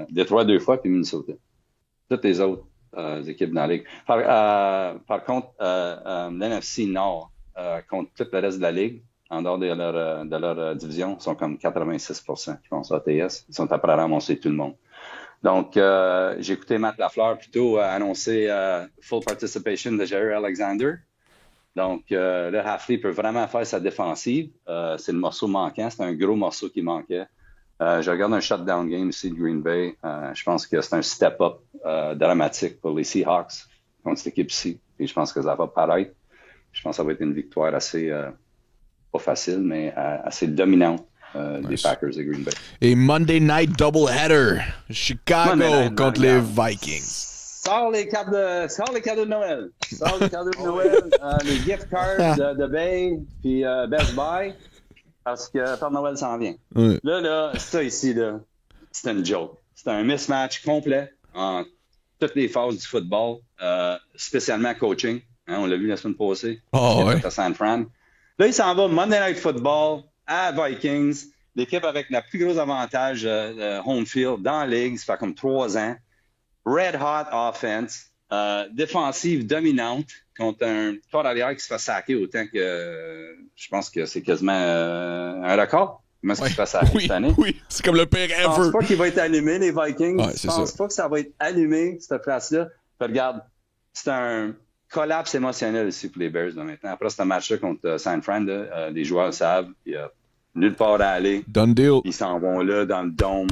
Detroit 2 fois puis Minnesota. Toutes les autres équipes dans la ligue. Par contre, l'NFC Nord contre tout le reste de la ligue, en dehors de leur division, sont comme 86% qui font ça ATS. Ils sont après à ramasser tout le monde. Donc, j'ai écouté Matt Lafleur plutôt annoncer full participation de Jair Alexander. Donc, là, Hafley peut vraiment faire sa défensive. C'est le morceau manquant. C'est un gros morceau qui manquait. Je regarde un shutdown game ici de Green Bay. Je pense que c'est un step-up dramatique pour les Seahawks contre cette équipe-ci. Et je pense que ça va paraître. Je pense que ça va être une victoire assez, pas facile, mais assez dominante des Packers de Green Bay. Et Monday Night Doubleheader. Chicago contre les Vikings. Sors les cadeaux de Noël. Sors les cadeaux de Noël, les gift cards de Bay, puis Best Buy, parce que Père Noël s'en vient. Ouais. Là, ça ici, là, c'est une joke. C'est un mismatch complet en toutes les phases du football, spécialement coaching. Hein, on l'a vu la semaine passée. Oh, ouais. À San Fran. Là, il s'en va Monday Night Football à Vikings, l'équipe avec le plus gros avantage home field dans la ligue. Ça fait comme 3 ans. Red hot offense, défensive dominante contre un corps arrière qui se fait saquer autant que je pense que c'est quasiment un record. Comment est-ce qu'il se fait saquer cette année? Oui, c'est comme le pire Je pense ever. pas qu'il va être allumé, les Vikings. Ouais, Je pense pas que ça va être allumé, cette place-là. Puis regarde, c'est un collapse émotionnel ici pour les Bears là, maintenant. Après ce match-là contre San Fran, les joueurs le savent, il y a nulle part à aller. Done deal. Ils s'en vont là dans le dôme.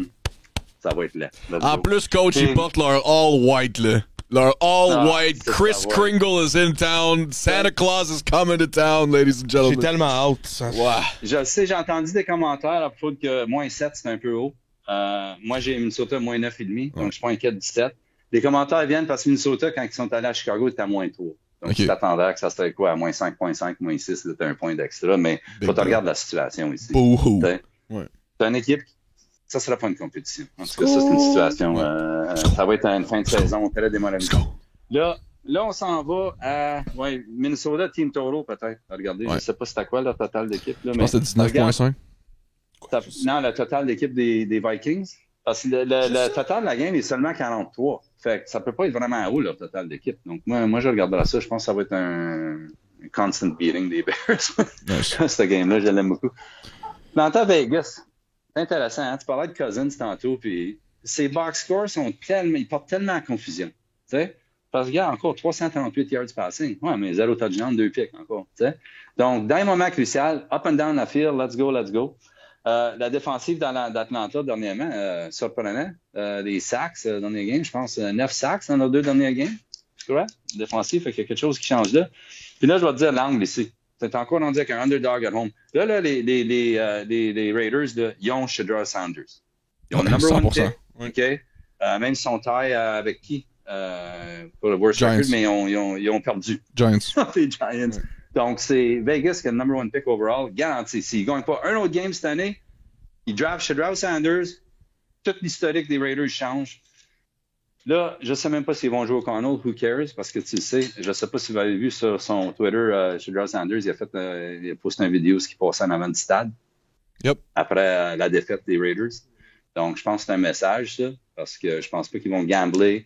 Ça va être laid. En plus, coach, ils portent leur all white, là. Leur all white. Chris Kringle is in town. Santa Claus is coming to town, ladies and J'ai gentlemen. tellement hâte. Wow. Je sais, j'ai entendu des commentaires à propos que moins 7, c'est un peu haut. Moi, j'ai Minnesota moins 9,5, donc je suis pas inquiet du 7. Les commentaires viennent parce que Minnesota, quand ils sont allés à Chicago, c'était à moins 3. Donc, tu t'attendais que ça serait quoi, à moins 5,5, moins 6, là, t'as un point d'extra, mais faut te regarder la situation ici. Boo-hoo. Ouais. T'as une équipe, ça sera pas une compétition. En tout cas, ça, c'est une situation, ça va être une fin de saison très démoralisante. Là, on s'en va à Minnesota Team Total, peut-être. Regardez, je sais pas c'était quoi le total d'équipe. Là, Je pense que c'est 19,5. Non, le total d'équipe des Vikings. Parce que le total de la game est seulement 43. Fait que ça peut pas être vraiment haut, le total d'équipe. Donc, moi, je regarderai ça. Je pense que ça va être un constant beating des Bears. Nice. Ce game-là, je l'aime beaucoup. Dans ta Vegas, c'est intéressant. Hein? Tu parlais de Cousins tantôt, puis ces box scores ils portent tellement à confusion. Tu sais? Parce que, regarde, encore 338 yards passing. Ouais, mais 0 touchdown, 2 picks encore. Tu sais? Donc, dans les moments cruciaux, up and down the field, let's go. La défensive d'Atlanta dernièrement, surprenant. Les sacks, dernier game, je pense 9 sacks dans nos 2 derniers games. C'est correct? Défensif, fait qu'il y a quelque chose qui change là. Puis là, je vais te dire l'angle ici. C'est encore rendu avec un underdog at home. Là, les Raiders, là, ils ont Shedra Sanders. Ils ont le number 1 pick. OK? Même si on taille avec qui? Pour le worst record, mais ils ont perdu. Giants. Les Giants. Ouais. Donc, c'est Vegas qui a le number 1 pick overall. Garanti. S'ils ne gagnent pas un autre game cette année, ils draftent Shedra Sanders, tout l'historique des Raiders change. Là, je ne sais même pas s'ils vont jouer au Cardinals, who cares, parce que tu le sais, je ne sais pas si vous avez vu sur son Twitter, Shedeur Sanders, il a posté une vidéo ce qui passait en avant du stade. Yep. Après la défaite des Raiders. Donc, je pense que c'est un message, ça, parce que je pense pas qu'ils vont gambler.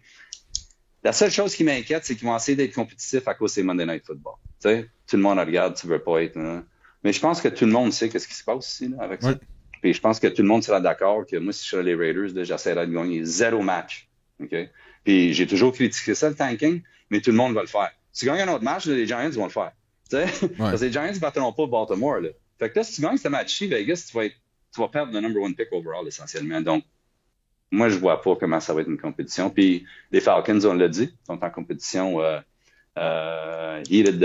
La seule chose qui m'inquiète, c'est qu'ils vont essayer d'être compétitifs à cause des Monday Night Football. Tu sais, tout le monde regarde, tu veux pas être... Hein. Mais je pense que tout le monde sait qu'est-ce qui se passe ici, là, avec ça. Puis je pense que tout le monde sera d'accord que moi, si je serais les Raiders, là, j'essaierais de gagner 0 match. Okay? Puis j'ai toujours critiqué ça, le tanking, mais tout le monde va le faire. Si tu gagnes un autre match, là, les Giants vont le faire. Parce que les Giants ne battront pas Baltimore. Là. Fait que là, si tu gagnes ce match-ci, Vegas, tu vas perdre le number 1 pick overall, essentiellement. Donc, moi, je vois pas comment ça va être une compétition. Puis les Falcons, on l'a dit, sont en compétition heated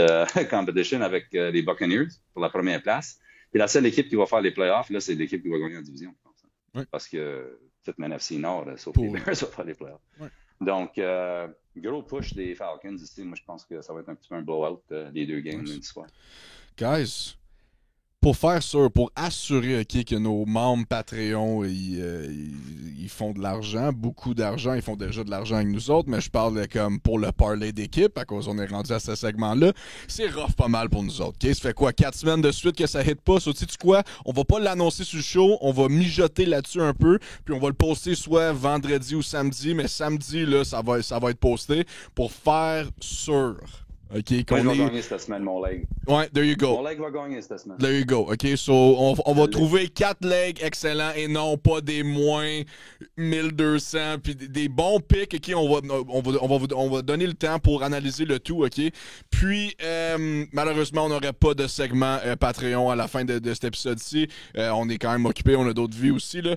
competition avec les Buccaneers pour la première place. Puis la seule équipe qui va faire les playoffs, là, c'est l'équipe qui va gagner en division, je pense. Oui. Parce que toute la NFC Nord, sauf les Bears, va faire les playoffs. Oui. Donc, gros push des Falcons ici. Moi, je pense que ça va être un petit peu un blowout les 2 games lundi soir. Guys, pour faire sûr, pour assurer que nos membres Patreon, ils font de l'argent, beaucoup d'argent, ils font déjà de l'argent avec nous autres, mais je parle comme pour le parlay d'équipe, à cause qu'on est rendu à ce segment-là, c'est rough pas mal pour nous autres. Okay? Ça fait quoi, 4 semaines de suite que ça hit pas? So, sais-tu quoi? On va pas l'annoncer sur le show, on va mijoter là-dessus un peu, puis on va le poster soit vendredi ou samedi, mais samedi, là, ça va être posté pour faire sûr. OK, qu'on va gagner cette semaine, mon leg. Ouais, there you go. Mon leg va gagner cette semaine. There you go. OK, so on va trouver 4 legs excellents et non pas des moins 1200 puis des bons picks. OK, on va donner le temps pour analyser le tout, OK? Puis malheureusement, on n'aurait pas de segment Patreon à la fin de cet épisode-ci. On est quand même occupé, on a d'autres vies aussi là.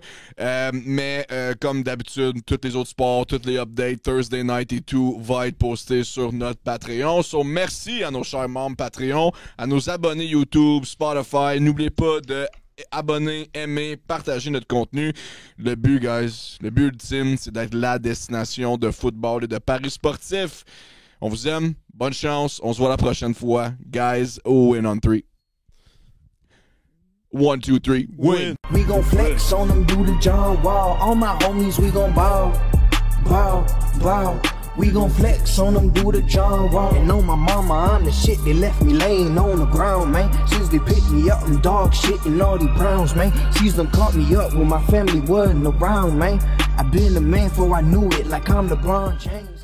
Mais comme d'habitude, tous les autres sports, tous les updates, Thursday night et tout va être posté sur notre Patreon. So, merci à nos chers membres Patreon, à nos abonnés YouTube, Spotify. N'oubliez pas de abonner, aimer, partager notre contenu. Le but, guys, le but ultime, c'est d'être la destination de football et de paris sportifs. On vous aime, bonne chance, on se voit la prochaine fois. Guys, win on 3. 1, 2, 3, win! We gon' flex on them, do the John Wall. All my homies, we gon' ball, ball, ball. We gon' flex on them, do the John Wall. And on my mama, I'm the shit, they left me laying on the ground, man. Since they picked me up, them dog shit and all these Browns, man. She's done caught me up when my family wasn't around, man. I been the man before I knew it, like I'm LeBron James.